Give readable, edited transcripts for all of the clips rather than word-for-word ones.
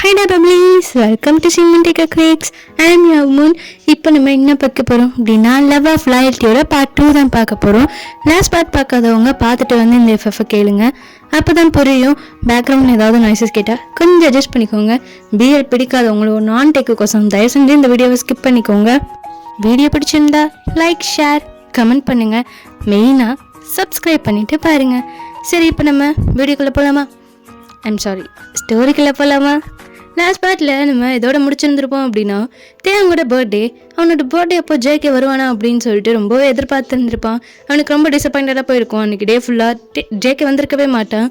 Hi பப்ளீஸ், welcome to சிமெண்டிகா கிரேக்ஸ். ஐம் யமுன். இப்போ நம்ம என்ன பார்க்க போகிறோம் அப்படின்னா லவ் ஆஃப் லாயல்ட்டியோட பார்ட் 2 தான் பார்க்க போகிறோம். லாஸ்ட் பார்ட் பார்க்காதவங்க பார்த்துட்டு வந்து இந்த எஃப்எஃப் கேளுங்க, அப்போ தான் புரியும். பேக்ரவுண்டில் ஏதாவது நாய்ஸஸ் கேட்டால் கொஞ்சம் அட்ஜஸ்ட் பண்ணிக்கோங்க. பிஎல் பிடிக்காதவங்களோ நான் டேக்கு கோசம் தயவு செஞ்சு இந்த வீடியோவை ஸ்கிப் பண்ணிக்கோங்க. வீடியோ பிடிச்சிருந்தா லைக், ஷேர், கமெண்ட் பண்ணுங்கள். மெயினாக சப்ஸ்கிரைப் பண்ணிவிட்டு பாருங்கள். சரி, இப்போ நம்ம வீடியோக்குள்ளே போகலாமா? ஸ்டோரிக்குள்ளே போகலாமா? லாஸ்ட் பார்ட்டில் நம்ம இதோட முடிச்சிருந்துருப்போம் அப்படின்னா, தேவங்கோட பர்த்டே. அவனோட பர்த்டே அப்போ ஜேகே வருவானா அப்படின்னு சொல்லிட்டு ரொம்பவே எதிர்பார்த்துருந்துருப்பான். அவனுக்கு ரொம்ப டிசப்பாயிண்டடாக போயிருக்கும். அன்றைக்கி டே ஃபுல்லாக ஜேகே வந்திருக்கவே மாட்டான்.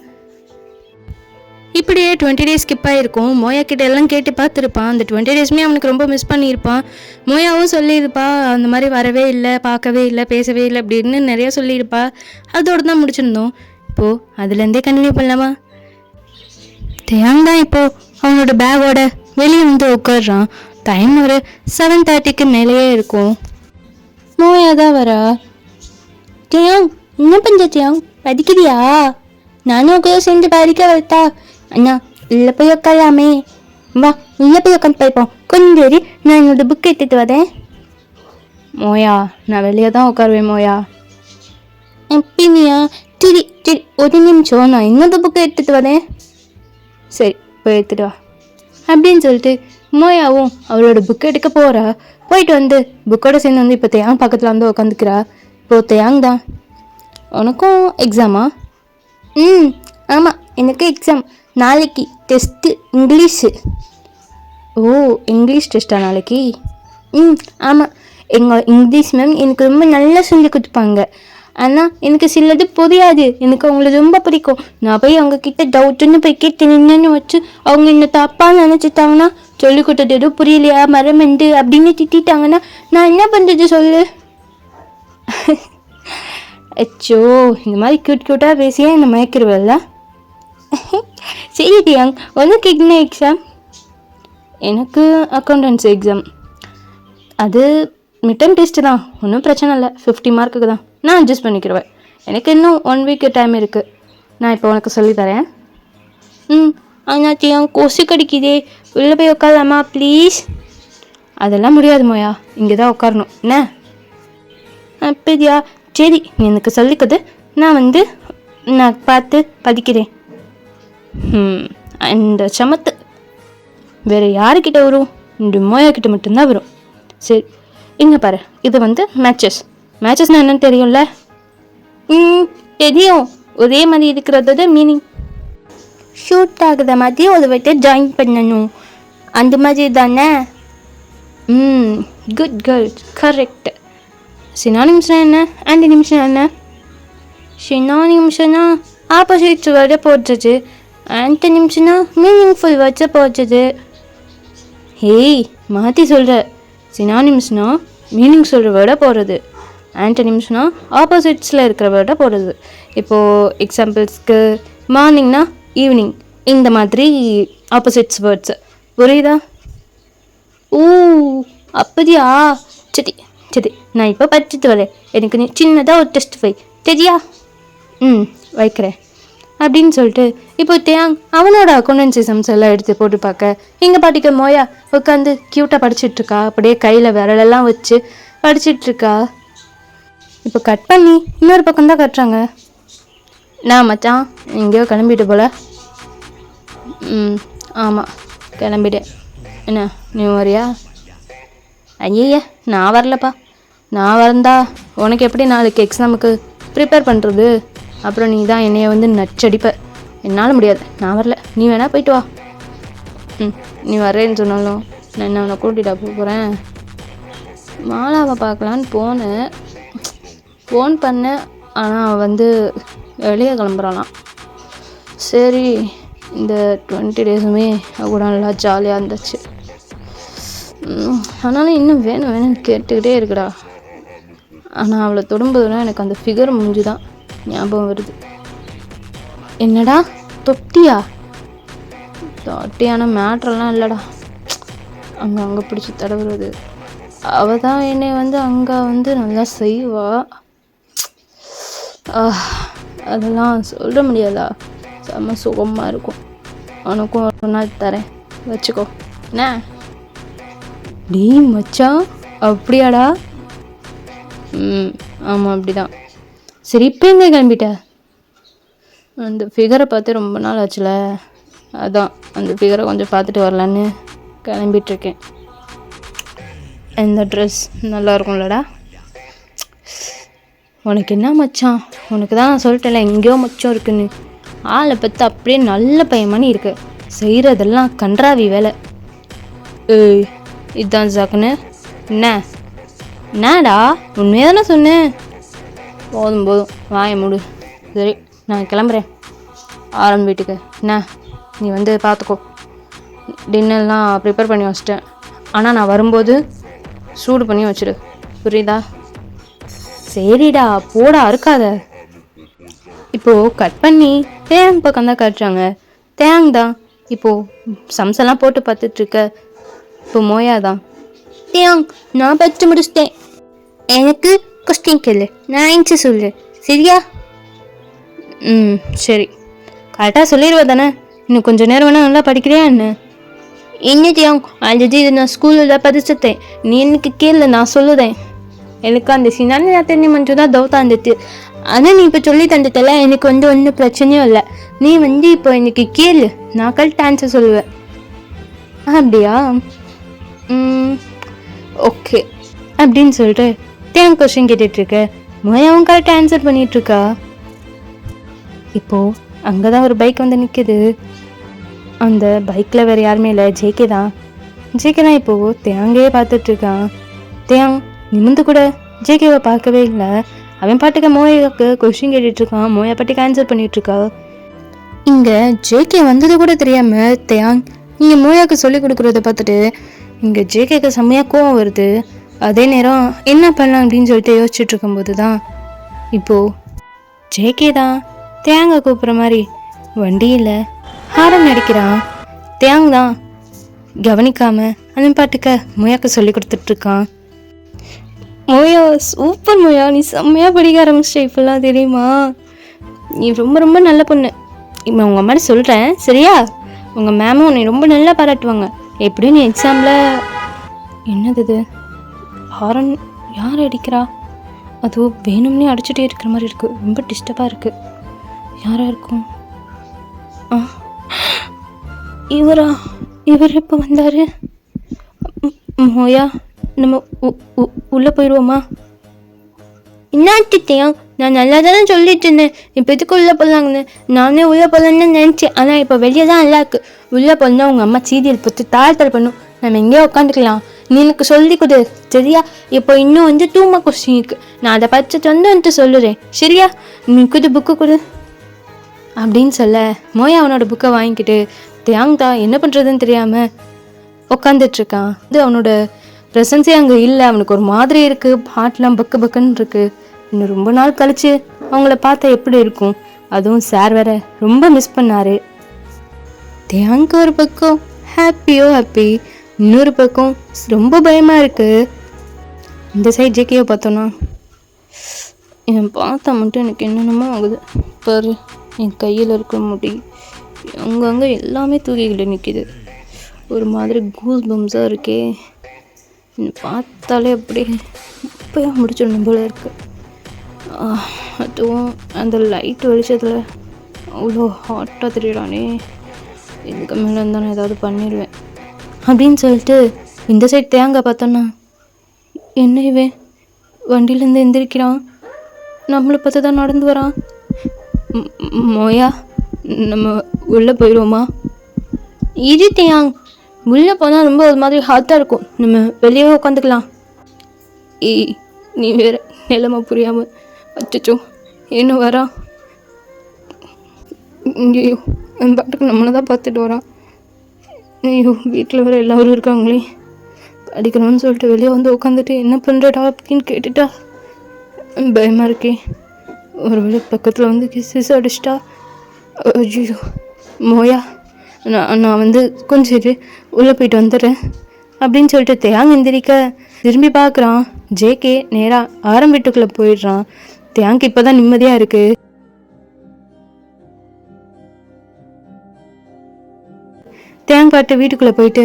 இப்படியே 20 days ஸ்கிப் ஆகிருக்கும். மோயா கிட்ட எல்லாம் கேட்டு பார்த்துருப்பான். அந்த 20 daysமே அவனுக்கு ரொம்ப மிஸ் பண்ணியிருப்பான். மோயாவும் சொல்லியிருப்பா, அந்த மாதிரி வரவே இல்லை, பார்க்கவே இல்லை, பேசவே இல்லை அப்படின்னு நிறையா சொல்லியிருப்பா. அதோடு தான் முடிச்சிருந்தோம். இப்போது அதுலேருந்தே கண்டினியூ பண்ணலாமா? தேங் தான் இப்போது அவனோட பேக்கோட வெளியே வந்து உட்காடுறான். டைம் ஒரு 7:30க்கு மேலேயே இருக்கும். மோயா தான் வரா. தியாங், என்ன பண்ணுற தியாங்? படிக்கிறியா? நானும் உட்கார செஞ்சு படிக்க வரட்டா? அண்ணா, உள்ளே போய் உட்காரலாமே. வா, உள்ளே போய் உட்காந்து படிப்போம். கொஞ்சம் நான் என்னோட புக் எடுத்துகிட்டு வரேன். மோயா, நான் வெளியே தான் உட்காருவேன் மோயா. எப்படியா? சரி சரி, ஒரு நிமிஷம், நான் என்னோட புக்கை எடுத்துகிட்டு வரேன். சரி, போய் எடுத்துட்டு வா அப்படின்னு சொல்லிட்டு மோயாவும் அவளோட புக்கை எடுக்க போகிறா. போயிட்டு வந்து புக்கோட சேர்ந்து வந்து இப்போ தேயாங் பக்கத்தில் வந்து உட்காந்துக்கிறா. இப்போது தேயாங் தான், உனக்கும் எக்ஸாமா? ஆமாம், எனக்கு எக்ஸாம் நாளைக்கு. Test English. ஓ, இங்கிலீஷ் டெஸ்ட்டா நாளைக்கு? ஆமாம், எங்கள் இங்கிலீஷ் மேம் எனக்கு ரொம்ப நல்லா சொல்லி கொடுப்பாங்க. ஆனால் எனக்கு சிலது புரியாது. எனக்கு அவங்கள ரொம்ப பிடிக்கும். நான் போய் அவங்கக்கிட்ட டவுட்டுன்னு போய் கேட்டு நின்னு வச்சு அவங்க என்ன தப்பாக நினச்சிட்டாங்கன்னா, சொல்லி கொடுத்தது எதுவும் புரியலையா, மரமண்டு அப்படின்னு திட்டாங்கன்னா நான் என்ன பண்ணுறது சொல்லு? அச்சோ, இந்த மாதிரி க்யூட்டாக பேசியா என்னை மயக்கிடுவல்ல? சரி தியாங், உனக்கு என்ன எக்ஸாம்? எனக்கு அக்கௌண்டன்சி எக்ஸாம். அது மிட்டம் டெஸ்ட்டு தான், ஒன்றும் பிரச்சனை இல்லை. 50 மார்க்குக்கு தான், நான் அட்ஜஸ்ட் பண்ணிக்கிடுவேன். எனக்கு இன்னும் 1 week டைம் இருக்குது. நான் இப்போ உனக்கு சொல்லித்தரேன். ஆனால் தியாங், கொசு கடிக்குதே, உள்ளே போய் உட்காரலாமா ப்ளீஸ்? அதெல்லாம் முடியாது மோயா, இங்கே தான் உட்காரணும். என்ன அப்படியா? சரி, நீ எனக்கு சொல்லிக்குது, நான் பார்த்து படிக்கிறேன். இந்த சமத்து வேறு யாருக்கிட்ட வரும்? இந்த மோயா கிட்ட மட்டும்தான் வரும். சரி, இங்கே பாரு, இது மேட்சஸ்னால் என்னன்னு தெரியும்ல? தெரியும். ஒரே மாதிரி இருக்கிறதோட மீனிங் ஷூட் ஆகுற மாதிரி ஒரு வாட்டி ஜாயின் பண்ணணும், அந்த மாதிரி தானே? Good girl, correct. சினானிம்ஸ்னா என்ன, ஆன்டினிம்ஸ்னா என்ன? சினானிம்ஸ்னா ஆப்போசிட்ஸ் வேர்டை போடுறது, ஆன்டினிம்ஸ்னா மீனிங்ஃபுல் வேர்ட்ஸை போடுறது. ஹேய், மாற்றி சொல்கிற. சினானிம்ஸ்னா மீனிங் சொல்கிற வேர்டை போடுறது, ஆன்டனிம்ஸ்னால் ஆப்போசிட்ஸில் இருக்கிற வேர்டை போடுறது. இப்போது எக்ஸாம்பிள்ஸ்க்கு மார்னிங்னா ஈவினிங், இந்த மாதிரி ஆப்போசிட்ஸ் வேர்ட்ஸு. புரியுதா? ஓ, அப்படியா? சரி சரி, நான் இப்போ படிச்சுட்டு வரேன். எனக்கு நீ சின்னதாக ஒரு டெஸ்ட் வை, சரியா? வைக்கிறேன் அப்படின்னு சொல்லிட்டு இப்போ தேங் அவனோட அக்கௌண்டன்சி சம்ஸ் எல்லாம் எடுத்து போட்டு பார்க்க, இங்கே பாட்டிக்க மோயா உட்காந்து க்யூட்டாக படிச்சுட்ருக்கா. அப்படியே கையில் விரலெல்லாம் வச்சு படிச்சிட்ருக்கா. இப்போ கட் பண்ணி இன்னொரு பக்கம் தான் கட்டுறாங்க. நான் மச்சான் எங்கேயோ கிளம்பிட்டு போல. ஆமாம், கிளம்பிட்டேன். என்ன நீ வரியா? ஐய, நான் வரலப்பா. நான் வந்தா உனக்கு எப்படி நாளைக்கு எக்ஸாமுக்கு ப்ரிப்பேர் பண்ணுறது? அப்புறம் நீ தான் என்னைய வந்து நச்சடிப்ப. என்னால் முடியாது, நான் வரல. நீ வேணா போயிட்டு வா. நீ வரேன்னு சொன்னாலும் நான் என்ன உன்னை கூட்டிகிட்டா போகிறேன். மாலாவை பார்க்கலான்னு போனேன், ஃபோன் பண்ணேன். ஆனால் அவள் வந்து வெளியே கிளம்புறாளாம். சரி, இந்த 20 daysமே கூட நல்லா ஜாலியாக இருந்துச்சு. ஆனாலும் இன்னும் வேணும்னு கேட்டுக்கிட்டே இருக்குடா. ஆனால் அவளை தொடும்போதுனா எனக்கு அந்த ஃபிகர் முடிஞ்சு தான் ஞாபகம் வருது. என்னடா தொட்டியா? தொட்டியான மேட்ரெல்லாம் இல்லைடா. அங்கே பிடிச்சி தடவுறது. அவள் தான் என்னை வந்து அங்கே நல்லா செய்வா. அதெல்லாம் சொல்ல முடியாதா? செம்ம சுகமாக இருக்கும். உனக்கும் ஒரு நாள் தரேன், வச்சுக்கோ என்ன. டீ மச்சான் அப்படியாடா? ஆமாம் அப்படிதான். சரி இப்போ எங்கே கிளம்பிட்ட? அந்த ஃபிகரை பார்த்து ரொம்ப நாள் ஆச்சுல, அதான் அந்த ஃபிகரை கொஞ்சம் பார்த்துட்டு வரலான்னு கிளம்பிட்டுருக்கேன். இந்த ட்ரெஸ் நல்லா இருக்கும்லடா? உனக்கு என்ன மச்சான், உனக்கு தான் சொல்லிட்டேன்ல எங்கேயோ மச்சம் இருக்குன்னு. ஆளை பார்த்து அப்படியே நல்ல பையமானி இருக்கு, செய்கிறதெல்லாம் கன்றாவி வேலை. ஏய் இதுதான் ஜாக்குன்னு என்னடா உண்மையாக தானே சொன்னேன். போதும் வாய மூடு. சரி நான் கிளம்புறேன் ஆரம்பி வீட்டுக்கு. என்ன நீ வந்து பார்த்துக்கோ, டின்னர்லாம் ப்ரிப்பேர் பண்ணி வச்சிட்டேன். ஆனால் நான் வரும்போது சூடு பண்ணி வச்சிடு, புரியுதா? சரிடா போடா இருக்காத. இப்போது கட் பண்ணி தேங் பக்கம் தான் காட்டுறாங்க. தேங் தான் இப்போது சம்செல்லாம் போட்டு பார்த்துட்ருக்க. இப்போ மோயா தான். தேங் நான் படித்து முடிச்சிட்டேன், எனக்கு கொஸ்டின் கேளு, நான் ஆன்சர் சொல்லு சரியா? சரி கரெக்டாக சொல்லிடுவா தானே? இன்னும் கொஞ்சம் நேரம் வேணால் நல்லா படிக்கிறியா என்ன? என்னத்தையும் ஆல்ரெடி இது நான் ஸ்கூலில் படிச்சுட்டேன், நீ எனக்கு கேளு நான் சொல்லுதேன். எனக்கு அந்த சினானி அத்தனை மட்டும் தான் டவுட்டாக இருந்துச்சு, ஆனால் நீ இப்போ சொல்லி தந்துட்டல, எனக்கு வந்து ஒன்றும் பிரச்சனையும் இல்லை. நீ வந்து இப்போ எனக்கு கேளு, நான் கரெக்ட் ஆன்சர் சொல்லுவேன். அப்படியா? ஓகே அப்படின்னு சொல்லிட்டு தேங்க் கொஸ்டின் கேட்டுட்ருக்க. மோயாவும் கரெக்டாக ஆன்சர் பண்ணிகிட்ருக்கா. இப்போது அங்கே தான் ஒரு பைக் வந்து நிற்கிது. அந்த பைக்கில் வேறு யாருமே இல்லை, ஜேகே தான். ஜேகே தான் இப்போது தேங்கையே பார்த்துட்ருக்கான். தேங் நிமிந்து கூட ஜேகேவை பார்க்கவே இல்லை. அவன் பாட்டுக்கு மோயாவுக்கு கொஸ்டின் கேட்டுட்ருக்கான், மோயா பாட்டுக்கு ஆன்சர் பண்ணிகிட்ருக்கா. இங்கே ஜேகே வந்தது கூட தெரியாமல் தேங் இங்கே மோயாவுக்கு சொல்லிக் கொடுக்குறத பார்த்துட்டு இங்கே ஜேகேக்கு செம்மையாக கோவம் வருது. அதே நேரம் என்ன பண்ணலாம் அப்படின்னு சொல்லிட்டு யோசிச்சுட்டு இருக்கும்போது தான் இப்போது ஜேகே தான் தேங்க கூப்பிட்ற மாதிரி வண்டியில் ஹாரன் அடிக்கிறான். தேங் தான் கவனிக்காம அந்த பாட்டுக்க மோயாவுக்கு சொல்லி கொடுத்துட்ருக்கான். மோயா சூப்பர் மோயா, நீ செம்மையாக படிக்க ஆரம்பிச்சிட்ட இப்போல்லாம், தெரியுமா? நீ ரொம்ப ரொம்ப நல்ல பொண்ணு. இப்போ உங்கள் மாதிரி சொல்கிறேன் சரியா? உங்கள் மேமும் உன்னை ரொம்ப நல்லா பாராட்டுவாங்க. எப்படியும் நீ எக்ஸாமில் என்னது இது ஹாரன் யார் அடிக்கிறா? அதுவும் வேணும்னே அடிச்சுட்டே இருக்கிற மாதிரி இருக்குது, ரொம்ப டிஸ்டர்பாக இருக்குது. யாராக இருக்கும்? இவர் எப்போ வந்தார்? மோயா நம்ம உள்ளே போயிடுவோமா? என்னாச்சுட்டையும் நான் நல்லா தானே சொல்லிட்டு இருந்தேன், இப்போ எதுக்கு உள்ளே போடலாங்கன்னு. நானே உள்ளே போடலான்னு நினச்சேன், ஆனால் இப்போ வெளியே தான் நல்லா இருக்குது. உள்ளே போனால் உங்கள் அம்மா சீரியல் பற்றி தாழ்த்தல் பண்ணும், நம்ம எங்கேயோ உட்காந்துக்கலாம். நீ எனக்கு சொல்லி கொடு சரியா? இப்போ இன்னும் வந்து 2 மார்க் கொஸ்டின் இருக்குது, நான் அதை படிச்சுட்டு வந்துட்டு சொல்லுறேன் சரியா? நீ புக்கு கொடு அப்படின்னு சொல்ல மோயா அவனோட புக்கை வாங்கிக்கிட்டு தேங் தான் என்ன பண்ணுறதுன்னு தெரியாமல் உட்காந்துட்ருக்கான். இது அவனோட ப்ரெசன்ஸே அங்கே இல்லை, அவனுக்கு ஒரு மாதிரி இருக்குது, பாட்டெலாம் பக்குன்னு இருக்குது. இன்னும் ரொம்ப நாள் கழிச்சு அவங்கள பார்த்தா எப்படி இருக்கும்? அதுவும் சார் வேற ரொம்ப மிஸ் பண்ணார். தேங்க்கு ஒரு பக்கம் ஹாப்பியோ ஹாப்பி, இன்னொரு பக்கம் ரொம்ப பயமாக இருக்குது. இந்த சைட் ஜேகேயை பார்த்தோன்னா என் பார்த்தா மட்டும் எனக்கு என்னென்னமோ ஆகுது பாரு. என் கையில் இருக்கிற முடி அங்கங்கே எல்லாமே தூக்கிக்கிட்டு நிற்கிது, ஒரு மாதிரி கூஸ் பம்ஸாக இருக்கே. என்னை பார்த்தாலே அப்படியே இப்போயே முடிச்சிடணும் போல இருக்குது. அதுவும் அந்த லைட் வெளிச்சத்தில் அவ்வளோ ஹாட்டாக தெரியுறானே, இதுக்கு மேலே இருந்தால் நான் ஏதாவது பண்ணிடுவேன் அப்படின்னு சொல்லிட்டு இந்த சைட் தேங்காய் பார்த்தோன்னா என்ன இவன் வண்டியிலேருந்து எந்திரிக்கிறான், நம்மளை பார்த்து தான் நடந்து வரான். மோயா நம்ம உள்ளே போயிடுவோமா? இது தேங் உள்ளே போனால் ரொம்ப ஒரு மாதிரி ஹாட்டாக இருக்கும், நம்ம வெளியே உட்காந்துக்கலாம். நீ வேறு நிலைமை புரியாமல் அச்சோ என்ன வரா? ஐயோ என் பாட்டுக்கு நம்மளை தான் பார்த்துட்டு வரான். ஐயோ வீட்டில் வேறு எல்லோரும் இருக்காங்களே, படிக்கணும்னு சொல்லிட்டு வெளியே வந்து உட்காந்துட்டு என்ன பண்ணுறடா அப்படின்னு கேட்டுட்டா பயமாக இருக்கே. ஒரு வேளை பக்கத்தில் வந்து கிஸ் அடிச்சிட்டா. ஐயோ மோயா நான் வந்து கொஞ்சம் இரு உள்ளே போயிட்டு வந்துடுறேன் அப்படின்னு சொல்லிட்டு தேங் எந்திரிக்க திரும்பி பார்க்குறான். ஜேகே நேராக ஆரம் வீட்டுக்குள்ளே போயிடுறான். தேங்க் இப்போ தான் நிம்மதியாக இருக்குது. தேங்க பாட்டு வீட்டுக்குள்ளே போயிட்டு,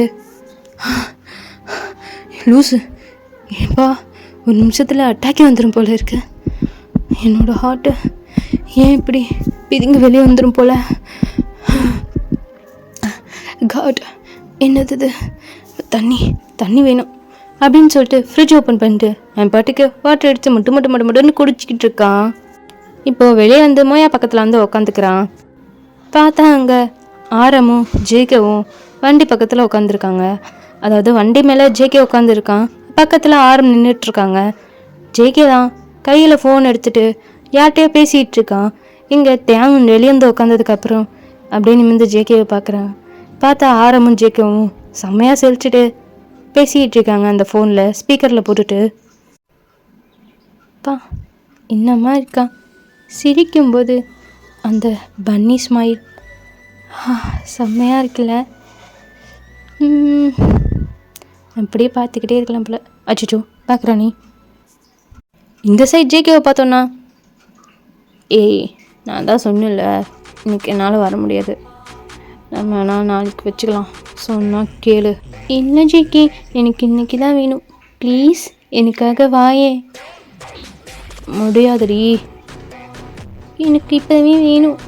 லூஸு ஏன்பா ஒரு நிமிஷத்தில் அட்டாக்கே வந்துடும் போல இருக்கு, என்னோடய ஹார்ட்டு ஏன் இப்படி பிதுங்க வெளியே வந்துடும் போல, காட் என்னது தண்ணி தண்ணி வேணும் அப்படின்னு சொல்லிட்டு ஃப்ரிட்ஜ் ஓப்பன் பண்ணிட்டு என் பாட்டுக்கு வாட்டர் எடுத்து மட்டுன்னு குடிச்சிக்கிட்டு இருக்கான். இப்போது வெளியே வந்து மோயா பக்கத்தில் வந்து உக்காந்துக்கிறான். பார்த்தா அங்கே ஆரமும் ஜேகேவும் வண்டி பக்கத்தில் உட்காந்துருக்காங்க. அதாவது வண்டி மேலே ஜேகே உட்காந்துருக்கான், பக்கத்தில் ஆரம் நின்றுட்டுருக்காங்க. ஜேகே தான் கையில் ஃபோன் எடுத்துகிட்டு யார்கிட்டையோ பேசிகிட்டு இருக்கான். இங்கே தேங்கு வெளியேந்து உட்காந்ததுக்கப்புறம் அப்படியே நிமிர்ந்து ஜேகேவை பார்க்குறான். பார்த்தா ஆரமும் ஜேகேவும் செம்மையாக செழிச்சிட்டு பேசிக்கிட்டு இருக்காங்க அந்த ஃபோனில் ஸ்பீக்கரில் போட்டுட்டு. பா இன்னமா இருக்கான், சிரிக்கும்போது அந்த பன்னி ஸ்மைல் செம்மையாக இருக்குல்ல. அப்படியே பார்த்துக்கிட்டே இருக்கலாம் போல. அச்சோ பார்க்குறா நீ. இந்த சைட் ஜேகேவை பார்த்தோன்னா, ஏய் நான் தான் சொன்னேன்ல இன்னைக்கு என்னால் வர முடியாது, நம்ம நாளைக்கு வச்சுக்கலாம், சொன்னால் கேளு. இல்லை ஜேகே எனக்கு இன்னைக்கு தான் வேணும், ப்ளீஸ் எனக்காக வாயே. முடியாதுடி, எனக்கு இப்போவே வேணும்.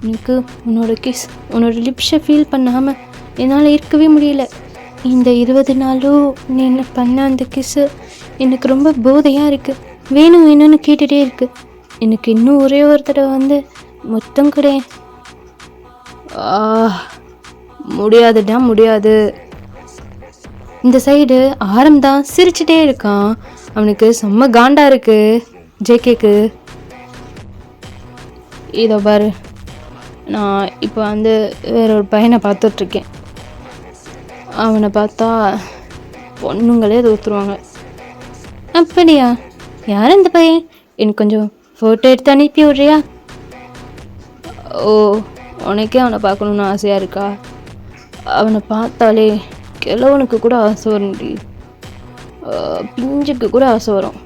எனக்கு உன்னோட கிஸ், உன்னோட லிப்ஸை ஃபீல் பண்ணாமல் என்னால் இருக்கவே முடியல. இந்த 20 நாளும் நீ என்ன பண்ண அந்த கிஸ்ஸு எனக்கு ரொம்ப போதையாக இருக்குது, வேணும் வேணும்னு கேட்டுகிட்டே இருக்கு. எனக்கு இன்னும் ஒரே ஒரு தடவை வந்து மொத்தம் கூட. முடியாதுடா முடியாது. இந்த சைடு ஆரம் தான் சிரிச்சிட்டே இருக்கான். அவனுக்கு செம்ம காண்டா இருக்கு ஜேகேக்கு. இதோ பாரு, நான் இப்போ வந்து வேற ஒரு பையனை பார்த்துட்ருக்கேன். அவனை பார்த்தா பொண்ணுங்களே தோற்றுருவாங்க. அப்படியா, யார் இந்த பையன்? எனக்கு கொஞ்சம் ஃபோட்டோ எடுத்து அனுப்பி விட்றியா? ஓ, உனக்கே அவனை பார்க்கணுன்னு ஆசையாக இருக்கா? அவனை பார்த்தாலே கிழவனுக்கு கூட ஆசை வரும், பிஞ்சுக்கு கூட ஆசை வரும்.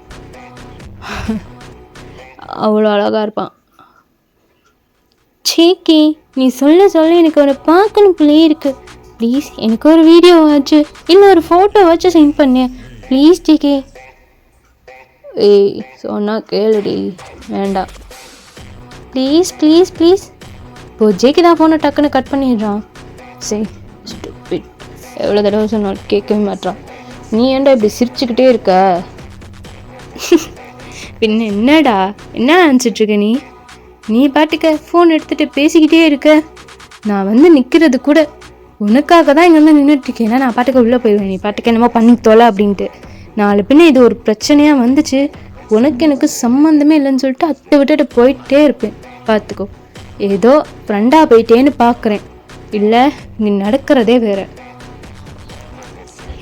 அவ்வளோ அழகாக இருப்பான். சேக்கி நீ சொல்ல எனக்கு அவனை பார்க்கணும் பிள்ளை இருக்கு. ப்ளீஸ் எனக்கு ஒரு வீடியோ வச்சு இல்லை ஒரு ஃபோட்டோ வச்சு சென்ட் பண்ணு ப்ளீஸ் ஜேகே. ஏய் சொன்னா கேளுடி, வேண்டாம் ப்ளீஸ் ப்ளீஸ் ப்ளீஸ். இப்போ ஜேகே தான் ஃபோனை டக்குன்னு கட் பண்ணிடுறான். சரி ஸ்டூபிட், எவ்வளோ தடவை சொன்னாலும் கேட்கவே மாட்டான். நீ ஏன்டா இப்படி சிரிச்சுக்கிட்டே இருக்க? பின்ன என்னடா என்ன நினச்சிட்ருக்க நீ? நீ பாட்டுக்க ஃபோன் எடுத்துகிட்டு பேசிக்கிட்டே இருக்க. நான் வந்து நிற்கிறது கூட உனக்காக தான் இங்கே வந்து நின்றுட்டுருக்கேன். நான் பாட்டுக்க உள்ளே போயிடுவேன், நீ பாட்டுக்க என்னமோ பண்ணி தொலை அப்படின்ட்டு. நாலு பின்ன இது ஒரு பிரச்சனையாக வந்துச்சு, உனக்கு எனக்கு சம்மந்தமே இல்லைன்னு சொல்லிட்டு அத்தை விட்டுட்டு போயிட்டே இருப்பேன். பார்த்துக்கோ, ஏதோ ஃப்ரெண்டாக போயிட்டேன்னு பார்க்குறேன், இல்லை நீ நடக்கிறதே வேற.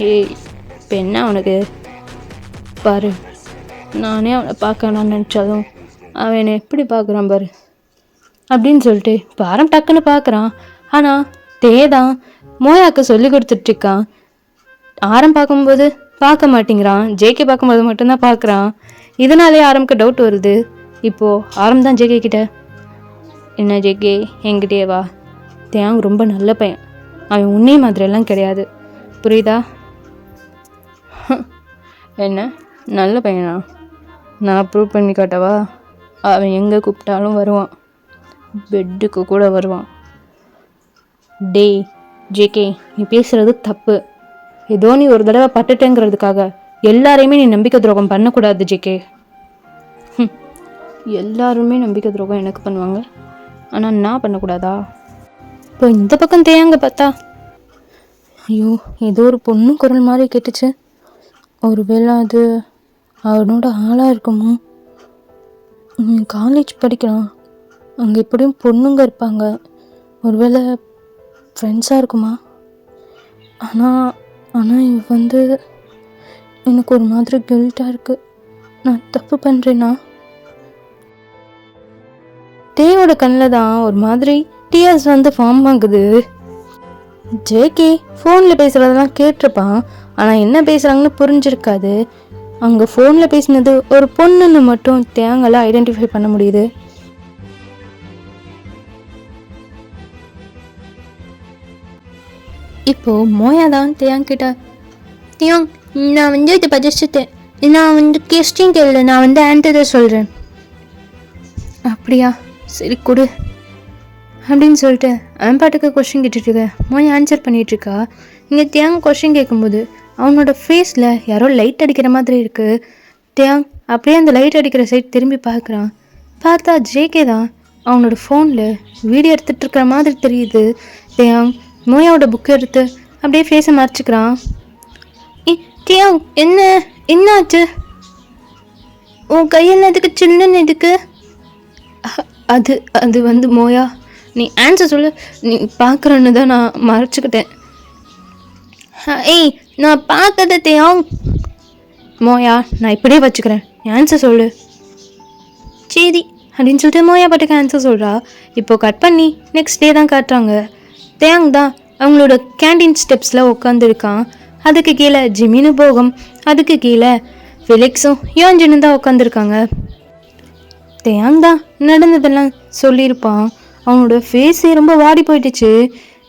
ஏய் இப்போ என்ன உனக்கு? பாரு, நானே அவனை பார்க்கலான்னு நினச்சாலும் அவன் என்னை எப்படி பார்க்குறான் பாரு அப்படின்னு சொல்லிட்டு பாரம் டக்குன்னு பார்க்குறான். ஆனால் தேதான் மோயாக்கு சொல்லி கொடுத்துட்ருக்கான். ஆரம் பார்க்கும்போது பார்க்க மாட்டேங்கிறான், ஜேகே பார்க்கும்போது மட்டும்தான் பார்க்குறான். இதனாலே ஆரம்க்கு டவுட் வருது. இப்போது ஆரம் தான் ஜேகே கிட்ட, என்ன ஜேகே என்கிட்டே வா, தேங் ரொம்ப நல்ல பையன், அவன் உன்னே மாதிரியெல்லாம் கிடையாது, புரியுதா? என்ன நல்ல பையனா? நான் ப்ரூவ் பண்ணி காட்டவா? அவன் எங்கே கூப்பிட்டாலும் வருவான், பெட்டுக்கு கூட வருவான். டேய் ஜேகே நீ பேசுகிறது தப்பு. ஏதோ நீ ஒரு தடவை பட்டுட்டேங்கிறதுக்காக எல்லாரையுமே நீ நம்பிக்கை துரோகம் பண்ணக்கூடாது ஜேகே. எல்லாருமே நம்பிக்கை துரோகம் எனக்கு பண்ணுவாங்க, ஆனால் நான் பண்ணக்கூடாதா? இப்போ இந்த பக்கம் தேங்க பார்த்தா, ஐயோ ஏதோ ஒரு பொண்ணு குரல் மாதிரி கேட்டுச்சு. ஒருவேளை அது அவனோட ஆளாக இருக்குமோ? காலேஜ் படிக்கிறான், அங்கே எப்படியும் பொண்ணுங்க இருப்பாங்க, ஒருவேளை ஃப்ரெண்ட்ஸாக இருக்குமா? ஆனால் இவ வந்து எனக்கு ஒரு மாதிரி கில்ட்டாக இருக்குது. நான் தப்பு பண்ணுறேன்னா? தேவோட கண்ணில் தான் ஒரு மாதிரி டியர்ஸ் வந்து ஃபார்ம் ஆகுது. ஜேகே ஃபோனில் பேசுகிறதெல்லாம் கேட்டிருப்பான், ஆனால் என்ன பேசுகிறாங்கன்னு புரிஞ்சிருக்காது. அங்கே ஃபோனில் பேசினது ஒரு பொண்ணுன்னு மட்டும் தேங்கலை ஐடென்டிஃபை பண்ண முடியுது. இப்போது மோயா தான் தியாங் கிட்ட, தியாங் நான் வந்து இதை படிச்சுட்டேன், நான் வந்து கொஸ்டின் கேள்வி, நான் வந்து ஆன்சரை சொல்கிறேன். அப்படியா, சரி கொடு அப்படின்னு சொல்லிட்டு அவன் பாட்டுக்கு கொஸ்டின் கேட்டுட்ருக்க. மோயா ஆன்சர் பண்ணிகிட்ருக்கா. இங்கே தியாங் கொஸ்டின் கேட்கும்போது அவனோட ஃபேஸில் யாரோ லைட் அடிக்கிற மாதிரி இருக்குது. தியாங் அப்படியே அந்த லைட் அடிக்கிற சைட் திரும்பி பார்க்குறான். பார்த்தா ஜேகே தான் அவனோட ஃபோனில் வீடியோ எடுத்துகிட்ருக்கிற மாதிரி தெரியுது. தியாங் மோயாவோட புக்கை எடுத்து அப்படியே ஃபேஸை மறைச்சிக்கிறான். தியாங் என்னாச்சு, உன் கையில் எதுக்கு சில்லுன்னு எதுக்கு? அது அது வந்து மோயா, நீ ஆன்சர் சொல்லு, நீ பார்க்குறன்னு தான் நான் மறைச்சிக்கிட்டேன். ஏய் நான் பார்த்தது தியாங். மோயா நான் இப்படியே வச்சுக்கிறேன், நீ ஆன்சர் சொல்லு. சரி அப்படின்னு சொல்லிட்டு மோயா பாட்டுக்கு ஆன்சர் சொல்கிறா. இப்போது கட் பண்ணி நெக்ஸ்ட் டே தான் காட்டுறாங்க. தியாங் தான் அவங்களோட கேண்டீன் ஸ்டெப்ஸில் உட்காந்துருக்கான். அதுக்கு கீழே ஜிமினு போகும், அதுக்கு கீழே ஃபிலிக்ஸும் யோன்ஜினும் தான் உட்காந்துருக்காங்க. தியாங் தான் நடந்ததெல்லாம் சொல்லியிருப்பான். அவனோட ஃபேஸே ரொம்ப வாடி போயிட்டுச்சு,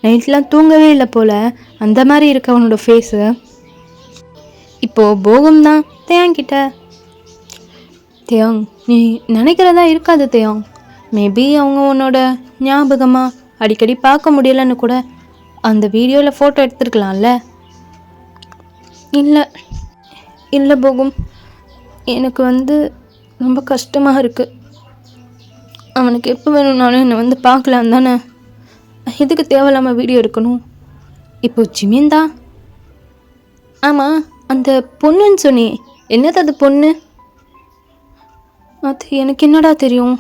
நைட்லாம் தூங்கவே இல்லை போல், அந்த மாதிரி இருக்கு அவனோட ஃபேஸு. இப்போது போகம் தான் தியாங் கிட்ட, தியாங் நீ நினைக்கிறதா இருக்காது தியாங், மேபி அவங்க உன்னோட ஞாபகமாக அடிக்கடி பார்க்க முடியலன்னு கூட அந்த வீடியோவில் ஃபோட்டோ எடுத்துருக்கலாம்ல. இல்லை இல்லை போகும், எனக்கு வந்து ரொம்ப கஷ்டமாக இருக்குது. அவனுக்கு எப்போ வேணும்னாலும் என்னை வந்து பார்க்கலாம் தானே, எதுக்கு தேவையில்லாமல் வீடியோ எடுக்கணும். இப்போது ஜிமின் தான், ஆமாம் அந்த பொண்ணுன்னு சொன்னி, என்னது அது பொண்ணு? அது எனக்கு என்னடா தெரியும்,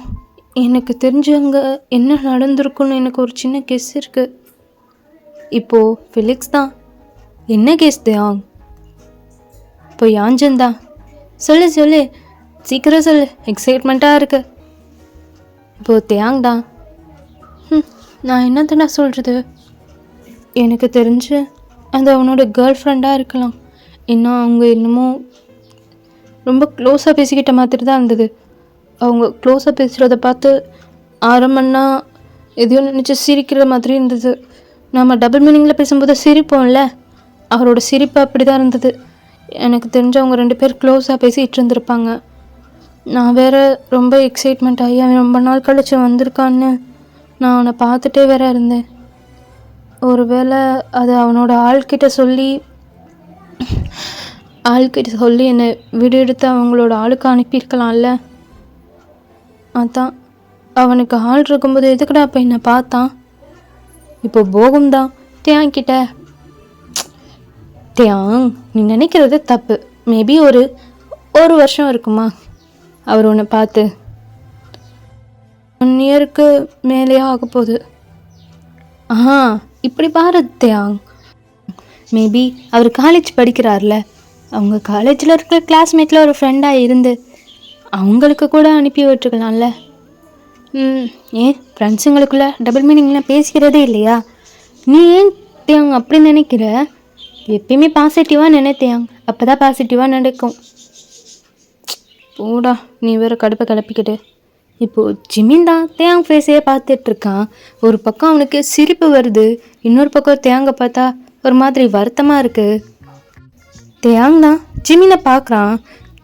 எனக்கு தெரிஞ்சவங்க என்ன நடந்திருக்குன்னு எனக்கு ஒரு சின்ன கெஸ் இருக்குது. இப்போது ஃபிலிக்ஸ் தான், என்ன கேஸ் தியாங்? இப்போ யாஞ்சன் தான், சொல்லு சொல்லு சீக்கிரம் சொல்லு, எக்ஸைட்மெண்ட்டாக இருக்கு. இப்போது தியாங் தான், நான் என்னத்தடா சொல்கிறது, எனக்கு தெரிஞ்சு அது அவனோட கேர்ள் ஃப்ரெண்டாக இருக்கலாம். ஏன்னா அவங்க என்னமோ ரொம்ப க்ளோஸாக பேசிக்கிட்ட மாதிரி தான் இருந்தது. அவங்க க்ளோஸாக பேசுகிறத பார்த்து ஆரம்பம்னா எதையோ நினச்சி சிரிக்கிற மாதிரி இருந்தது. நம்ம டபுள் மீனிங்கில் பேசும்போது சிரிப்போம்ல, அவரோட சிரிப்பு அப்படி தான் இருந்தது. எனக்கு தெரிஞ்சு அவங்க 2 பேர் க்ளோஸாக பேசிகிட்டு இருந்திருப்பாங்க. நான் வேறு ரொம்ப எக்ஸைட்மெண்ட் ஆகி அவன் ரொம்ப நாள் கழிச்சு வந்திருக்கான்னு நான் அவனை பார்த்துட்டே வேற இருந்தேன். ஒருவேளை அது அவனோட ஆள்கிட்ட சொல்லி என்னை வீடியோ எடுத்து அவங்களோட ஆளுக்கு அனுப்பியிருக்கலாம்ல. அதான் அவனுக்கு ஆள் இருக்கும்போது எதுக்குடா அப்போ என்னை பார்த்தான். இப்போ போகும் தான் தியாங் கிட்ட, தியாங் நீ நினைக்கிறது தப்பு, மேபி ஒரு வருஷம் இருக்குமா அவர் உன்னை பார்த்து, 1 இயருக்கு மேலேயே ஆக போகுது. இப்படி பாரு தியாங், மேபி அவர் காலேஜ் படிக்கிறார்ல, அவங்க காலேஜில் இருக்கிற கிளாஸ்மேட்டில் ஒரு ஃப்ரெண்டாக இருந்து அவங்களுக்கு கூட அனுப்பி விட்டுருக்கலாம்ல. ஏன் ஃப்ரெண்ட்ஸுங்களுக்குள்ள டபுள் மீனிங்லாம் பேசிக்கிறதே இல்லையா? நீ ஏன் தியாங் அப்படி நினைக்கிற? எப்பயுமே பாசிட்டிவாக நினைத்தியாங், அப்போ தான் பாசிட்டிவாக நடக்கும். போடா நீ வேறு கடுப்பை கிளப்பிக்கிட்டு. இப்போது ஜிமின் தான் தியாங் ஃபேஸையே பார்த்துட்ருக்கான். ஒரு பக்கம் அவனுக்கு சிரிப்பு வருது, இன்னொரு பக்கம் தியாங்கை பார்த்தா ஒரு மாதிரி வருத்தமாக இருக்குது. தியாங் தான் ஜிமினை பார்க்குறான்.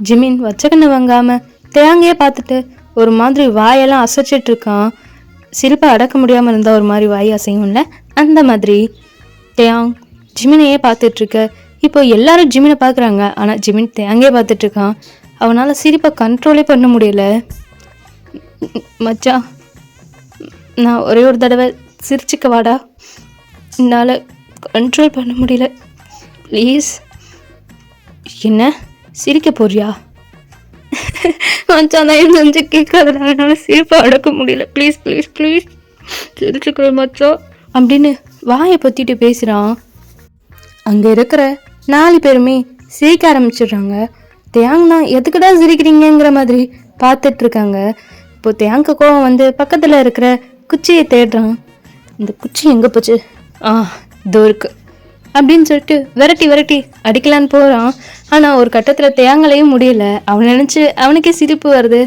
ஜிமின் வச்சக்கண்ணு வாங்காமல் தியாங்கையே பார்த்துட்டு ஒரு மாதிரி வாயெல்லாம் அசைச்சிட்ருக்கான். சிரிப்பை அடக்க முடியாமல் இருந்தால் ஒரு மாதிரி வாய் அசையும்ல, அந்த மாதிரி தியாங் ஜிமினையே பார்த்துட்ருக்க. இப்போ எல்லாரும் ஜிமினை பார்க்குறாங்க, ஆனால் ஜிமின் தியாங்கே பார்த்துட்ருக்கான். அவனால் சிரிப்பை கண்ட்ரோலே பண்ண முடியல. மச்சான் நான் ஒரே ஒரு தடவை சிரிச்சுக்க வாடா, என்னால் கண்ட்ரோல் பண்ண முடியல ப்ளீஸ். என்ன சிரிக்க போறியா? மச்சான் தான் என் நெஞ்சு கேட்காதடா, என்னால் சிரிப்பை அடக்க முடியல ப்ளீஸ் ப்ளீஸ் ப்ளீஸ், சிரிச்சுக்கிறேன் மச்சான் அப்படின்னு வாயை பற்றிட்டு பேசுகிறான். அங்கே இருக்கிற 4 பேருமே சிரிக்க ஆரம்பிச்சிடுறாங்க. தியாங் தான் எதுக்குடா சிரிக்கிறீங்கிற மாதிரி பார்த்துட்ருக்காங்க. இப்போ தியாங்கு கோவம் வந்து பக்கத்தில் இருக்கிற குச்சியை தேடுறான். இந்த குச்சி எங்கே போச்சு? இதோ இருக்கு அப்படின்னு சொல்லிட்டு விரட்டி அடிக்கலான்னு போகிறான். ஆனால் ஒரு கட்டத்தில் தியாங்கலையும் முடியல. அவன் நினச்சி அவனுக்கே சிரிப்பு வருது.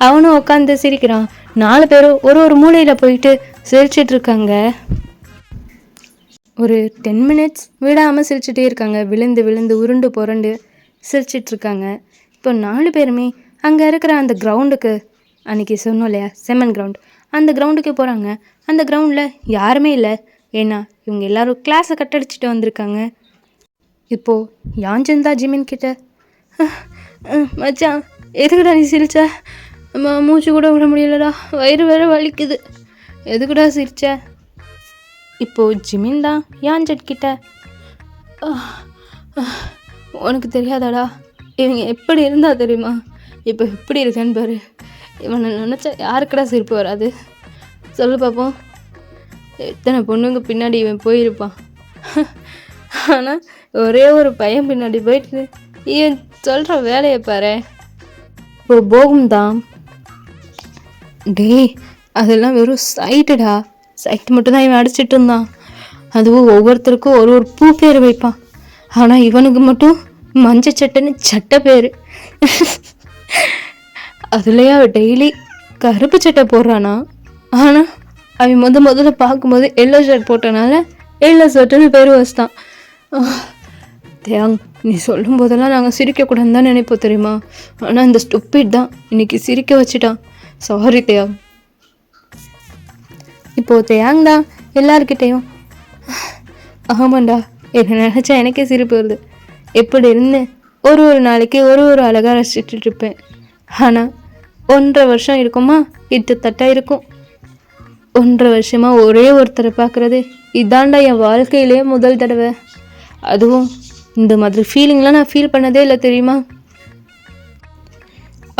அவனும் உட்காந்து சிரிக்கிறான். 4 பேரும் ஒரு மூலையில் போயிட்டு சிரிச்சிட்ருக்காங்க. ஒரு 10 மினிட்ஸ் விடாமல் சிரிச்சுட்டே இருக்காங்க. விழுந்து விழுந்து உருண்டு புரண்டு சிரிச்சிட்ருக்காங்க. இப்போ 4 பேருமே அங்கே இருக்கிற அந்த கிரவுண்டுக்கு, அன்றைக்கி சொன்னோம் இல்லையா செம்மன் கிரவுண்ட், அந்த கிரவுண்டுக்கு போகிறாங்க. அந்த கிரவுண்டில் யாருமே இல்லை. ஏன்னா இவங்க எல்லோரும் கிளாஸை கட்டடிச்சிட்டு வந்திருக்காங்க. இப்போது யாஞ்சந்தா ஜிமின் கிட்ட, மச்சான் எதுக்குடா நீ சிரிச்ச? மூச்சு கூட விட முடியலடா, வயிறு வேறு வலிக்குது, எதுக்குடா சிரிச்ச? இப்போது ஜிமின் தான் யாஞ்சட் கிட்ட, உனக்கு தெரியாதாடா இவங்க எப்படி இருந்தா தெரியுமா, இப்போ எப்படி இருக்கேன்னு பாரு, இவனை நினச்சா யாருக்கடா சிரிப்பு வராது சொல்லு பார்ப்போம். எத்தனை பொண்ணுங்க பின்னாடி இவன் போயிருப்பான், ஆனால் ஒரே ஒரு பையன் பின்னாடி போயிட்டு இவன் சொல்கிற வேலையை பாரு. இப்போ போகும் தான், டேய் அதெல்லாம் வெறும் சைட்டுடா, சைட்டு மட்டும்தான் இவன் அடிச்சிட்டு இருந்தான். அதுவும் ஒவ்வொருத்தருக்கும் ஒரு ஒரு பூ பேர் வைப்பான். ஆனால் இவனுக்கு மட்டும் மஞ்சள் சட்டைன்னு சட்டை பேர். அதுலேயே அவன் டெய்லி கருப்பு சட்டை போடுறானா, ஆனால் அவன் முதல்ல பார்க்கும்போது எல்லோ ஷர்ட் போட்டனால எல்லோ ஷர்ட்டுன்னு பேர் வச்சிட்டான். தேங், நீ சொல்லும் போதெல்லாம் நாங்கள் சிரிக்கக்கூடாதுன்னு தான் நினைப்போம் தெரியுமா, ஆனால் இந்த ஸ்டூபிட் தான் இன்னைக்கு சிரிக்க வச்சுட்டான். சாரி தேங். இப்போது தேங் தான் எல்லார்கிட்டையும், ஆமாண்டா என்ன நினச்சா எனக்கே சிரிப்பு வருது, எப்படி இருந்து ஒரு நாளைக்கு ஒரு அழகாக ரசிச்சுட்டு இருப்பேன். ஆனால் 1.5 வருஷம் இருக்குமா, கிட்டத்தட்ட இருக்கும். 1.5 வருஷமாக ஒரே ஒருத்தரை பார்க்குறது இதாண்டா என் வாழ்க்கையிலே முதல் தடவை. அதுவும் இந்த மாதிரி ஃபீலிங்லாம் நான் ஃபீல் பண்ணதே இல்லை தெரியுமா.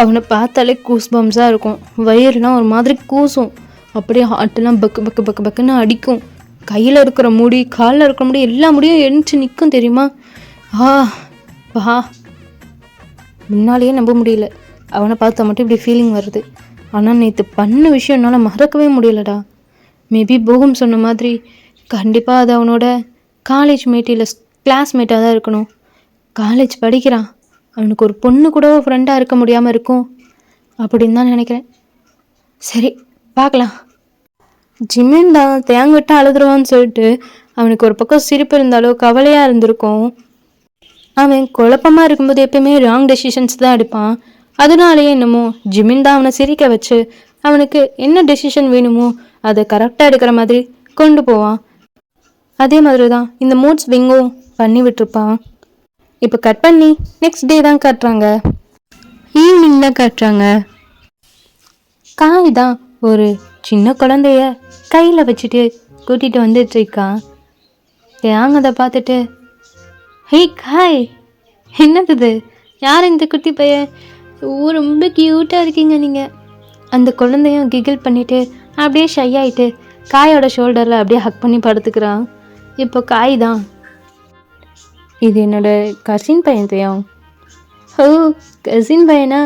அவனை பார்த்தாலே கூஸ் பம்ஸாக இருக்கும், வயிறுலாம் ஒரு மாதிரி கூசும், அப்படியே ஹார்ட்டெல்லாம் பக்கு பக்கு பக்கு பக்குன்னு அடிக்கும். கையில் இருக்கிற முடி, காலில் இருக்கிற முடி, எல்லா முடியும் எழுந்துச்சு நிற்கும் தெரியுமா. வா, முன்னாலேயே நம்ப முடியல, அவனை பார்த்தா மட்டும் இப்படி ஃபீலிங் வருது. ஆனால் நேற்று பண்ண விஷயம் என்னால் மறக்கவே முடியலடா. மேபி போகும் சொன்ன மாதிரி கண்டிப்பாக அது அவனோட காலேஜ் மேட் இல்லை கிளாஸ்மேட்டாக தான் இருக்கணும். காலேஜ் படிக்கிறான், அவனுக்கு ஒரு பொண்ணு கூட ஃப்ரெண்டாக இருக்க முடியாமல் இருக்கும் அப்படின்னு தான் நினைக்கிறேன். சரி பார்க்கலாம். ஜிமின் தான் தேங்கிட்ட அழுதுருவான்னு சொல்லிட்டு அவனுக்கு ஒரு பக்கம் சிரிப்பு இருந்தாலும் கவலையாக இருந்திருக்கும். அவன் குழப்பமாக இருக்கும்போது எப்பயுமே ராங் டெசிஷன்ஸ் தான் எடுப்பான். அதனாலேயே என்னமோ ஜிமின் தான் அவனை சிரிக்க வச்சு அவனுக்கு என்ன டெசிஷன் வேணுமோ அதை கரெக்டாக எடுக்கிற மாதிரி கொண்டு போவான். அதே மாதிரி தான் இந்த மூட் ஸ்விங்கும் பண்ணி விட்டுருப்பான். இப்போ கட் பண்ணி நெக்ஸ்ட் டே தான் காட்டுறாங்க, ஈவினிங் தான் காட்டுறாங்க. காய் தான் ஒரு சின்ன குழந்தைய கையில் வச்சுட்டு கூட்டிகிட்டு வந்துட்டுருக்கான். தேங்க அதை பார்த்துட்டு, ஹே காய், என்னது யார் இந்த குட்டி பையன், ரொம்ப க்யூட்டாக இருக்கீங்க நீங்கள். அந்த குழந்தையும் கிகிள் பண்ணிவிட்டு அப்படியே ஷை ஆகிட்டு காயோட ஷோல்டரில் அப்படியே ஹக் பண்ணி படுத்துக்கிறான். இப்போ காய் தான், இது என்னோட கசின் பையன் தேவம். ஓ கசின் பையனா,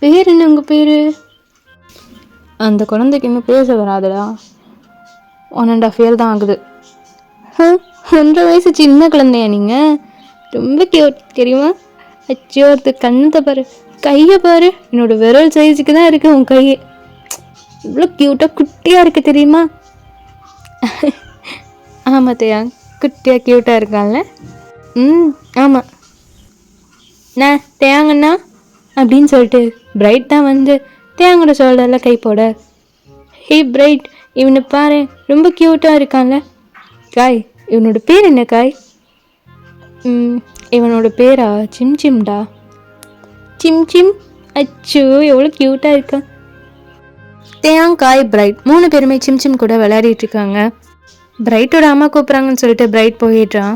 பேர் என்ன உங்கள் பேர்? அந்த குழந்தைக்கு இன்னும் பேச வராதுடா, 1.5 இயர் தான் ஆகுது. 1.5 வயசு சின்ன குழந்தையா நீங்கள்? ரொம்ப கியூட் தெரியுமா. அச்சோ ஒருத்த கண்ணத்தை பாரு, கையை பாரு, என்னோட விரல் சைஸுக்கு தான் இருக்குது உன் கை, இவ்வளோ க்யூட்டாக குட்டியாக இருக்குது தெரியுமா. ஆமாம் தேயா, குட்டியாக க்யூட்டாக இருக்கான்ல. ஆமாம். நான் தேங்கண்ணா அப்படின்னு சொல்லிட்டு பிரைட் தான் வந்து தேங்கோட ஷோல்டரில் கை போட, ஹே பிரைட் இவனை பாரு ரொம்ப க்யூட்டாக இருக்கான்ல. காய், இவனோட பேர் என்ன காய்? இவனோட பேரா சிம்டா. சிம். அச்சோ எவ்வளோ க்யூட்டாக இருக்கான். தேயாங், காய், பிரைட் 3 பேருமே சிம் கூட விளையாடிட்டு இருக்காங்க. பிரைட்டோட அம்மா கூப்பிட்றாங்கன்னு சொல்லிட்டு பிரைட் போயிடுறான்.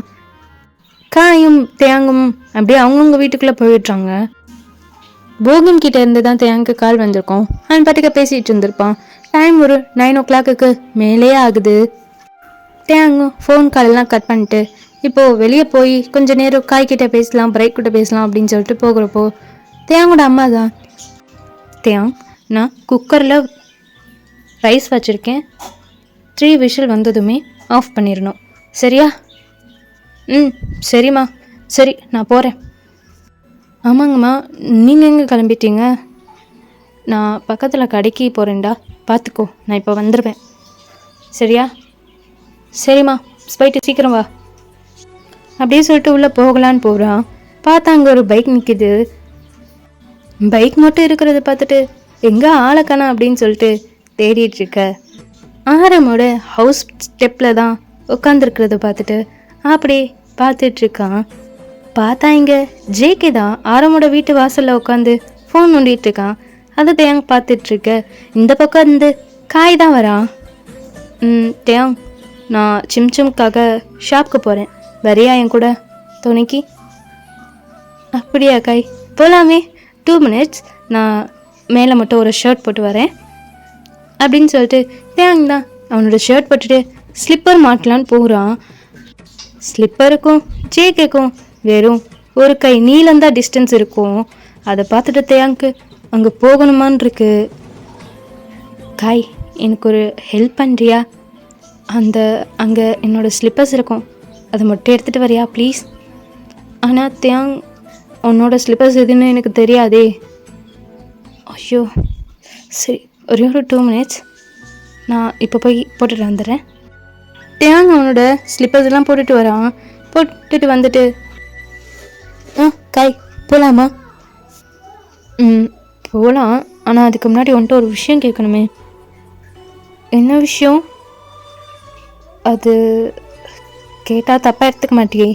காயும் தேயாங்கும் அப்படியே அவங்கவுங்க வீட்டுக்குள்ளே போயிடுறாங்க. போகும் கிட்ட இருந்து தான் தேயாங்க்கு கால் வந்திருக்கோம். அவன் பாட்டுக்க பேசிகிட்டு இருந்திருப்பான். டைம் ஒரு 9 o'clock மேலே ஆகுது. தேயாங்கும் ஃபோன் காலெல்லாம் கட் பண்ணிட்டு இப்போது வெளியே போய் கொஞ்சம் நேரம் காய்கிட்ட பேசலாம், பிரைட் கிட்ட பேசலாம் அப்படின்னு சொல்லிட்டு போகிறப்போ தேயாங்கோட அம்மா தான், தேயாங் நான் குக்கரில் ரைஸ் வச்சுருக்கேன், 3 விசில் வந்ததுமே ஆஃப் பண்ணிடணும் சரியா? சரிம்மா. சரி நான் போகிறேன். ஆமாங்கம்மா, நீங்கள் எங்கே கிளம்பிட்டீங்க? நான் பக்கத்தில் கடைக்கு போகிறேன்டா, பார்த்துக்கோ, நான் இப்போ வந்துடுவேன் சரியா? சரிம்மா போயிட்டு சீக்கிரம் வா அப்படியே சொல்லிட்டு உள்ளே போகலான்னு போகிறான். பார்த்தா அங்கே ஒரு பைக் நிற்கிது. பைக் மட்டும் இருக்கிறத பார்த்துட்டு எங்கே ஆளக்கானா அப்படின்னு சொல்லிட்டு தேடிட்டு இருக்க. ஆரமோட ஹவுஸ் ஸ்டெப்பில் தான் உட்காந்துருக்கிறத பார்த்துட்டு அப்படியே பார்த்துட்ருக்கான். பார்த்தா இங்கே ஜேகே தான் ஆரமோட வீட்டு வாசலில் உட்காந்து ஃபோன் நோண்டிட்டு இருக்கான். அதை தேங் பார்த்துட்ருக்க. இந்த பக்கம் இருந்து காய் தான் வரான். தேங், நான் சிம்காக ஷாப்புக்கு போகிறேன், வரியா என் கூட துணைக்கு? அப்படியா காய், போகலாமே, 2 minutes, நான் மேலே மட்டும் ஒரு ஷர்ட் போட்டு வரேன் அப்படின்னு சொல்லிட்டு தேங் தான் அவனோட ஷர்ட் போட்டுட்டு ஸ்லிப்பர் மாட்டலான்னு போகிறான். ஸ்லிப்பருக்கும் ஜேகேக்கும் வெறும் ஒரு கை நீளந்தான் டிஸ்டன்ஸ் இருக்கும். அதை பார்த்துட்டு தேங்க்கு அங்கே போகணுமான் இருக்கு. காய், எனக்கு ஒரு ஹெல்ப் பண்ணுறியா? அங்கே என்னோடய ஸ்லிப்பர்ஸ் இருக்கும், அதை மட்டும் எடுத்துகிட்டு வரியா ப்ளீஸ்? ஆனால் தேங், உன்னோட ஸ்லிப்பர்ஸ் எதுன்னு எனக்கு தெரியாதே. ஐயோ சரி, ஒரே ஒரு 2 minutes, நான் இப்போ போய் போட்டுட்டு வந்துடுறேன். தேங் அவனோட ஸ்லிப்பர்ஸ் எல்லாம் போட்டுட்டு வரான். போட்டுட்டு வந்துட்டு காய் போகலாமா? போகலாம், ஆனால் அதுக்கு முன்னாடி வந்துட்டு ஒரு விஷயம் கேட்கணுமே. என்ன விஷயம்? அது கேட்டால் தப்பாக எடுத்துக்க மாட்டியே?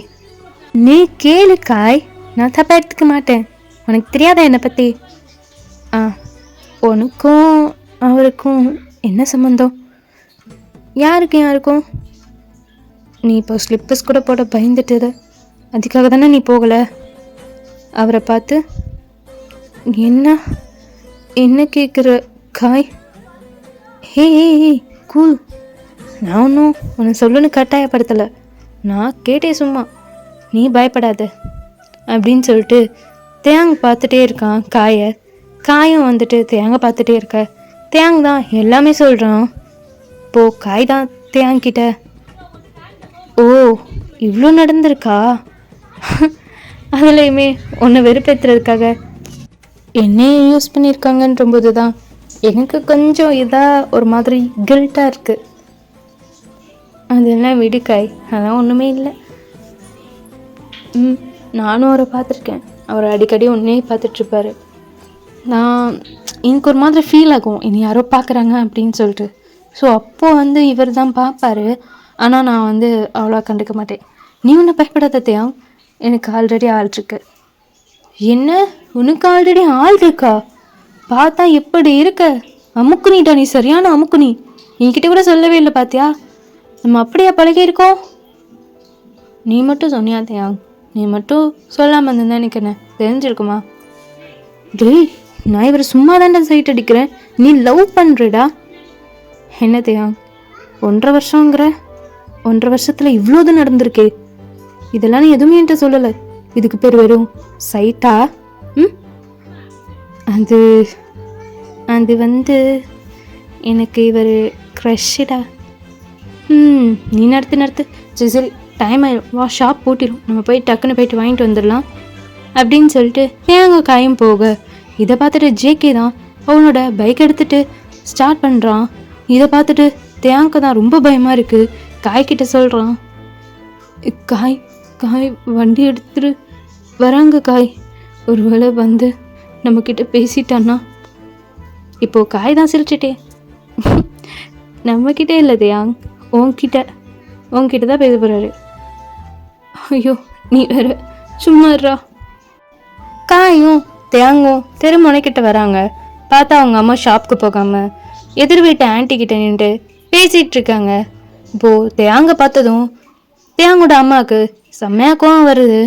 நீ கேளு காய், நான் தப்பாக எடுத்துக்க மாட்டேன். உனக்கு தெரியாதா என்னை பற்றி? உனக்கும் அவருக்கும் என்ன சம்மந்தம்? யாருக்கும்? நீ இப்போ ஸ்லிப்பர்ஸ் கூட போட பயந்துட்டு, அதுக்காக தானே நீ போகலை அவரை பார்த்து? என்ன கேட்குற காய்? ஹே கூல், நான் ஒன்றும் உன்னை சொல்லணும்னு கட்டாயப்படுத்தலை, நான் கேட்டே சும்மா, நீ பயப்படாத அப்படின்னு சொல்லிட்டு தேங் பார்த்துட்டே இருக்கான் காயும் வந்துட்டு தேங்க பார்த்துட்டே இருக்க. தேங் தான் எல்லாமே சொல்கிறான். இப்போது காய் தான் தேங்கிட்ட, ஓ இவ்வளோ நடந்திருக்கா, அதுலேயுமே ஒன்று வெறுப்பேற்றுறதுக்காக என்னையும் யூஸ் பண்ணியிருக்காங்கன்றபோது தான் எனக்கு கொஞ்சம் இதாக ஒரு மாதிரி கில்ட்டாக இருக்குது. அதெல்லாம் விடுக்காய், அதெல்லாம் ஒன்றுமே இல்லை. நானும் அவரை பார்த்துருக்கேன், அவர் அடிக்கடி ஒன்றே பார்த்துட்ருப்பாரு. எனக்கு ஒரு மாதிரி ஃபீல் ஆகும், இனி யாரோ பார்க்குறாங்க அப்படின்னு சொல்லிட்டு. ஸோ அப்போது வந்து இவர் தான் பார்ப்பாரு, ஆனால் நான் வந்து அவ்வளோ கண்டுக்க மாட்டேன். நீ ஒன்றும் பயப்படாத தேங், எனக்கு ஆல்ரெடி ஆள் இருக்கு. என்ன, உனக்கு ஆல்ரெடி ஆள் இருக்கா? பார்த்தா எப்படி இருக்க, அமுக்குனிட்டா நீ, சரியான அமுக்குனி. என்கிட்ட கூட சொல்லவே இல்லை பார்த்தியா? நம்ம அப்படியா பழகியிருக்கோம்? நீ மட்டும் சொன்னியா தேங்? நீ மட்டும் சொல்லாமல் இருந்தேன் எனக்கு என்ன தெரிஞ்சிருக்குமா? டேய், நான் இவரை சும்மா தாண்டா சைட் அடிக்கிறேன், நீ லவ் பண்ணுறடா. என்ன தேங் 1.5 வருஷங்கிற? 1.5 வருஷத்தில் இவ்வளோது நடந்திருக்கே, இதெல்லாம் நீ எதுவுமே என்கிட்ட சொல்லலை. இதுக்கு பேர் வெறும் சைட்டா? அது வந்து எனக்கு இவர் க்ரஷ்டா. நீ நடத்து. சரி டைம் ஆயிடும், வா ஷாப் பூட்டிடும், நம்ம போய் டக்குன்னு போயிட்டு வாங்கிட்டு வந்துடலாம் அப்படின்னு சொல்லிட்டு தேங்க காயும் போக. இதை பார்த்துட்டு ஜேகே தான் அவனோட பைக் எடுத்துகிட்டு ஸ்டார்ட் பண்ணுறான். இதை பார்த்துட்டு தேங்க தான் ரொம்ப பயமாக இருக்குது. காய்கிட்ட சொல்கிறான், காய் வண்டி எடுத்துட்டு வராங்க காய், ஒரு வேளை வந்து நம்மக்கிட்ட பேசிட்டான்னா? இப்போது காய் தான் சிரிச்சிட்டே, நம்மக்கிட்ட இல்லை தேயாங், உன்கிட்ட தான் பேச போகிறாரு. ஐயோ நீ வேற சும்மாறா. காயும் தேங்கும் தெருமுனைக்கிட்ட வராங்க. பார்த்தா அவங்க அம்மா ஷாப்புக்கு போகாமல் எதிர் வீட்டு ஆன்ட்டி கிட்ட நின்று பேசிகிட்டு இருக்காங்க. இப்போது தேங்க பார்த்ததும் தேங்கோட அம்மாவுக்கு செம்மையாக கோவம் வருது.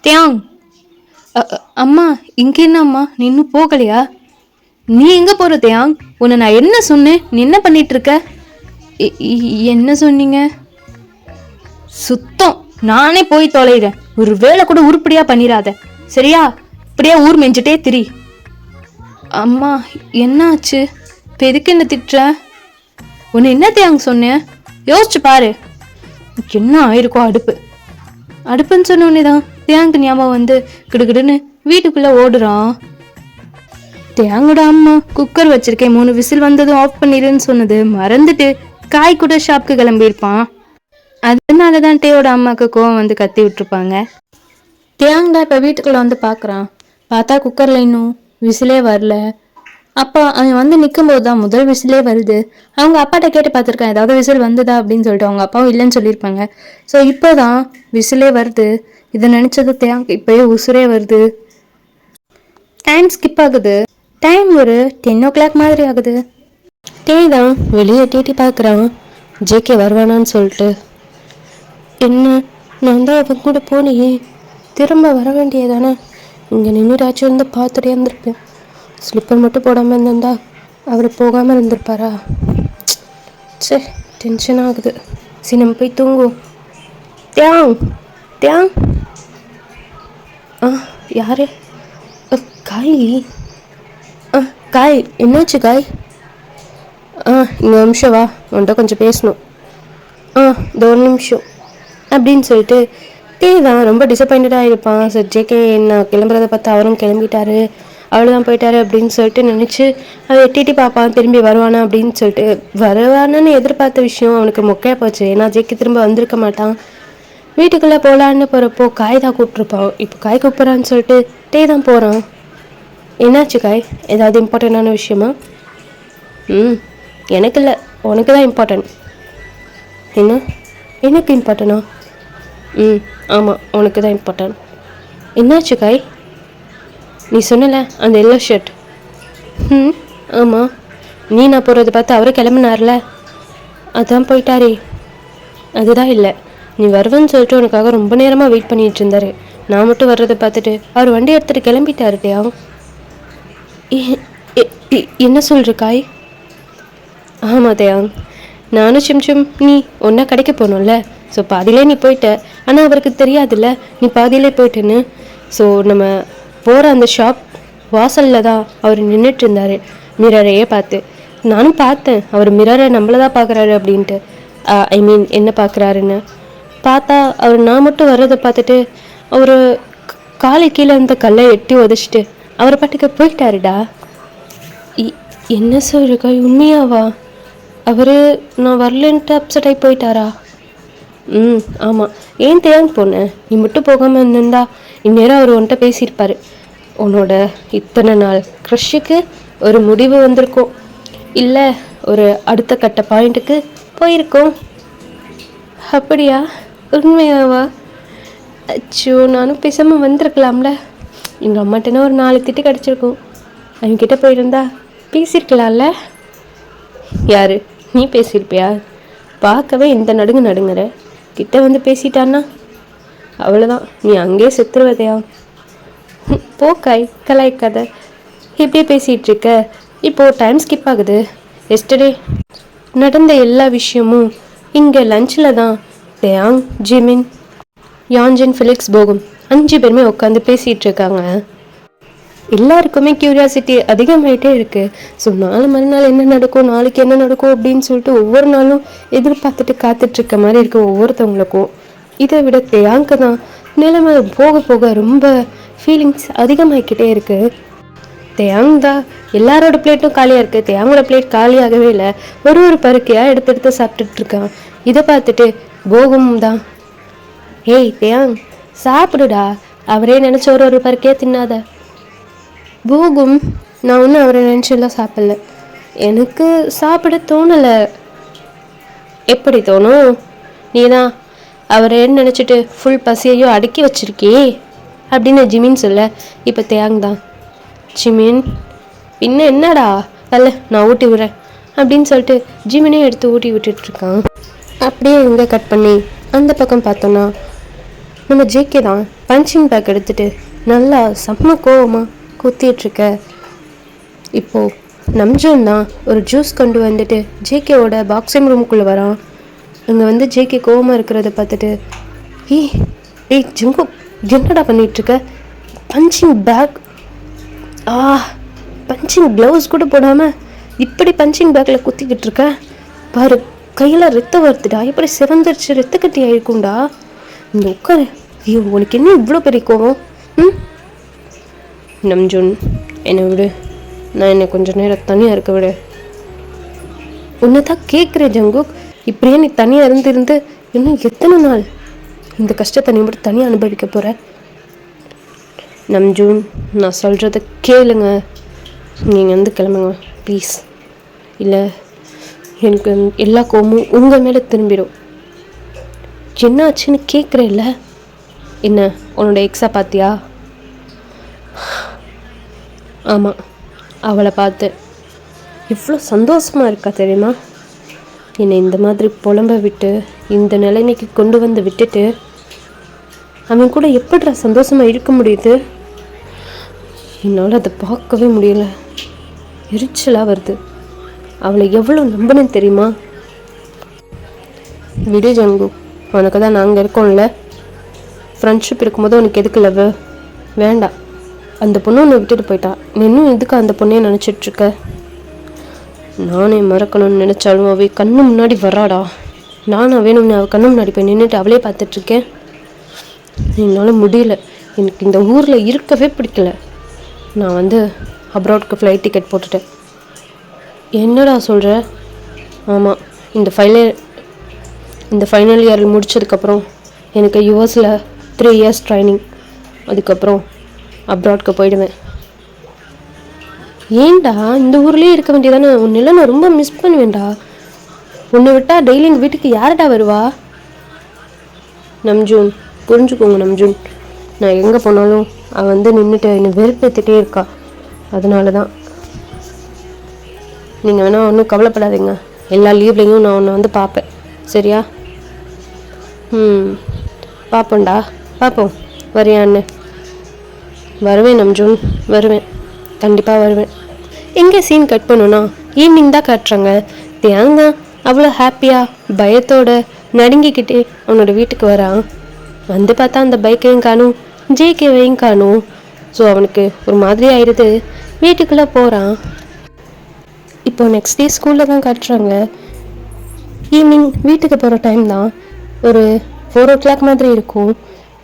தேங், அம்மா இங்கே என்ன அம்மா, நீ இன்னும் போகலையா? நீ எங்கே போகிற தேங்? உன்னை நான் என்ன சொன்னேன், நீ என்ன பண்ணிகிட்ருக்க? என்ன சொன்னீங்க? சுத்தம், நானே போய் தொலைகிறேன், ஒரு வேலை கூட உருப்படியாக பண்ணிடாத சரியா? இப்படியே ஊர் மெஞ்சிட்டே திரி. அம்மா என்னாச்சு, இப்போ எதுக்கு என்ன திட்டுற? உன்னை என்ன தேங்க சொன்னேன், யோசிச்சு பாரு. என்ன ஆயிருக்கோ, அடுப்புன்னு சொன்னோடனே தான் தேங்கு ஞாபகம் வந்து கிடுகிடுன்னு வீட்டுக்குள்ளே ஓடுறான். தேங்கோட அம்மா குக்கர் வச்சிருக்கேன், 3 விசில் வந்ததும் ஆஃப் பண்ணிடுன்னு சொன்னது மறந்துட்டு காய் கூட ஷாப்புக்கு கிளம்பியிருப்பான். அதனால தான் டேயோட அம்மாவுக்கு கோவம் வந்து கத்தி விட்டுருப்பாங்க. தியாங் தான் இப்போ வீட்டுக்குள்ளே வந்து பார்க்குறான். பார்த்தா குக்கரில் இன்னும் விசிலே வரல. அப்போ அவன் வந்து நிற்கும்போது தான் முதல் விசிலே வருது. அவங்க அப்பாட்ட கேட்டு பார்த்துருக்கான் ஏதாவது விசில் வந்ததா அப்படின்னு சொல்லிட்டு. அவங்க அப்பாவும் இல்லைன்னு சொல்லியிருப்பாங்க. ஸோ இப்போ தான் விசிலே வருது. இதை நினச்சது தியாங் இப்போயே உசுரே வருது. டைம் ஸ்கிப் ஆகுது. டைம் ஒரு 10 o'clock மாதிரி ஆகுது. டே தான் வெளியே டேட்டி பார்க்குறான் ஜேகே வருவானான்னு சொல்லிட்டு. என்ன, நான் தான் அவன் கூட போனியே, திரும்ப வர வேண்டியதானே? இங்கே நின்றுடாச்சும் இருந்து பார்த்துட்டே இருந்திருப்பேன். ஸ்லிப்பர் மட்டும் போடாமல் இருந்திருந்தா அவர் போகாமல் இருந்திருப்பாரா? சே, டென்ஷன் ஆகுது. சரி நம்ம போய் தூங்குவோம். தியாங் தியாங். யாரு? காய். காய், என்னாச்சு காய்? இங்கே நிமிஷம் வா, உன்கிட்ட கொஞ்சம் பேசணும். இந்த ஒரு நிமிஷம் அப்படின்னு சொல்லிட்டு தான் ரொம்ப டிசப்பாயிண்டடாக இருப்பான். ஸோ ஜேகே நான் கிளம்புறதை பார்த்து அவரும் கிளம்பிட்டாரு, அவ்வளோதான் போயிட்டாரு அப்படின்னு சொல்லிட்டு நினச்சி அதை எட்டிட்டு பார்ப்பான். திரும்பி வருவானா அப்படின்னு சொல்லிட்டு. வருவானான்னு எதிர்பார்த்த விஷயம் அவனுக்கு மொக்கையாக போச்சு. ஏன்னா ஜேகே திரும்ப வந்திருக்க மாட்டான். வீட்டுக்குள்ளே போகலான்னு போகிறப்போ காய் தான் கூப்பிட்ருப்பான். இப்போ காய் கூப்பிட்றான்னு சொல்லிட்டு தான் போகிறான். என்னாச்சு காய்? ஏதாவது இம்பார்ட்டண்ட்டான விஷயமா? எனக்கு இல்லை, உனக்கு தான் இம்பார்ட்டன்ட். என்ன, எனக்கு இம்பார்ட்டனா? ஆமாம், உனக்கு தான் இம்பார்ட்டன்ட். என்னாச்சு காய்? நீ சொன்னல அந்த எல்லோ ஷர்ட். ஆமாம், நீ நான் போகிறத பார்த்து அவரே கிளம்புனார்ல, அதான் போயிட்டாரே. அதுதான் இல்லை, நீ வருவேன்னு சொல்லிட்டு உனக்காக ரொம்ப நேரமாக வெயிட் பண்ணிட்டு இருந்தாரு. நான் மட்டும் வர்றதை பார்த்துட்டு அவர் வண்டி எடுத்துகிட்டு கிளம்பிட்டாருட்டியா. என்ன சொல்கிற காய்? ஆமாம் தேயாங், நானும் சிம்சிம் நீ ஒன்றா கடைக்கு போகணும்ல. ஸோ பாதியிலே நீ போயிட்ட, ஆனால் அவருக்கு தெரியாதுல்ல நீ பாதியிலே போயிட்டேன்னு. ஸோ நம்ம போகிற அந்த ஷாப் வாசலில் தான் அவர் நின்றுட்டு இருந்தார் மிரரையே பார்த்து. நானும் பார்த்தேன் அவர் மிரரை நம்மளை தான் பார்க்குறாரு அப்படின்ட்டு. ஐ மீன் என்ன பார்க்குறாருன்னு பார்த்தா அவர் நான் மட்டும் வர்றதை பார்த்துட்டு அவர் காலை கீழே இருந்த கல்லை எட்டி உதச்சிட்டு அவர் பாட்டுக்கு போயிட்டாருடா. என்ன சொல்கிறக்கா, உண்மையாவா? அவர் நான் வரலன்ட்டு அப்செட் ஆகி போயிட்டாரா? ஆமாம். ஏன் தேங்க போனேன்? நீ மட்டும் போகாமல் இருந்திருந்தா இந்நேரம் அவர் உன்கிட்ட பேசியிருப்பார். உன்னோட இத்தனை நாள் க்ரஷ்ஷுக்கு ஒரு முடிவு வந்திருக்கும், இல்லை ஒரு அடுத்த கட்ட பாயிண்ட்டுக்கு போயிருக்கோம். அப்படியா? உண்மையாவா? அச்சோ, நானும் பேசாமல் வந்திருக்கலாம்ல. எங்கள் அம்மாட்டனா ஒரு 4 திட்டு கிடச்சிருக்கும். அவங்ககிட்ட போயிருந்தா பேசியிருக்கலாம்ல. யார்? நீ பேசியிருப்பியா? பார்க்கவே இந்த நடுங்குற, கிட்ட வந்து பேசிட்டான்னா அவ்வளோதான், நீ அங்கேயே செத்துருவதையா. போக்காய், கலாய்க்காத, இப்படியே பேசிகிட்டு இருக்க. இப்போது டைம் ஸ்கிப் ஆகுது. எஸ்டர்டே நடந்த எல்லா விஷயமும் இங்கே லஞ்சில் தான் தேயாங், ஜிமின், யான்ஜின், ஃபிலிக்ஸ், போகும் 5 பேருமே உட்காந்து பேசிகிட்டு இருக்காங்க. எல்லாருக்குமே க்யூரியாசிட்டி அதிகமாகிட்டே இருக்குது. ஸோ மறுநாள் என்ன நடக்கும், நாளைக்கு என்ன நடக்கும் அப்படின்னு சொல்லிட்டு ஒவ்வொரு நாளும் எதிர்பார்த்துட்டு காத்துட்ருக்க மாதிரி இருக்குது ஒவ்வொருத்தவங்களுக்கும். இதை விட தேயாங்கு தான் நிலைமை போக போக ரொம்ப ஃபீலிங்ஸ் அதிகமாகிக்கிட்டே இருக்குது. தேயாங் தான் எல்லாரோட பிளேட்டும் காலியாக இருக்குது, தேயாங்கோட பிளேட் காலியாகவே இல்லை. ஒரு பருக்கையாக எடுத்து சாப்பிட்டுட்ருக்கான். இதை பார்த்துட்டு போகும் தான், ஏய் தேயாங் சாப்பிடுடா, அவரே நினச்ச ஒரு பருக்கையாக தின்னாத. போகும், நான் ஒன்றும் அவரை நினச்செல்லாம் சாப்பிடல, எனக்கு சாப்பிட தோணலை. எப்படி தோணும்? நீ தான் அவரை நினச்சிட்டு ஃபுல் பசியையும் அடக்கி வச்சிருக்கே அப்படின்னு ஜிமின் சொல்ல. இப்போ தேயாங் தான், ஜிமின் பின்ன என்னடா அல்ல, நான் ஊட்டி விடுறேன் அப்படின்னு சொல்லிட்டு ஜிமினே எடுத்து ஊட்டி விட்டுட்ருக்கான். அப்படியே இங்கே கட் பண்ணி அந்த பக்கம் பார்த்தோன்னா நம்ம ஜேகே தான் பஞ்சிங் பேக் எடுத்துகிட்டு நல்லா செம்ம கோவமாக குத்திட்டுருக்க. இப்போது நம்ஜூன் தான் ஒரு ஜூஸ் கொண்டு வந்துட்டு ஜேகேவோட பாக்ஸிங் ரூமுக்குள்ளே வரான். அங்கே வந்து ஜேகே கோவமாக இருக்கிறத பார்த்துட்டு, ஏய் ஜங்கு என்னடா பண்ணிகிட்ருக்க? பஞ்சிங் பேக், பஞ்சிங் க்ளவுஸ் கூட போடாமல் இப்படி பஞ்சிங் பேக்கில் குத்திக்கிட்டு இருக்க பாரு, கையில் ரத்தம் வருதுடா, எப்படி சிறந்துருச்சு, ரத்த கட்டி ஆயிருக்கும்டா. இந்த உட்காரு. ஐயோ, உனக்கு என்ன இவ்வளோ பெரிய கோவம்? நம்ஜூன் என்னை விடு, நான் என்னை கொஞ்சம் நேரம் தனியாக இருக்க விடு. உன்னை தான் கேட்குறேன் ஜங்குக், இப்படியே நீ தனியாக இருந்து இன்னும் எத்தனை நாள் இந்த கஷ்டத்தை நீ மட்டும் தனியாக அனுபவிக்க போகிற? நம்ஜூன், நான் சொல்கிறத கேளுங்க. நீங்கள் வந்து கிளம்புங்க ப்ளீஸ். இல்லை எனக்கு எல்லா கோமும் உங்கள் மேலே திரும்பிடும். என்ன ஆச்சுன்னு கேட்குறேல்ல? என்ன உன்னோட எக்ஸா பார்த்தியா? ஆமாம், அவளை பார்த்து இவ்வளோ சந்தோஷமாக இருக்கா தெரியுமா? என்னை இந்த மாதிரி புலம்ப விட்டு இந்த நிலைமைக்கு கொண்டு வந்து விட்டுட்டு அவன் கூட எப்படிடா சந்தோஷமாக இருக்க முடியுது? என்னால் அதை பார்க்கவே முடியல. எரிச்சலாக வருது. அவளை எவ்வளோ நம்பினேன்னு தெரியுமா? விடு ஜங்கு, உனக்கு தான் நாங்கள் இருக்கோம்ல. ஃப்ரெண்ட்ஷிப் இருக்கும்போது உனக்கு எதுக்கு லவ்? வேண்டாம். அந்த பொண்ணு உன்னை விட்டுட்டு போயிட்டா. நீ இன்னும் எதுக்கு அந்த பொண்ணையே நினச்சிட்ருக்க? நானே மறக்கணும்னு நினச்சாலும் அவள் கண்ணு முன்னாடி வராடா. நானும் வேணும்னு அவள் கண்ணு முன்னாடி போய் நின்றுட்டு அவளே பார்த்துட்ருக்கேன். என்னால் முடியல. எனக்கு இந்த ஊரில் இருக்கவே பிடிக்கல. நான் வந்து அப்ராட்க்கு ஃப்ளைட் டிக்கெட் போட்டுட்டேன். என்னடா சொல்கிற? ஆமாம், இந்த ஃபைனல் இயர் முடித்ததுக்கப்புறம் எனக்கு யூஎஸில் 3 years ட்ரைனிங். அதுக்கப்புறம் அப்ராட்க்கு போயிடுவேன். ஏன்டா இந்த ஊர்லேயே இருக்க வேண்டியதானே? உன்னெல்லாம் நான் ரொம்ப மிஸ் பண்ணுவேன்டா. உன்னை விட்டால் டெய்லி எங்கள் வீட்டுக்கு யார்டா வருவா? நம்ஜூன், புரிஞ்சுக்கோங்க நம்ஜூன். நான் எங்கே போனாலும் அவள் வந்து நின்றுட்டு என்னை வெறுப்பேற்றிட்டே இருக்கா. அதனால தான். நீங்கள் வேணால் ஒன்றும் கவலைப்படாதீங்க. எல்லா லீவ்லேயும் நான் உன்னை வந்து பார்ப்பேன், சரியா? பார்ப்போம்டா, பார்ப்போம். வரியான்னு? வருவேன் நம்ஜூன், வருவேன், கண்டிப்பாக வருவேன். எங்கே சீன் கட் பண்ணணும்னா ஈவினிங் தான் காட்டுறாங்க. தேங்க அவ்வளோ ஹாப்பியாக பயத்தோட நடுங்கிக்கிட்டே அவனோட வீட்டுக்கு வரான். வந்து பார்த்தா அந்த பைக்கையும் காணும், ஜேகேவையும் காணும். ஸோ அவனுக்கு ஒரு மாதிரி ஆயிடுது. வீட்டுக்குள்ளே போகிறான். இப்போ நெக்ஸ்ட் டே ஸ்கூலில் தான் காட்டுறாங்க. ஈவினிங் வீட்டுக்கு போகிற டைம் தான். ஒரு 4 o'clock மாதிரி இருக்கும்.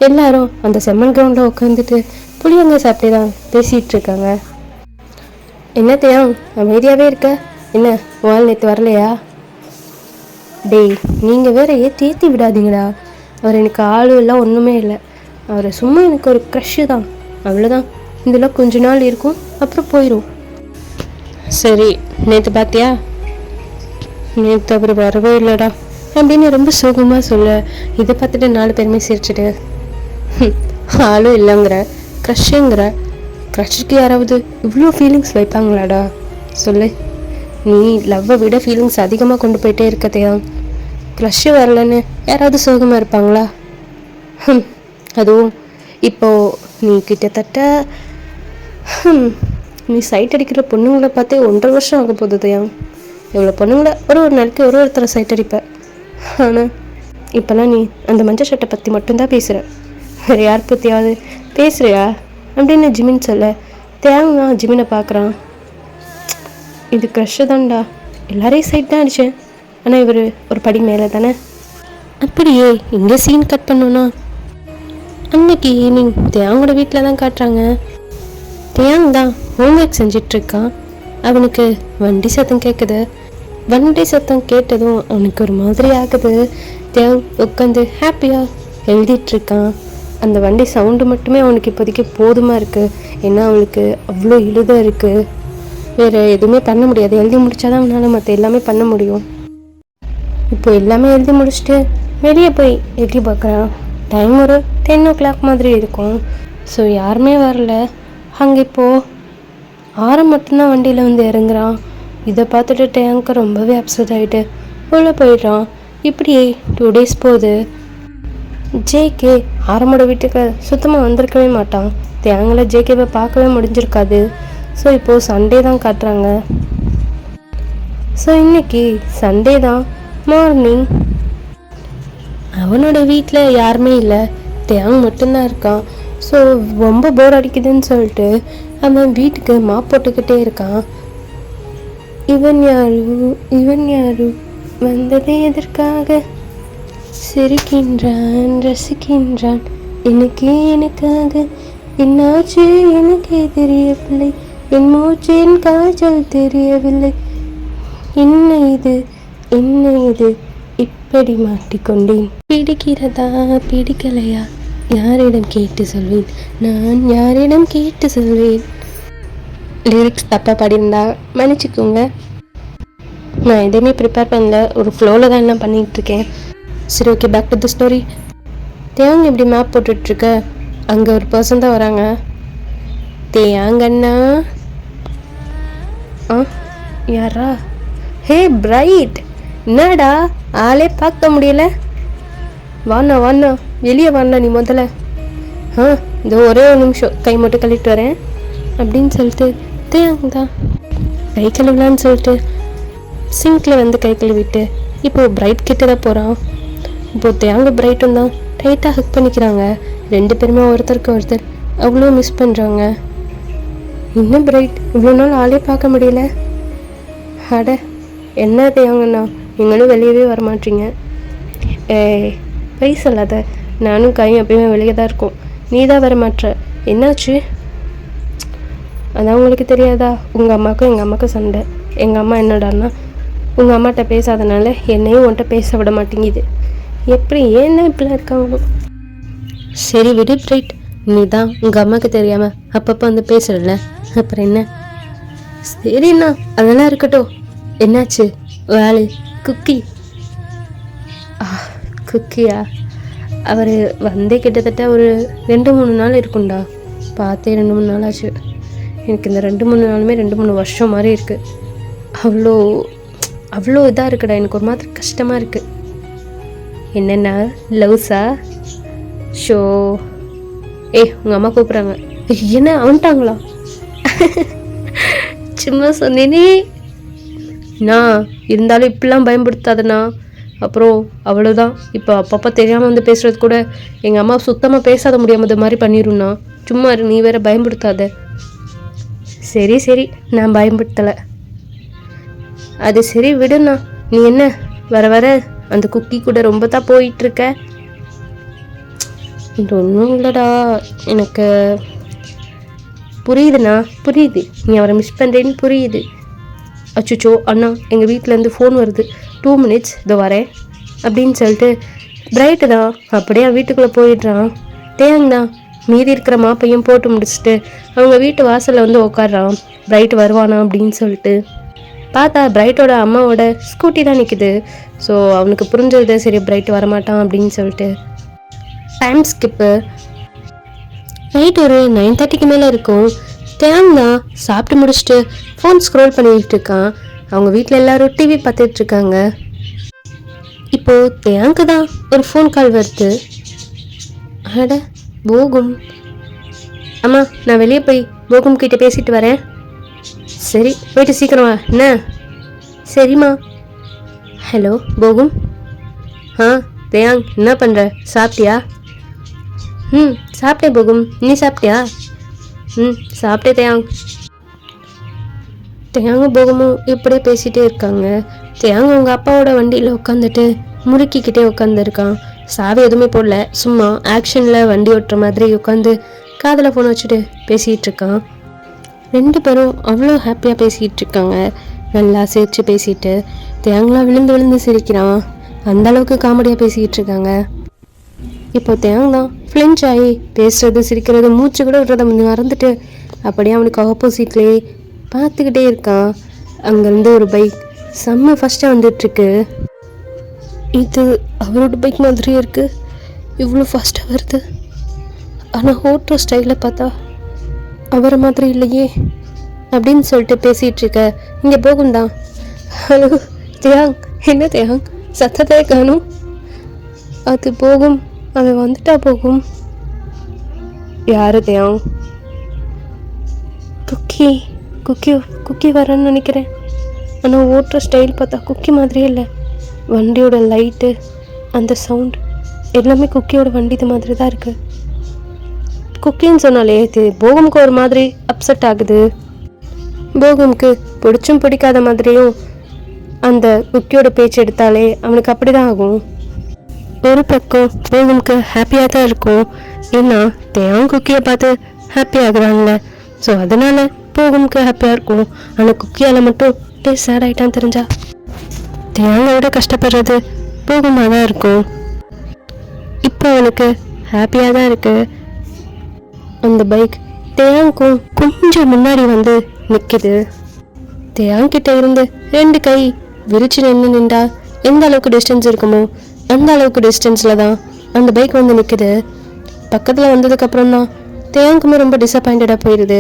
எல்லாரும் அந்த செம்மன் கிரவுண்டில் உட்காந்துட்டு புளியங்க சாப்பிட்டே தான் பேசிகிட்டு இருக்காங்க. என்னத்தையா அமைதியாகவே இருக்க? என்ன வால் நேற்று வரலையா? டேய், நீங்கள் வேற ஏற்றி விடாதீங்கடா. அவர் எனக்கு ஆளும் இல்லை, ஒன்றுமே இல்லை. அவர் சும்மா எனக்கு ஒரு க்ரஷ்ஷு தான், அவ்வளோதான். இதெல்லாம் கொஞ்ச நாள் இருக்கும், அப்புறம் போயிடும். சரி, நேற்று பார்த்தியா? நேற்று அவர் வரவே இல்லைடா அப்படின்னு ரொம்ப சோகமாக சொல்ல, இதை பார்த்துட்டு 4 பேருமே சிரிச்சுட்டு, ஆளும் இல்லைங்கிற, க்ரஷ்ஷுங்கிற. க்ரஷ்ஷுக்கு யாராவது இவ்வளோ ஃபீலிங்ஸ் வைப்பாங்களாடா சொல்லு? நீ லவ்வை விட ஃபீலிங்ஸ் அதிகமாக கொண்டு போயிட்டே இருக்கதையா? க்ரஷ்ஷு வரலன்னு யாராவது சோகமாக இருப்பாங்களா? அதுவும் இப்போது நீ கிட்டத்தட்ட நீ சைட் அடிக்கிற பொண்ணுங்களை பார்த்தே 1.5 வருஷம் ஆக போகுதுதையா. எவ்வளோ பொண்ணுங்களை ஒரு நாளைக்கு ஒருத்தரை சைட் அடிப்பேன். ஆனால் இப்போல்லாம் நீ அந்த மஞ்சள் சட்டை பற்றி மட்டும்தான் பேசுகிற. வேறு யார் பற்றியாவது பேசுகிறியா அப்படின்னு ஜிமின் சொல்ல, தேங்க ஜிமினை பார்க்குறான். இது க்ரஷ்ஷு தான்டா, எல்லாரையும் சைட் தான் அடித்தேன். ஆனால் இவர் ஒரு படி மேலே தானே. அப்படியே இங்கே சீன் கட் பண்ணோன்னா அன்னைக்கு ஈவினிங் தேங்கோட வீட்டில் தான் காட்டுறாங்க. தேங் தான் ஹோம்ஒர்க் செஞ்சிட்ருக்கான். அவனுக்கு வண்டி சத்தம் கேட்குது. வண்டி சத்தம் கேட்டதும் அவனுக்கு ஒரு மாதிரி ஆகுது. தேங் உட்காந்து ஹாப்பியாக எழுதிட்டுருக்கான். அந்த வண்டி சவுண்டு மட்டுமே அவனுக்கு இப்போதைக்கு போதுமாக இருக்குது. ஏன்னா அவனுக்கு அவ்வளோ இழுதாக இருக்குது. வேறு எதுவுமே பண்ண முடியாது. எழுதி முடித்தாதான் அவனால் மற்ற எல்லாமே பண்ண முடியும். இப்போ எல்லாமே எழுதி முடிச்சுட்டு வெளியே போய் எட்டி பார்க்குறான். டைம் ஒரு 10 o'clock மாதிரி இருக்கும். ஸோ யாருமே வரல அங்கே. இப்போது ஆரம் மட்டும்தான் வண்டியில் வந்து இறங்குறான். இதை பார்த்துட்டு டேங்க்கு ரொம்பவே அப்செட் ஆகிட்டு உள்ளே போயிடுறான். இப்படியே 2 days போகுது. ஜேகே ஆரமோட வீட்டுக்கு சுத்தமாக வந்திருக்கவே மாட்டான். தேங்கில் ஜேகேவை பார்க்கவே முடிஞ்சிருக்காது. ஸோ இப்போது சண்டே தான் காட்டுறாங்க. ஸோ இன்னைக்கு சண்டே தான் மார்னிங். அவனோட வீட்டில் யாருமே இல்லை, தேங் மட்டும்தான் இருக்கான். ஸோ ரொம்ப போர் அடிக்குதுன்னு சொல்லிட்டு அவன் வீட்டுக்கு மாப் போட்டுக்கிட்டே இருக்கான். இவன் யாரு வந்ததே எதற்காக? சிரிக்கின்றான், ரசிக்கின்றான், எனக்காக. என்னாச்சு எனக்கே தெரியவில்லை, என் மூச்சின் காய்ச்சல் தெரியவில்லை. என்ன இது இப்படி மாட்டிக்கொண்டேன். பிடிக்கிறதா பிடிக்கலையா யாரிடம் கேட்டு சொல்வேன், நான் யாரிடம் கேட்டு சொல்வேன். லிரிக்ஸ் தப்பாக பாடியிருந்தா மன்னிச்சுக்கோங்க. நான் எதுவுமே ப்ரிப்பேர் பண்ணல, ஒரு ஃப்ளோவில் தான் எல்லாம் பண்ணிகிட்ருக்கேன். சரி, okay, back to the story. தேங்க இப்படி மேப் போட்டுட்ருக்க, அங்கே ஒரு பர்சன் தான் வராங்க. தேங்கண்ணா. ஆ, யாரா? ஹே பிரைட், என்னடா ஆளே பார்க்க முடியல. வாண்ணா வாண்ணா, வெளியே வாண்ணா நீ முதல்ல. இந்த ஒரே ஒரு நிமிஷம் கை மட்டும் கழுவிட்டு வரேன் அப்படின்னு சொல்லிட்டு தேங்கதான் கை கழுவலான்னு சொல்லிட்டு சிங்கில் வந்து கை கழுவிட்டு இப்போது பிரைட் கிட்ட தான் போகிறான். இப்போது தேங்க பிரைட்டும் தான் டைட்டாக ஹக் பண்ணிக்கிறாங்க. ரெண்டு பேருமே ஒருத்தருக்கு ஒருத்தர் அவ்வளோ மிஸ் பண்ணுறாங்க. இன்னும் பிரைட் இவ்வளோ நாள் ஆளே பார்க்க முடியல. அட என்ன தேங்கண்ணா, நீங்களும் வெளியவே வரமாட்டீங்க. பொய் சொல்லாத, நானும் கையும் எப்பயுமே வெளியே தான் இருக்கும், நீ தான் வர மாட்ற, என்னாச்சு? அதான் உங்களுக்கு தெரியாதா, உங்கள் அம்மாவுக்கும் எங்கள் அம்மாவுக்கும் சண்டை. எங்கள் அம்மா என்னடான்னா உங்கள் அம்மாட்ட பேசாதனால என்னையும் உன்கிட்ட பேச விட மாட்டேங்குது. எப்படி ஏன்னா இப்படிலாம் இருக்காங்களோ. சரி விடு பிரைட், நீ தான் உங்கள் அம்மாவுக்கு தெரியாமல் அப்பப்போ வந்து பேசுறல, அப்புறம் என்ன? சரிண்ணா, அதெல்லாம் இருக்கட்டும். என்னாச்சு வேலை? குக்கி குக்கியா? அவர் வந்தே கிட்டத்தட்ட ஒரு 2-3 நாள் இருக்கும்டா. பார்த்தே 2-3 நாள் ஆச்சு. எனக்கு இந்த 2-3 நாளுமே 2-3 வருஷம் மாதிரி இருக்குது. அவ்வளோ இதாக இருக்குடா, எனக்கு ஒரு மாதிரி கஷ்டமாக இருக்குது. என்னென்னா லவ்ஸா? ஷோ உங்கள் அம்மா கூப்பிட்றாங்க. என்ன அவன்ட்டாங்களா? சும்மா சொன்னேனே நான், இருந்தாலும் இப்படிலாம் பயன்படுத்தாதண்ணா, அப்புறம் அவ்வளோதான். இப்போ அப்பப்போ தெரியாமல் வந்து பேசுகிறது கூட எங்கள் அம்மா சுத்தமாக பேசாத முடியாமல் மாதிரி பண்ணிடும்ண்ணா. சும்மா நீ வேற பயன்படுத்தாத. சரி சரி, நான் பயன்படுத்தலை. அது சரி விடுண்ணா. நீ என்ன வர வர அந்த குக்கி கூட ரொம்ப தான் போயிட்டுருக்க? ஒன்றும் இல்லைடா, எனக்கு புரியுதுண்ணா, புரியுது. நீ அவரை மிஸ் பண்ணுறேன்னு புரியுது. அச்சுச்சோ அண்ணா, எங்கள் வீட்டிலேருந்து ஃபோன் வருது, 2 minutes இதோ வரேன் அப்படின்னு சொல்லிட்டு பிரைட்டு தான் அப்படியே வீட்டுக்குள்ளே போயிடுறான். தேங்கண்ணா மீதி இருக்கிற மாப்பையும் போட்டு முடிச்சுட்டு அவங்க வீட்டு வாசலில் வந்து உட்காடுறான். பிரைட் வருவானா அப்படின்னு சொல்லிட்டு பார்த்தா பிரைட்டோட அம்மாவோட ஸ்கூட்டி தான் நிற்குது. ஸோ அவனுக்கு புரிஞ்சது, சரி பிரைட் வரமாட்டான் அப்படின்னு சொல்லிட்டு டைம் ஸ்கிப்பு. நைட் ஒரு 9:30க்கு மேலே இருக்கும். தேங்கண்ணா சாப்பிட்டு முடிச்சுட்டு ஃபோன் ஸ்க்ரோல் பண்ணிக்கிட்டு இருக்கான். அவங்க வீட்டில் எல்லாரும் டிவி பார்த்துட்ருக்காங்க. இப்போது தேங்க்கு தான் ஒரு ஃபோன் கால் வருது. அட போகும். அம்மா, நான் வெளியே போய் போகும் கிட்டே பேசிட்டு வரேன். சரி, போயிட்டு சீக்கிரம் வா. என்ன? சரிம்மா. ஹலோ போகும். தேயாங், என்ன பண்ணுற? சாப்பிட்டியா? சாப்பிட்டேன் போகும், நீ சாப்பிட்டியா? சாப்பிட்டே தேயாங். தேங்க போகமும் இப்படியே பேசிகிட்டே இருக்காங்க. தேங்க அவங்க அப்பாவோட வண்டியில் உட்காந்துட்டு முறுக்கிக்கிட்டே உட்காந்துருக்கான். சாவி எதுவுமே போடல, சும்மா ஆக்ஷனில் வண்டி ஓட்டுற மாதிரி உட்காந்து காதில் ஃபோன் வச்சுட்டு பேசிகிட்டு இருக்கான். 2 பேரும் அவ்வளோ ஹாப்பியாக பேசிகிட்டு இருக்காங்க. நல்லா சிரித்து பேசிட்டு தேங்கலாம் விழுந்து விழுந்து சிரிக்கிறான். அந்தளவுக்கு காமெடியாக பேசிக்கிட்டு இருக்காங்க. இப்போ தேங்கலாம் ஃப்ளின்ச் ஆகி பேசுறது சிரிக்கிறது மூச்சு கூட விடுறத மறந்துட்டு அப்படியே அவனுக்கு ஆப்போசிட்லேயே பார்த்துக்கிட்டே இருக்கான். அங்கேருந்து ஒரு பைக் செம்ம ஃபஸ்ட்டாக வந்துட்டுருக்கு. இது அவரோட பைக் மாதிரியே இருக்குது, இவ்வளோ ஃபாஸ்ட்டாக வருது. ஆனால் ஓட்டுற ஸ்டைலில் பார்த்தா அவரை மாதிரி இல்லையே அப்படின்னு சொல்லிட்டு பேசிகிட்டு இருக்க இங்கே போகும் தான். ஹலோ தேயாங், என்ன தேயாங் சத்தத்தை காணும்? அது போகும், அவன் வந்துட்டா போகும். யாரு தேயாங்? குக்கி குக்கி குக்கி வரேன்னு நினைக்கிறேன். ஆனால் ஓட்டுற ஸ்டைல் பார்த்தா குக்கி மாதிரியே இல்லை. வண்டியோட லைட்டு, அந்த சவுண்ட் எல்லாமே குக்கியோட வண்டி இது மாதிரி தான் இருக்குது. குக்கின்னு சொன்னாலே இது போகமுக்கு ஒரு மாதிரி அப்செட் ஆகுது. போகமுக்கு பிடிச்சும் பிடிக்காத மாதிரியும் அந்த குக்கியோட பேச்சு எடுத்தாலே அவனுக்கு அப்படி தான் ஆகும். ஒரு பக்கம் போகமுக்கு ஹாப்பியாக தான் இருக்கும், ஏன்னா தேவன் குக்கியை பார்த்து ஹாப்பி ஆகுறாங்கல்ல. ஸோ அதனால் போகமுக்கு ஹாப்பியாக இருக்கும். ஆனால் குக்கியால் மட்டும் டே சேட் ஆகிட்டான்னு தெரிஞ்சா தேங்காவோட கஷ்டப்படுறது போகமாக தான் இருக்கும். இப்போ அவனுக்கு ஹாப்பியாக தான் இருக்கு. அந்த பைக் தேயாங்க்கும் கொஞ்சம் முன்னாடி வந்து நிற்கிது. தேயாங்கிட்ட இருந்து 2 கை விரிச்சு நின்றா எந்த அளவுக்கு டிஸ்டன்ஸ் இருக்குமோ அந்த அளவுக்கு டிஸ்டன்ஸில் தான் அந்த பைக் வந்து நிற்குது. பக்கத்தில் வந்ததுக்கப்புறம் தான் தேயாங்குமே ரொம்ப டிசப்பாயிண்டடாக போயிடுது.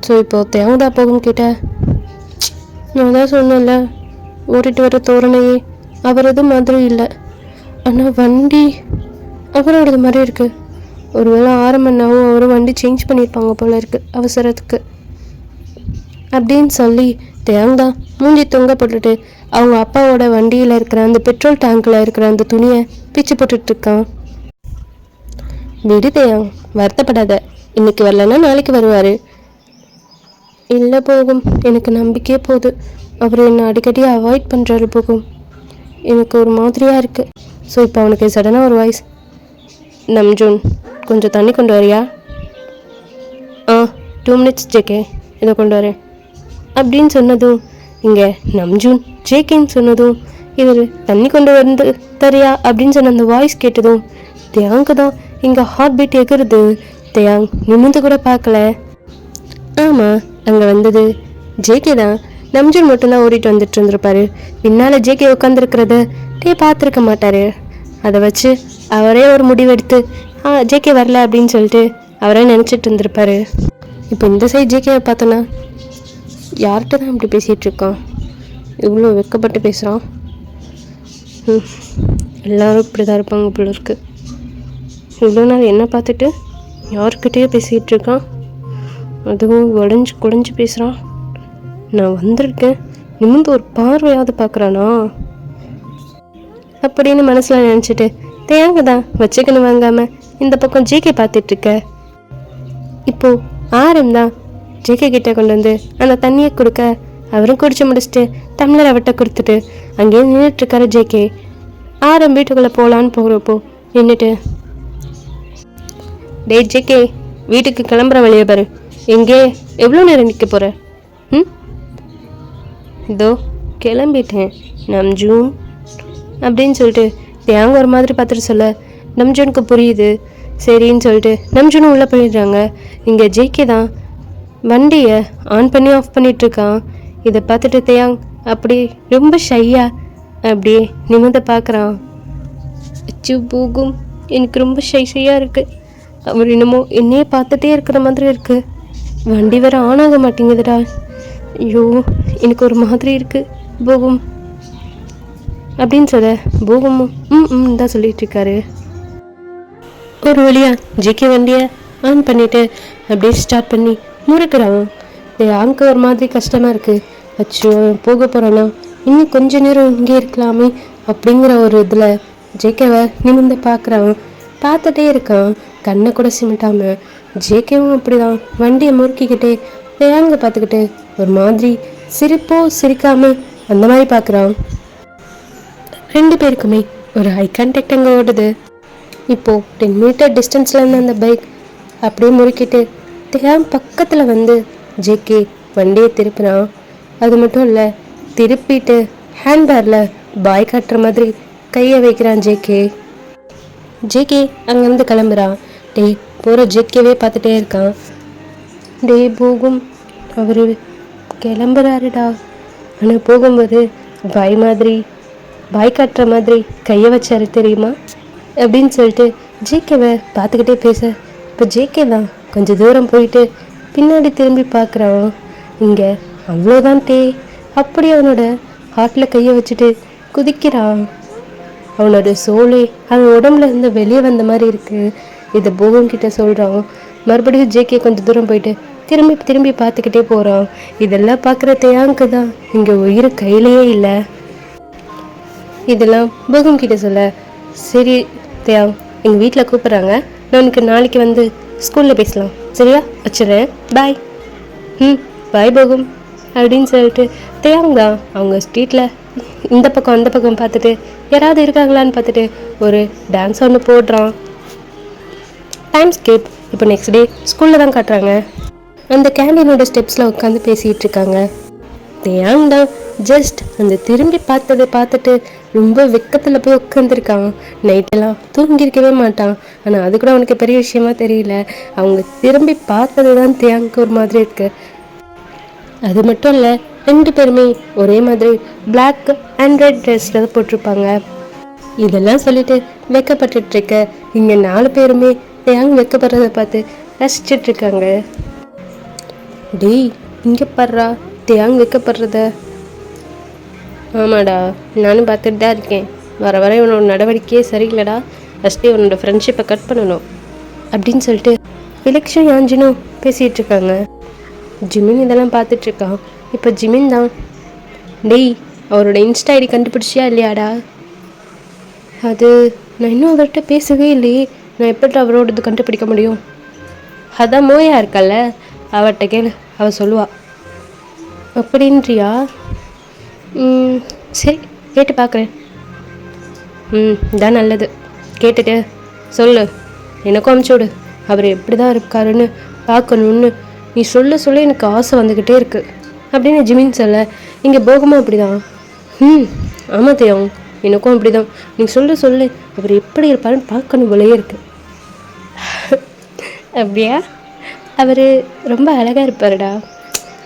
ஸோ இப்போது தேங்க் தான் போகும் கிட்ட நான் தான் சொன்னேன்ல, ஓட்டிட்டு வர தோரணையே அவரது மாதிரி இல்லை, ஆனால் வண்டி அவரோடது மாதிரி இருக்குது. ஒருவேளை 6 மணி நேரம் அவரும் வண்டி சேஞ்ச் பண்ணியிருப்பாங்க போல இருக்குது அவசரத்துக்கு அப்படின்னு சொல்லி தேங்க் தான் மூஞ்சி தொங்க போட்டுட்டு அவங்க அப்பாவோட வண்டியில் இருக்கிற அந்த பெட்ரோல் டேங்கில் இருக்கிற அந்த துணியை பிச்சு போட்டுட்ருக்கான். விடு தேயாங், வருத்தப்படாத, இன்னைக்கு வரலன்னா நாளைக்கு வருவார். இல்லை போகும், எனக்கு நம்பிக்கையே போகுது. அவர் என்னை அடிக்கடி அவாய்ட் பண்ணுறாரு போகும், எனக்கு ஒரு மாதிரியாக இருக்குது. ஸோ இப்போ அவனுக்கு சடனாக ஒரு வாய்ஸ், நம்ஜூன் கொஞ்சம் தண்ணி கொண்டு வரியா? 2 minutes ஜேகே, இதை கொண்டு வரேன் அப்படின்னு சொன்னதும் இங்கே நம்ஜூன் ஜேகேன்னு சொன்னதும் இவர் தண்ணி கொண்டு வந்து தரியா அப்படின்னு சொன்ன அந்த வாய்ஸ் கேட்டதும் தேயாங்கு தான் இங்கே ஹார்ட் பீட் எகிறது. தேயாங் நிமிந்து கூட பார்க்கல. ஆமாம், அங்கே வந்தது ஜேகே தான். நம்ஜூன் மட்டும்தான் ஓடிட்டு வந்துட்டு இருந்திருப்பாரு. பின்னால் ஜேகே உட்காந்துருக்கிறத பார்த்துருக்க மாட்டார். அதை வச்சு அவரே ஒரு முடிவெடுத்து ஜேகே வரல அப்படின்னு சொல்லிட்டு அவரே நினச்சிட்டு இருந்திருப்பாரு. இப்போ இந்த சைட் ஜேகேவை பார்த்தோன்னா யார்கிட்ட தான் இப்படி பேசிகிட்டு இருக்கான், இவ்வளோ வெக்கப்பட்டு பேசுகிறான். எல்லோரும் இப்படி தான் இருப்பாங்க போல இருக்கு. இவ்வளோ நாள் என்ன பார்த்துட்டு யார்கிட்டயே பேசிகிட்டு இருக்கான், அதுவும் உடஞ்சி குடஞ்சி பேசுகிறான். நான் வந்திருக்கேன், நிமிந்து ஒரு பார்வையாவது பார்க்குறானா அப்படின்னு மனசில் நினச்சிட்டு தேங்க தான் வச்சுக்கணும் வாங்காமல் இந்த பக்கம் ஜேகே பார்த்துட்ருக்க. இப்போது ஆரம் தான் ஜேகே கிட்டே கொண்டு வந்து அந்த தண்ணியை கொடுக்க அவரும் குடிச்சு முடிச்சுட்டு டம்ளர் அவட்ட கொடுத்துட்டு அங்கேயே நின்றுட்டுருக்காரு ஜேகே. ஆரம் வீட்டுக்குள்ளே போகலான்னு போகிறப்போ நின்றுட்டு, டே ஜேகே, வீட்டுக்கு கிளம்புற வழியை பாரு, எங்கே எவ்வளோ நேரம் நிற்க போகிற? இதோ கிளம்பிட்டேன் நம்ஜூன் அப்படின்னு சொல்லிட்டு தேங்க ஒரு மாதிரி பார்த்துட்டு சொல்ல நம்ஜூனுக்கு புரியுது. சரின்னு சொல்லிட்டு நம்ஜூனும் உள்ளே போயிடுறாங்க. இங்கே ஜேகே தான் வண்டியை ஆன் பண்ணி ஆஃப் பண்ணிகிட்ருக்கான். இதை பார்த்துட்டு தேயாங் அப்படி ரொம்ப ஷையா அப்படியே நிமிர்ந்து பார்க்குறான். அச்சு போகும், எனக்கு ரொம்ப ஷையாக இருக்குது. அவர் என்னமோ என்னையே பார்த்துட்டே இருக்கிற மாதிரி இருக்குது. வண்டி வேற ஆன் ஆக மாட்டேங்குதுடா. ஐயோ, எனக்கு ஒரு மாதிரி இருக்குது போகும் அப்படின்னு சொல்ல போகமும் தான் சொல்லிட்டு இருக்காரு. ஒரு வழியா ஜேகே வண்டியை ஆன் பண்ணிட்டு அப்படியே ஸ்டார்ட் பண்ணி முறுக்குறான். ஆங்க்கு ஒரு மாதிரி கஷ்டமாக இருக்குது. அச்சோ போக போகிறானா, இன்னும் கொஞ்ச நேரம் இங்கே இருக்கலாமே அப்படிங்கிற ஒரு இதில் ஜேகேவை நிமிர்ந்து பார்க்குறான். பார்த்துட்டே இருக்கான், கண்ணை கூட சிமிட்டாமல். ஜேகேவும் அப்படிதான் வண்டியை முறுக்கிக்கிட்டே தேங்க பார்த்துக்கிட்டு ஒரு மாதிரி சிரிப்போ சிரிக்காமல் அந்த மாதிரி பார்க்குறான். 2 பேருக்குமே ஒரு ஹை கான்டாக்ட் அங்கே ஓடுது. இப்போது 10 மீட்டர் டிஸ்டன்ஸில் இருந்த அந்த பைக் அப்படியே முறுக்கிட்டு தேங் பக்கத்தில் வந்து ஜேகே வண்டியை திருப்பினான். அது மட்டும் இல்லை, திருப்பிட்டு ஹேண்ட்பேரில் பாய் காட்டுற மாதிரி கையை வைக்கிறான் ஜேகே. ஜேகே அங்கேருந்து கிளம்புறான். போகிற ஜேகேவே பார்த்துட்டே இருக்கான். போகும், அவர் கிளம்புறாருடா, ஆனால் போகும்போது பாய் காட்டுற மாதிரி கையை வச்சாரு தெரியுமா அப்படின்னு சொல்லிட்டு ஜேகேவை பார்த்துக்கிட்டே பேச இப்போ ஜேகே தான் கொஞ்சம் தூரம் போயிட்டு பின்னாடி திரும்பி பார்க்குறான். இங்கே அவ்வளோதான் அப்படி அவனோட ஹார்ட்டில் கையை வச்சுட்டு குதிக்கிறான். அவனோட சோலே அவன் உடம்புல இருந்து வெளியே வந்த மாதிரி இருக்குது. இதை போகம் கிட்ட சொல்கிறான். மறுபடியும் ஜேகே கொஞ்சம் தூரம் போயிட்டு திரும்பி பார்த்துக்கிட்டே போகிறான். இதெல்லாம் பார்க்குற தேயாங்க்கு தான் இங்கே உயிர் கையிலேயே இல்லை. இதெல்லாம் போகம் கிட்ட சொல்ல, சரி தேயாங், எங்கள் வீட்டில் கூப்பிட்றாங்க, நான் உனக்கு நாளைக்கு வந்து ஸ்கூலில் பேசலாம், சரியா, வச்சுறேன், பாய். பாய் போகும் அப்படின்னு சொல்லிட்டு தேயாங் தான் அவங்க ஸ்ட்ரீட்டில் இந்த பக்கம் அந்த பக்கம் பார்த்துட்டு யாராவது இருக்காங்களான்னு பார்த்துட்டு ஒரு டான்ஸ் ஒன்று போடுறான். Time skip. இப்போ நெக்ஸ்ட் டே ஸ்கூலில் தான் காட்டுறாங்க. அந்த கேண்டீனோட ஸ்டெப்ஸில் உட்காந்து பேசிகிட்டு இருக்காங்க. தேயாங் தான் ஜஸ்ட் அந்த திரும்பி பார்த்ததை பார்த்துட்டு ரொம்ப வெக்கத்தில் போய் உட்காந்துருக்கான். நைட்டெல்லாம் தூங்கியிருக்கவே மாட்டான். ஆனால் அது கூட அவனுக்கு பெரிய விஷயமா தெரியல. அவங்க திரும்பி பார்த்தது தான் தியாங்க்கு ஒரு மாதிரி இருக்கு. அது மட்டும் இல்லை, 2 பேருமே ஒரே மாதிரி பிளாக் அண்ட் ரெட் ட்ரெஸ் தான் போட்டிருப்பாங்க. இதெல்லாம் சொல்லிட்டு வெக்கப்பட்டு இருக்க இங்கே 4 பேருமே தியாங் வெக்கப்படுறத பார்த்து ரசிச்சுட்டு இருக்காங்க. டேய், இங்கே படுறா தியாங் வைக்கப்படுறத. ஆமாடா, நானும் பார்த்துட்டு தான் இருக்கேன். வர வர இவனோட நடவடிக்கையே சரியில்லைடா. ஃபஸ்ட்டு இவனோட ஃப்ரெண்ட்ஷிப்பை கட் பண்ணணும் அப்படின்னு சொல்லிட்டு விலக்ஷும் யாஞ்சினும் பேசிகிட்டு இருக்காங்க. ஜிமின் இதெல்லாம் பார்த்துட்ருக்கான். இப்போ ஜிமின் தான், டேய் அவரோட இன்ஸ்டா ஐடி கண்டுபிடிச்சியா இல்லையாடா? அது நான் இன்னும் அவர்கிட்ட பேசவே இல்லையே, நான் எப்படி அவரோடது கண்டுபிடிக்க முடியும்? அதான் மோயா இருக்கல்ல, அவர்கிட்ட கேளு, அவள் சொல்லுவா. அப்படின்றியா? சரி, கேட்டு பார்க்குறேன். இதான் நல்லது. கேட்டுட்டு சொல்லு, எனக்கும் அனுப்பிச்சி விடு. அவர் எப்படி தான் இருக்காருன்னு பார்க்கணுன்னு நீ சொல்ல எனக்கு ஆசை வந்துக்கிட்டே இருக்குது அப்படின்னு ஜிமின் சொல்ல, இங்கே போகமும் அப்படி தான். ஆமாம் தெரியும், எனக்கும் அப்படி தான். நீ சொல்லு அவர் எப்படி இருப்பாருன்னு பார்க்கணும் போலயே இருக்கு. அப்படியா? அவர் ரொம்ப அழகாக இருப்பாருடா.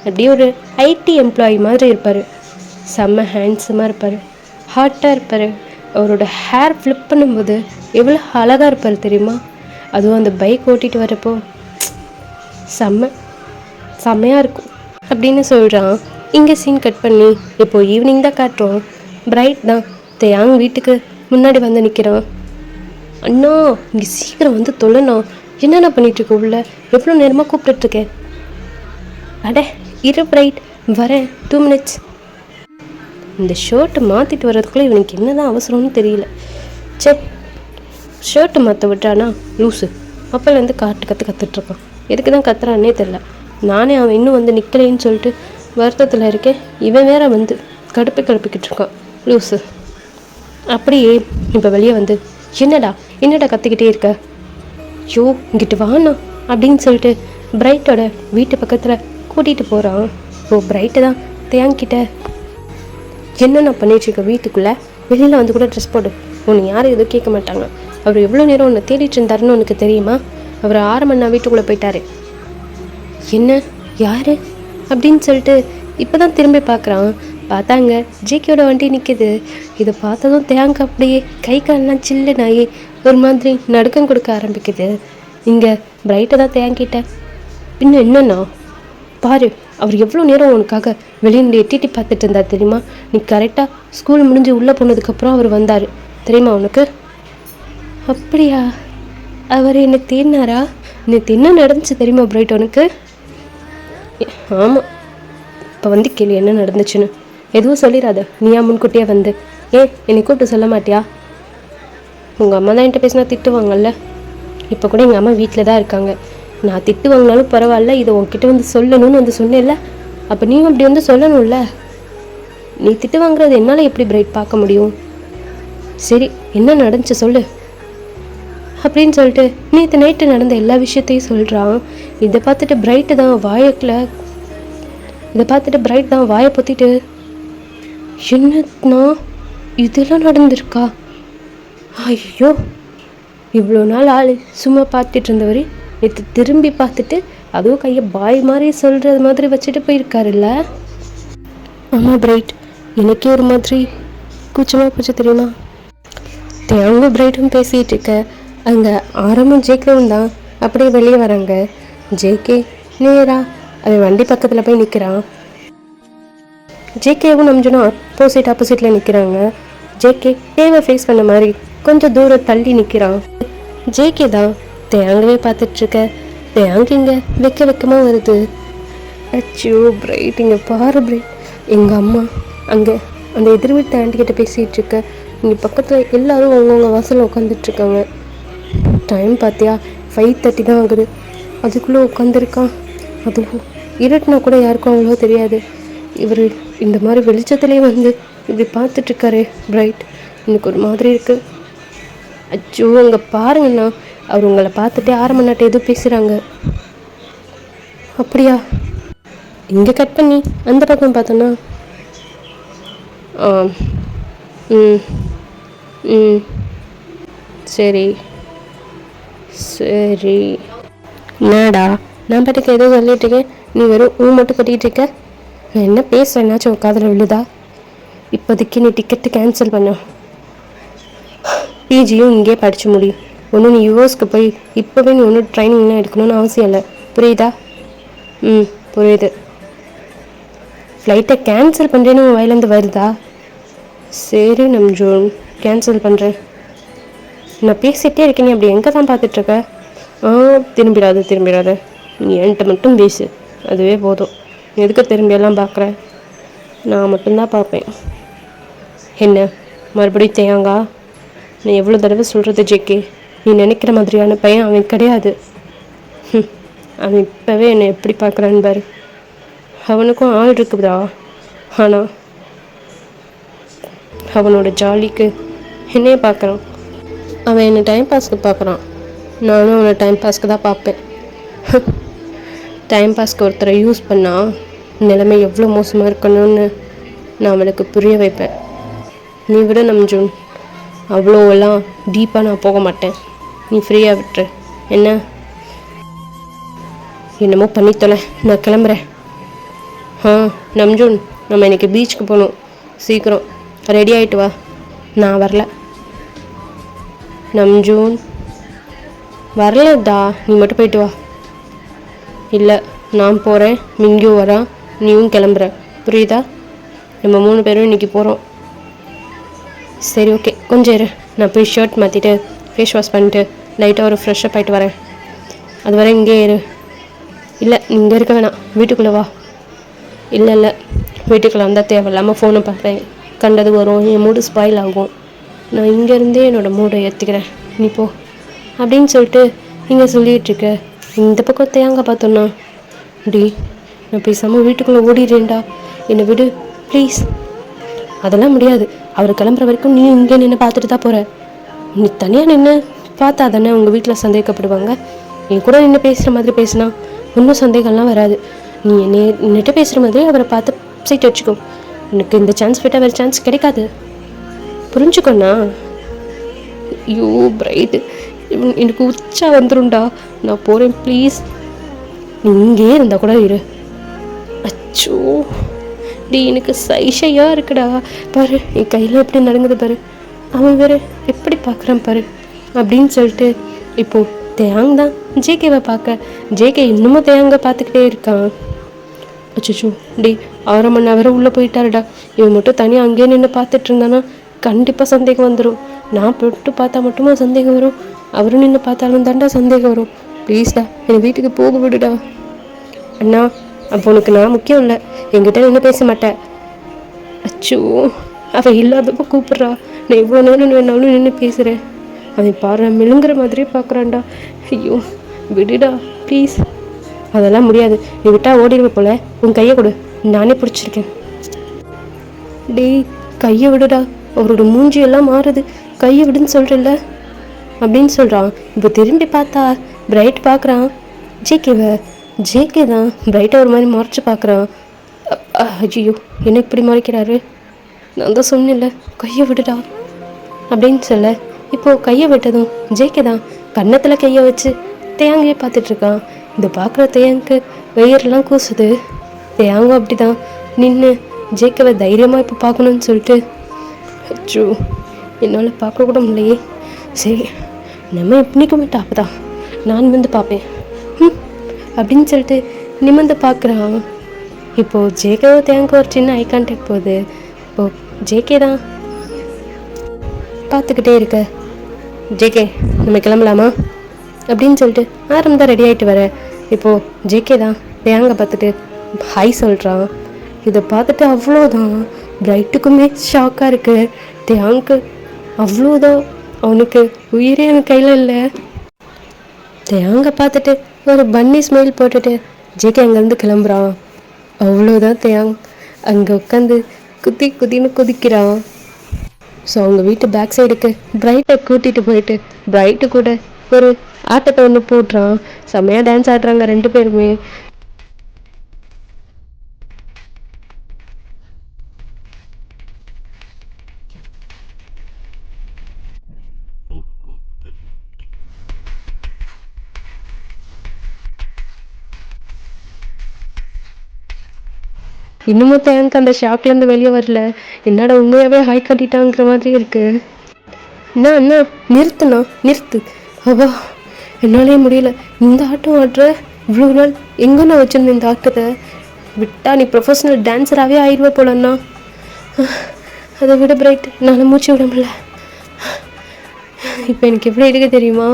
அப்படியே ஒரு ஐடி எம்ப்ளாயி மாதிரி இருப்பார். செம்ம ஹேண்ட்ஸமாக இருப்பார், ஹாட்டாக இருப்பார். அவரோட ஹேர் ஃப்ளிப் பண்ணும்போது எவ்வளோ அழகாக இருப்பார் தெரியுமா? அதுவும் அந்த பைக் ஓட்டிகிட்டு வரப்போ செம்மையாக இருக்கும் அப்படின்னு சொல்கிறான். இங்கே சீன் கட் பண்ணி இப்போது ஈவினிங் தான் காட்டுறோம். பிரைட் தான் தியாங் வீட்டுக்கு முன்னாடி வந்து நிற்கிறான். அண்ணா, இங்கே சீக்கிரம் வந்து தொல்லண்ணா, என்னென்ன பண்ணிகிட்ருக்க உள்ள? எவ்வளோ நேரமாக கூப்பிட்டுட்ருக்கேன். அட இரு பிரைட், வரேன், 2 minutes. இந்த ஷர்ட்டை மாற்றிட்டு வர்றதுக்குள்ளே இவனுக்கு என்ன தான் அவசரம்னு தெரியல. சே, ஷர்ட்டை மாற்ற விட்டானா லூஸு. அப்போலேருந்து கற்றுட்ருக்கான். எதுக்கு தான் கத்துறான்னே தெரில. நானே அவன் இன்னும் வந்து நிற்கலைன்னு சொல்லிட்டு வருத்தத்தில் இருக்கேன். இவன் வேற வந்து கடுப்பிக்கிட்டு இருக்கான் லூஸு. அப்படியே இப்போ வெளியே வந்து என்னடா கத்திக்கிட்டே இருக்க? யோ, இங்கிட்டு வாண்ணா அப்படின்னு சொல்லிட்டு பிரைட்டோட வீட்டு பக்கத்தில் கூட்டிகிட்டு போகிறான். பிரைட்டு தான் தியாங்கிட்ட, என்னென்ன பண்ணிட்டுருக்க வீட்டுக்குள்ளே, வெளியில் வந்து கூட ட்ரெஸ் போடு, உன்னை யாரும் எதுவும் கேட்க மாட்டாங்க. அவர் எவ்வளோ நேரம் உன்னை தேடிட்டு இருந்தாருன்னு உனக்கு தெரியுமா? அவர் 6 மணி நேரம் வீட்டுக்குள்ளே போயிட்டாரு. என்ன, யார் அப்படின்னு சொல்லிட்டு இப்போ தான் திரும்பி பார்க்குறான். பார்த்தாங்க ஜேகேயோட வண்டி நிற்கிது. இதை பார்த்ததும் தியாங்க அப்படியே கை காலெலாம் சில்லுனாயி ஒரு மாதிரி நடுக்கம் கொடுக்க ஆரம்பிக்குது. இங்கே பிரைட்டை தான் தியாங்கிட்ட, இன்னும் என்னன்னா பாரு, அவர் எவ்வளோ நேரம் உனக்காக வெளியே எட்டிட்டு பார்த்துட்டு இருந்தார் தெரியுமா? நீ கரெக்டாக ஸ்கூல் முடிஞ்சு உள்ளே போனதுக்கப்புறம் அவர் வந்தார் தெரியுமா உனக்கு? அப்படியா? அவர் என்னை தேடினாரா? நேற்று என்ன நடந்துச்சு தெரியுமா பிரைட் உனக்கு? ஆமாம், இப்போ வந்து கேள்வி என்ன நடந்துச்சுன்னு. எதுவும் சொல்லிடாத, நீயா முன்கூட்டியே வந்து. என்னை கூப்பிட்டு சொல்ல மாட்டியா? உங்கள் அம்மா தான் என்கிட்ட பேசினா திட்டுவாங்கல்ல. இப்போ கூட எங்கள் அம்மா வீட்டில் தான் இருக்காங்க. நான் திட்டு வாங்கினாலும் பரவாயில்ல, இதை உன்கிட்ட வந்து சொல்லணும்னு வந்து சொன்னேன்ல, அப்போ நீயும் அப்படி வந்து சொல்லணும்ல. நீ திட்டு வாங்குறது என்னால் எப்படி பிரைட் பார்க்க முடியும்? சரி, என்ன நடந்துச்சு சொல்லு அப்படின்னு சொல்லிட்டு நேற்று நைட்டு நடந்த எல்லா விஷயத்தையும் சொல்கிறான். இதை பார்த்துட்டு பிரைட் தான் வாயை பொத்திட்டு, என்னன்னா இதெல்லாம் நடந்திருக்கா? ஐயோ, இவ்வளோ நாள் ஆள் சும்மா பார்த்துட்டு இருந்தவர் நேற்று திரும்பி பார்த்துட்டு அதுவும் கையை பாய் மாதிரி சொல்கிறது மாதிரி வச்சுட்டு போயிருக்காருல்ல. ஆமாம் பிரைட், எனக்கே ஒரு மாதிரி கூச்சமாக போச்சு தெரியுமா? தேங்க பிரைட்டும் பேசிகிட்டு இருக்க அங்கே ஆரம்பம் ஜேகேவும் தான் அப்படியே வெளியே வராங்க. ஜேகே நேராக அவன் வண்டி பக்கத்தில் போய் நிற்கிறான். ஜேகேவும் நம்ஜனும் ஆப்போசிட்டில் நிற்கிறாங்க. ஜேகே தேவை ஃபேஸ் பண்ண மாதிரி கொஞ்சம் தூரம் தள்ளி நிற்கிறான். ஜேகே தான் தேங்கவே பார்த்துட்ருக்க. தேங்க இங்கே வெக்கமாக வருது. அச்சோ பிரைட், இங்கே பாரு பிரைட், எங்கள் அம்மா அங்கே அந்த எதிர் வீட்டு ஆண்டிக்கிட்ட பேசிகிட்டு இருக்க. இங்கே பக்கத்தில் எல்லோரும் அவங்கவுங்க வாசலில் உட்காந்துட்ருக்காங்க. டைம் பார்த்தியா, 5:30 தான் ஆகுது. அதுக்குள்ளே உட்காந்துருக்கான். அதுவும் இருட்டுனா கூட யாருக்கும் அவ்வளோ தெரியாது. இவர் இந்த மாதிரி வெளிச்சத்துலேயே வந்து இப்படி பார்த்துட்ருக்காரு பிரைட். எனக்கு ஒரு மாதிரி இருக்குது. அச்சோ, அங்கே பாருங்கண்ணா, அவர் உங்களை பார்த்துட்டு 6 மணி நேரம் எதுவும் பேசுகிறாங்க. அப்படியா? இங்கே கட் பண்ணி அந்த பக்கம் பார்த்தோன்னா ம் ம் சரி சரி. என்னடா நான் பாட்டுக்கு ஏதோ சொல்லிட்டு இருக்கேன், நீ வெறும் மட்டும் கட்டிகிட்டு இருக்க. நான் என்ன பேசுகிறேன்னாச்சும் உன் காதில் விழுதா? இப்போதைக்கு நீ டிக்கெட்டு கேன்சல் பண்ண. பிஜியும் இங்கே படித்து முடியும். ஒன்றும் நீ யூஎஸ்க்கு போய் இப்போவே நீ ஒன்றும் ட்ரைனிங்லாம் எடுக்கணும்னு அவசியம் இல்லை. புரியுதா? ம் புரியுது. ஃப்ளைட்டை கேன்சல் பண்ணுறேன்னு உன் வயலேருந்து வருதா? சரி ஜோன் கேன்சல் பண்ணுறேன். நான் பேசிகிட்டே இருக்கேன், நீ அப்படி எங்கே தான் பார்த்துட்ருக்க? திரும்பிடாத. நீ என்கிட்ட மட்டும் பேசு, அதுவே போதும். எதுக்கு திரும்பியெல்லாம் பார்க்குற? நான் மட்டும்தான் பார்ப்பேன். என்ன மறுபடியும் தேங்கா? நான் எவ்வளோ தடவை சொல்கிறது ஜேகே, நீ நினைக்கிற மாதிரியான பையன் அவன் கிடையாது. அவன் இப்போவே என்னை எப்படி பார்க்குறான்னு பாரு. அவனுக்கும் ஆள் இருக்குதா, ஆனால் அவனோட ஜாலிக்கு என்னையே பார்க்குறான். அவன் என்னை டைம் பாஸ்க்கு பார்க்குறான், நானும் அவனை டைம் பாஸ்க்கு தான் பார்ப்பேன். டைம் பாஸ்க்கு ஒருத்தரை யூஸ் பண்ணால் நிலைமை எவ்வளோ மோசமாக இருக்கணும்னு நான் அவனுக்கு புரிய வைப்பேன். நீ விட ஜூன், அவ்வளோவெல்லாம் டீப்பாக நான் போக மாட்டேன். நீ ஃப்ரீயாக விட்டுரு என்ன? என்னமோ பண்ணித்தொலை, நான் கிளம்புறேன். ஜூன், நம்ம இன்றைக்கி பீச்சுக்கு போகணும். சீக்கிரம் ரெடி ஆகிட்டு வா. நான் வரல ஜூன், வரலடா, நீ மட்டும் போயிட்டு வா. இல்லை நான் போகிறேன், மிங்கியும் வரான், நீயும் கிளம்புற. புரியுதா? நம்ம 3 பேரும் இன்றைக்கி போகிறோம். சரி ஓகே, கொஞ்சம் இரு. நான் போய் ஷர்ட் மாற்றிட்டு ஃபேஸ் வாஷ் பண்ணிட்டு லைட்டாக ஒரு ஃப்ரெஷ்ஷப் ஆகிட்டு வரேன். அது வரை இங்கே இரு. இல்லை இங்கே இருக்க வேணாம், வீட்டுக்குள்ளே வா. இல்லை வீட்டுக்குள்ளே வந்தால் தேவையில்லாமல் ஃபோனை பார்ப்பேன், கண்டது வரும், என் மூடு ஸ்பாயில் ஆகும். நான் இங்கேருந்தே என்னோடய மூடை ஏற்றிக்கிறேன், நீ போ அப்படின்னு சொல்லிட்டு இங்கே சொல்லிகிட்ருக்க. இந்த பக்கம் தேங்காய் பார்த்தோன்னா, நான் பேசாமல் வீட்டுக்குள்ளே ஓடிடுறேன்டா, என்னை விடு ப்ளீஸ். அதெல்லாம் முடியாது. அவர் கிளம்புற வரைக்கும் நீ இங்கே நின்று பார்த்துட்டு தான் போகிற. நீ தனியாக நின்று பார்த்தா தானே உங்கள் வீட்டில் சந்தேகப்படுவாங்க. நீ கூட நின்று பேசுகிற மாதிரி பேசினா இன்னும் சந்தேகம்லாம் வராது. நீ நின்று பேசுகிற மாதிரி அவரை பார்த்து சீட் வச்சுக்கோ. எனக்கு இந்த சான்ஸ் விட்டால் வேறு சான்ஸ் கிடைக்காது, புரிஞ்சுக்கோண்ணா. ஐயோ பிரைட்டு, எனக்கு உச்சா வந்துடும்டா. நான் போகிறேன் ப்ளீஸ். நீ இங்கே இருந்தால் கூட இரு. அச்சோ எனக்கு சைஷையாக இருக்குடா. பாரு என் கையில் எப்படி நடங்குது பாரு. அவன் வேறு எப்படி பார்க்குறான் பாரு அப்படின்னு சொல்லிட்டு இப்போது தேங் தான் ஜேகேவை பார்க்க. ஜேகே இன்னமும் தேங்க பார்த்துக்கிட்டே இருக்கான். அச்சோ 6 மணி நேரம் உள்ளே போயிட்டாருடா. இவன் மட்டும் தனியாக அங்கேயே நின்று பார்த்துட்டு இருந்தானா கண்டிப்பாக சந்தேகம் வந்துடும். நான் போட்டு பார்த்தா மட்டுமா சந்தேகம் வரும், அவரும் நின்று பார்த்தாலும் தாண்டா சந்தேகம் வரும். ப்ளீஸ்டா என்னை வீட்டுக்கு போக விடுடா. அண்ணா அப்போ உனக்கு நான் முக்கியம் இல்லை, என்கிட்ட நின்று பேச மாட்டேன். அச்சோ அவன் இல்லாதப்போ கூப்பிட்றா. நான் எவ்வளோ நேரம் வேணாலும் நின்று பேசுகிறேன். அவன் பாரு மெழுங்குற மாதிரியே பார்க்குறான்டா. ஐயோ விடுடா ப்ளீஸ். அதெல்லாம் முடியாது, நீ விட்டால் ஓடிடுவ போல. உன் கையை கொடு, நானே பிடிச்சிருக்கேன். கையை விடுடா, அவரோட மூஞ்சியெல்லாம் மாறுது. கையை விடுன்னு சொல்கிறல்ல அப்படின்னு சொல்கிறான். இப்போ திரும்பி பார்த்தா பிரைட் பார்க்குறான் ஜேகே தான். பிரைட்டை ஒரு மாதிரி முறைச்சி பார்க்குறான். ஐயோ என்ன இப்படி முறைக்கிறாரு? நான் தான் சொன்னேன்ல கையை விடுடா அப்படின்னு சொல்ல. இப்போது கையை விட்டதும் ஜேகே தான் கன்னத்தில் கையை வச்சு தேங்கையே பார்த்துட்ருக்கான். இந்த பார்க்குற தேங்கு வயிறுலாம் கூசுது. தேங்கும் அப்படி தான் நின்று ஜேகேவை தைரியமாக இப்போ பார்க்கணுன்னு சொல்லிட்டு, அச்சோ என்னால் பார்க்க கூட முடியலையே. சரி நம்ம எப்படிக்குமே டாப்பு தான், நான் வந்து பார்ப்பேன் அப்படின்னு சொல்லிட்டு நிமிர்ந்து பார்க்குறான். இப்போது ஜேகேவோ தேங்க ஒரு சின்ன ஐ கான்டாக்ட் போகுது. இப்போது ஜேகே தான் பார்த்துக்கிட்டே இருக்க. ஜேகே நம்ம கிளம்பலாமா அப்படின்னு சொல்லிட்டு ஆரம்பம் தான் ரெடி ஆகிட்டு வர. இப்போது ஜேகே தான் தேங்க பார்த்துட்டு ஹாய் சொல்கிறான். இதை பார்த்துட்டு அவ்வளோதான் பிரைட்டுக்குமே ஷாக்காக இருக்குது. தேங்க்கு அவ்வளோதான், அவனுக்கு உயிரே அவன் கையில் இல்லை. தேங்க பார்த்துட்டு ஒரு பன்னி ஸ்மைல் போட்டுட்டு ஜேகே அங்கேருந்து கிளம்புறான். அவ்வளோதான் தேங் அங்கே உட்காந்து குதின்னு குதிக்கிறான். ஸோ அவங்க வீட்டு பேக் சைடுக்கு பிரைட்டை கூட்டிகிட்டு போயிட்டு பிரைட்டு கூட ஒரு ஆட்டத்தை ஒன்று போடுறான். செம்மையாக டான்ஸ் ஆடுறாங்க 2 பேருமே. இன்னமும் தேங்க் அந்த ஷாக்லேருந்து வெளியே வரல. என்னடா உண்மையாகவே ஹாய் காட்டிட்டாங்கிற மாதிரி இருக்கு. என்ன நிறுத்துண்ணா, நிறுத்து. அவா என்னாலே முடியல. இந்த ஆட்டம் ஆடுற இவ்வளோ நாள் எங்கே நான் வச்சுருந்தேன் இந்த ஆட்டத்தை? விட்டா நீ ப்ரொஃபஷனல் டான்ஸராகவே ஆயிடுவ போலண்ணா. அதை விட பிரைட், என்னால் மூச்சு விட முடியல. இப்போ எனக்கு எப்படி இருக்கு தெரியுமா?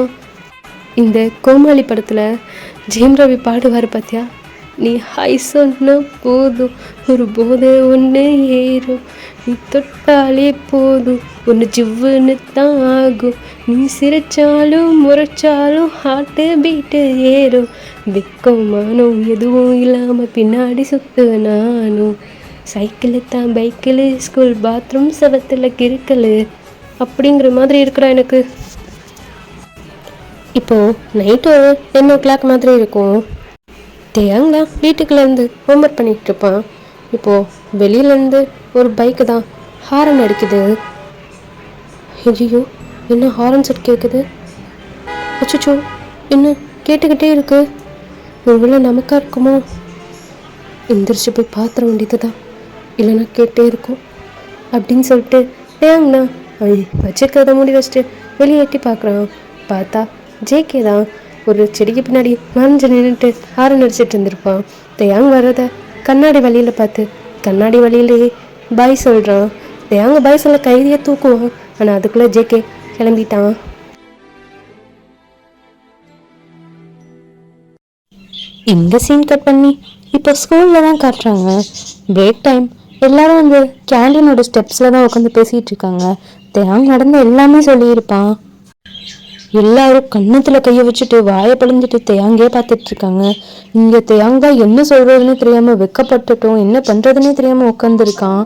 இந்த கோமாளி படத்தில் ஜெயம் ரவி பாடுவார் பார்த்தியா, நீ ஹை சொன்ன போதும் ஒரு போதை ஒன்று ஏறும், நீ தொட்டாலே போதும் ஒன்று ஜிவ்வுன்னு தான் ஆகும், நீ சிரிச்சாலும் முறைச்சாலும் ஹார்ட்டு பீட்டு ஏறும், வெக்கமானோம் எதுவும் இல்லாமல் பின்னாடி சுத்துவேன் நானும், சைக்கிளு தான் பைக்கிளு ஸ்கூல் பாத்ரூம் செவத்தில் கிறுக்கலு அப்படிங்கிற மாதிரி இருக்கிறா எனக்கு. இப்போது நைட்டு 10 o'clock மாதிரி இருக்கும். தேங்க தான் வீட்டுக்குள்ளேருந்து ஹோம்ஒர்க் பண்ணிகிட்ருப்பான். இப்போது வெளியிலேருந்து ஒரு பைக்கு தான் ஹாரன் அடிக்குது. ஐயோ, என்ன ஹாரன் செட் கேட்குது? அச்சோ, என்ன கேட்டுக்கிட்டே இருக்கு. ஒருவேளை நமக்கா இருக்குமோ? எந்திரிச்சு போய் பாத்திர வேண்டியது தான், இல்லைன்னா கேட்டே இருக்கும் அப்படின்னு சொல்லிட்டு தேங்கண்ணா வச்சிருக்கிறத மூடி வச்சுட்டு வெளியே எட்டி பார்க்குறான். பார்த்தா ஜேகே தான் ஒரு செடிக்கு பின்னாடி மறைஞ்சு நின்றுட்டு ஹாரன் அடிச்சிட்டு இருந்திருப்பான். தேயாங் வர்றத கண்ணாடி வழியில் பார்த்து கண்ணாடி வழியிலேயே பாய் சொல்கிறான். தேயாங்க பாய் சொல்ல கைதியை தூக்குவான். ஆனால் அதுக்குள்ளே ஜேகே கிளம்பிட்டான். இந்த சீன் கட் பண்ணி இப்போ ஸ்கூலில் தான் காட்டுறாங்க. Break time. எல்லாரும் வந்து கேண்டீனோட ஸ்டெப்ஸில் தான் உட்காந்து பேசிகிட்டு இருக்காங்க. தேயாங் நடந்து எல்லாமே சொல்லியிருப்பான். எல்லாரும் கண்ணத்தில் கையை வச்சுட்டு வாயை பழிஞ்சிட்டு தேயாங்கே பார்த்துட்டு இருக்காங்க. இங்கே தேயாங்கா என்ன சொல்றதுன்னு தெரியாம வெக்கப்பட்டுட்டோம், என்ன பண்றதுன்னே தெரியாம உட்காந்துருக்கான்.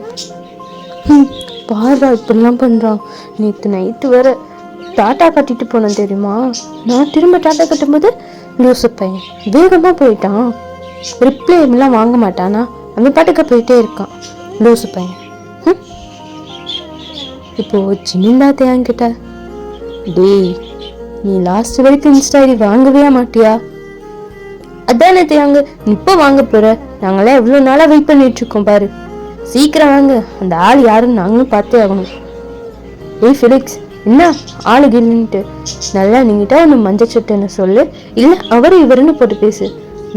பாரா இப்படிலாம் பண்றான். நேற்று நைட்டு வேற டாட்டா கட்டிட்டு போனேன் தெரியுமா? நான் திரும்ப டாட்டா கட்டும்போது லூசு பையன் வேகமா போயிட்டான். ரிப்ளை எல்லாம் வாங்க மாட்டானா, அந்த பாட்டுக்கு போயிட்டே இருக்கான் லூசு பையன். இப்போ சின்னதா தேங்கிட்ட, டேய் நீ லாஸ்ட் வரைக்கும் இன்ஸ்டா ஐடி வாங்கவே மாட்டியா? அதானே தேங்க இப்போ வாங்க போற? நாங்களாம் எவ்வளோ நாளாக வெயிட் பண்ணிட்டு இருக்கோம் பாரு, சீக்கிரம் வாங்க. அந்த ஆள் யாருன்னு நாங்களும் பார்த்தே ஆகணும். ஏய் ஃபிலிக்ஸ், என்ன ஆளு கில்லின்ட்டு நல்லா நீங்கிட்ட ஒன்று மஞ்சள் சட்டுன்னு சொல்லு, இல்லை அவர் இவருன்னு போட்டு பேசு.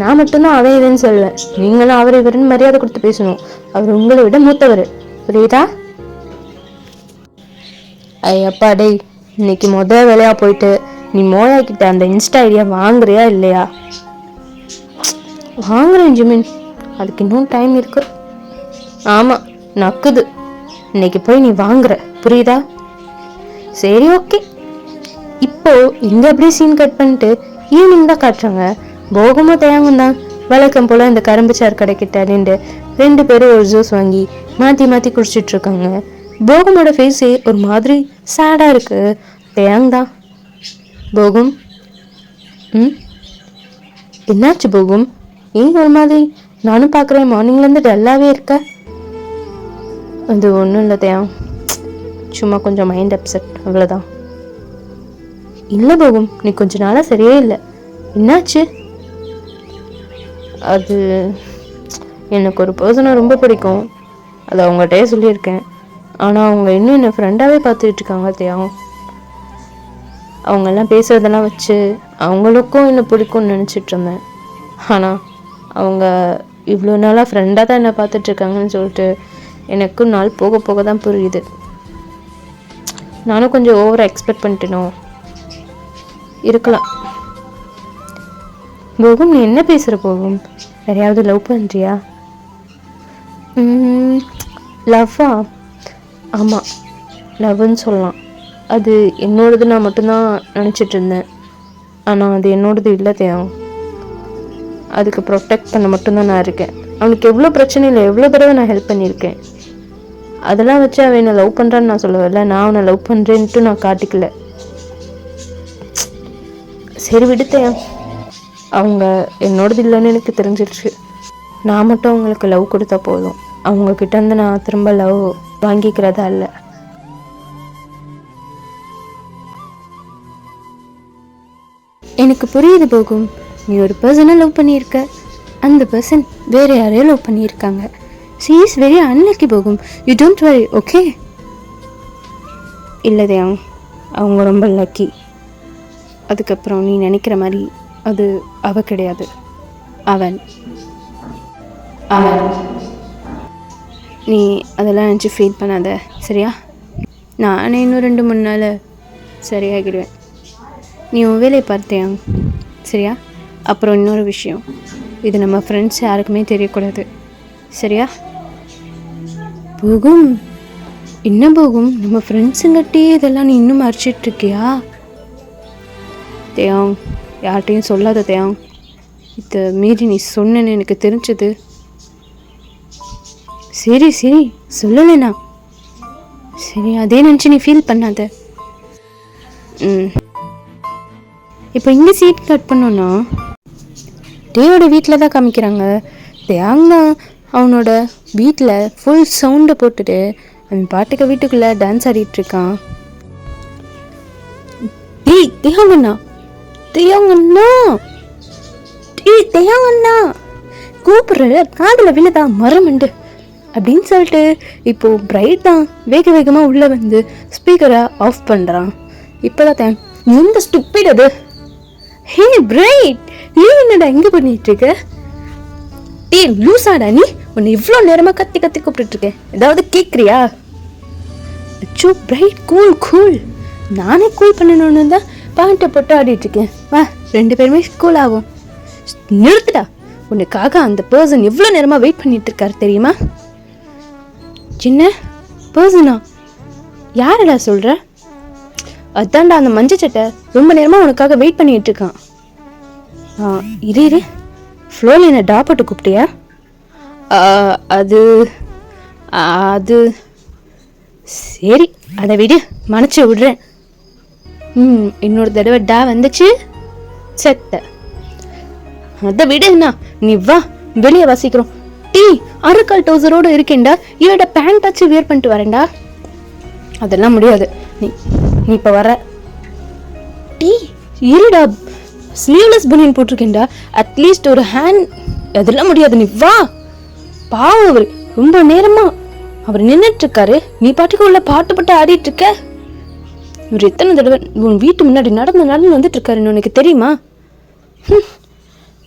நான் மட்டும்தான் அவன் இவன்னு சொல்லுவேன், நீங்களும் அவர் இவருன்னு மரியாதை கொடுத்து பேசணும். அவர் உங்களை விட மூத்தவர், புரியுதா? ஐயப்பா டேய், இன்னைக்கு முதல் வேலையா போயிட்டு நீ மோயா கிட்ட அந்த இன்ஸ்டா ஐடியா வாங்குறியா இல்லையா? வாங்குறேன் ஜிமின், அதுக்கு இன்னும் டைம் இருக்கு. ஆமாம் நக்குது, இன்னைக்கு போய் நீ வாங்குற, புரியுதா? சரி ஓகே. இப்போ இங்க அப்படியே சீன் கட் பண்ணிட்டு ஈவினிங் தான் காட்டுறாங்க. போகமோ தேங்கும் தான் வழக்கம் போல இந்த கரும்பு சார் கடைக்கிட்ட நின்று 2 பேரும் ஒரு ஜூஸ் வாங்கி மாற்றி மாற்றி குடிச்சிட்டு இருக்காங்க. போகமோட ஃபேஸே ஒரு மாதிரி சேடாக இருக்கு. தேங் தான் போகும், என்னாச்சு போகும்? ஏன் ஒரு மாதிரி? நானும் பார்க்குறேன் மார்னிங்லேருந்து டல்லாகவே இருக்க. அது ஒன்றும் இல்லை தேங், சும்மா கொஞ்சம் மைண்ட் அப்செட், அவ்வளோதான். இல்லை போகும், நீ கொஞ்ச நாளாக சரியே இல்லை, என்னாச்சு? அது எனக்கு ஒரு பர்சனை ரொம்ப பிடிக்கும், அது அவங்ககிட்டயே சொல்லியிருக்கேன். ஆனால் அவங்க இன்னும் என்னை ஃப்ரெண்டாகவே பார்த்துக்கிட்டு இருக்காங்க தேங். அவங்கெல்லாம் பேசுறதெல்லாம் வச்சு அவங்களுக்கும் என்னை பிடிக்கும்னு நினச்சிட்டு இருந்தேன். ஆனால் அவங்க இவ்வளோ நாளாக ஃப்ரெண்டாக தான் என்னை பார்த்துட்ருக்காங்கன்னு சொல்லிட்டு எனக்கும் நாள் போக போக தான் புரியுது. நானும் கொஞ்சம் ஓவராக எக்ஸ்பெக்ட் பண்ணிட்டேனோ இருக்கலாம். போகும், நீ என்ன பேசுகிற போகும்? யாரையாவது லவ் பண்ணுறியா? லவ்வா? ஆமாம் லவ்னு சொல்லலாம். அது என்னோடது நான் மட்டும்தான் நினச்சிட்டு இருந்தேன். ஆனால் அது என்னோடது இல்லை தேவ். அதுக்கு ப்ரொடெக்ட் பண்ண மட்டும்தான் நான் இருக்கேன். அவனுக்கு எவ்வளோ பிரச்சனை இல்லை, எவ்வளோ தடவை நான் ஹெல்ப் பண்ணியிருக்கேன். அதெல்லாம் வச்சு அவன் என்னை லவ் பண்ணுறான்னு நான் சொல்லவில்லை, நான் அவனை லவ் பண்ணுறேன்ட்டு நான் காட்டிக்கல. சரி விடுத்தேன், அவங்க என்னோடது இல்லைன்னு எனக்கு தெரிஞ்சிருச்சு. நான் மட்டும் அவங்களுக்கு லவ் கொடுத்தா போதும், அவங்கக்கிட்ட இருந்து நான் திரும்ப லவ் வாங்கிக்கிறதா இல்லை. எனக்கு புரியுது போகும், நீ ஒரு பர்சனை லவ் பண்ணியிருக்க, அந்த பர்சன் வேறு யாரையும் லவ் பண்ணியிருக்காங்க. ஷீ இஸ் வெரி அன்லக்கி போகும். You don't worry, okay? இல்லை தேவ், அவங்க ரொம்ப லக்கி. அதுக்கப்புறம் நீ நினைக்கிற மாதிரி அது அவ கிடையாது, அவன். நீ அதெல்லாம் நினச்சி ஃபீல் பண்ணாத, சரியா? நானே இன்னும் 2-3 நாள் சரியாகிடுவேன். நீ உன் வேலையை பார்த்தியா, சரியா? அப்புறம் இன்னொரு விஷயம், இது நம்ம ஃப்ரெண்ட்ஸ் யாருக்குமே தெரியக்கூடாது, சரியா? போகும், என்ன போகும், நம்ம ஃப்ரெண்ட்ஸுங்கட்டே இதெல்லாம் நீ இன்னும் மறைச்சிட்ருக்கியா? தேவ், யார்கிட்டையும் சொல்லாத தேவ். இதை மீறி நீ சொன்னேன்னு எனக்கு தெரிஞ்சது. சரி சரி, சொல்லலைண்ணா, சரி, அதே நினச்சி நீ ஃபீல் பண்ணாத. இப்போ இங்கே சீட் கட் பண்ணோன்னா தேவோட வீட்டில் தான் காமிக்கிறாங்க. தேங்க அவனோட வீட்டில் ஃபுல் சவுண்டை போட்டுட்டு அவன் பாட்டுக்கு வீட்டுக்குள்ளே டான்ஸ் ஆடிட்டுருக்கான். டேய் தேவங்கண்ணா, தேவங்கண்ணா, டேய் தேவங்கண்ணா கூப்பிட்ற காதில் விழுதா மரமண்டு அப்படின்னு சொல்லிட்டு இப்போது பிரைட் தான் வேக வேகமாக உள்ளே வந்து ஸ்பீக்கரை ஆஃப் பண்ணுறான். இப்போ தான் எந்த ஸ்டூபிட் அது? ஹே பிரைட், நீ என்னடா இங்கே பண்ணிகிட்ருக்க? டேய் லூசாடா நீ, உன்னை இவ்வளோ நேரமாக கத்தி கத்தி கூப்பிட்டுருக்கேன், ஏதாவது கேட்குறியா? அச்சோ பிரைட், கூல் கூல், நானே கூல் பண்ணணுன்னு தான் பாயிண்ட்டை போட்டு ஆடிட்டுருக்கேன். வா 2 பேருமே கூல் ஆகும். நிறுத்துடா, உனக்காக அந்த பர்சன் எவ்வளோ நேரமாக வெயிட் பண்ணிட்டு இருக்காரு தெரியுமா? சின்ன பர்சனா? யாரடா சொல்கிற? அதான்டா அந்த மஞ்சள் சட்டை ரொம்ப நேரமாக உனக்காக வெயிட் பண்ணிட்டு இருக்கான். இரு ஃப்ளோவில் என்ன டா போட்டு கூப்பிட்டியா? அது அது சரி, அதை விடு, மன்னிச்சு விடுறேன். இன்னொரு தடவை டா வந்துச்சு செத்த. அதை விடுண்ணா, நீ வா வெளியே வாசிக்கிறோம். டீ அரைக்கால் டவுசரோடு இருக்கேன்டா, இவட பேண்டாச்சு வியர் பண்ணிட்டு வரேன்டா. அதெல்லாம் முடியாது, நீ இப்போ வர. டீ இருடா, ஸ்லீவ்லெஸ் பனியன் போட்டிருக்கேன்டா, அட்லீஸ்ட் ஒரு ஹேண்ட். அதெல்லாம் முடியாது, நீ வா. பாவம், அவர் ரொம்ப நேரமா அவர் நின்றுட்டு இருக்காரு, நீ பாட்டுக்கு உள்ள பாட்டு பாட்டு ஆடிட்டு இருக்க. இவர் எத்தனை தடவை உன் வீட்டு முன்னாடி நடந்து வந்துட்டு இருக்காருன்னு உனக்கு தெரியுமா?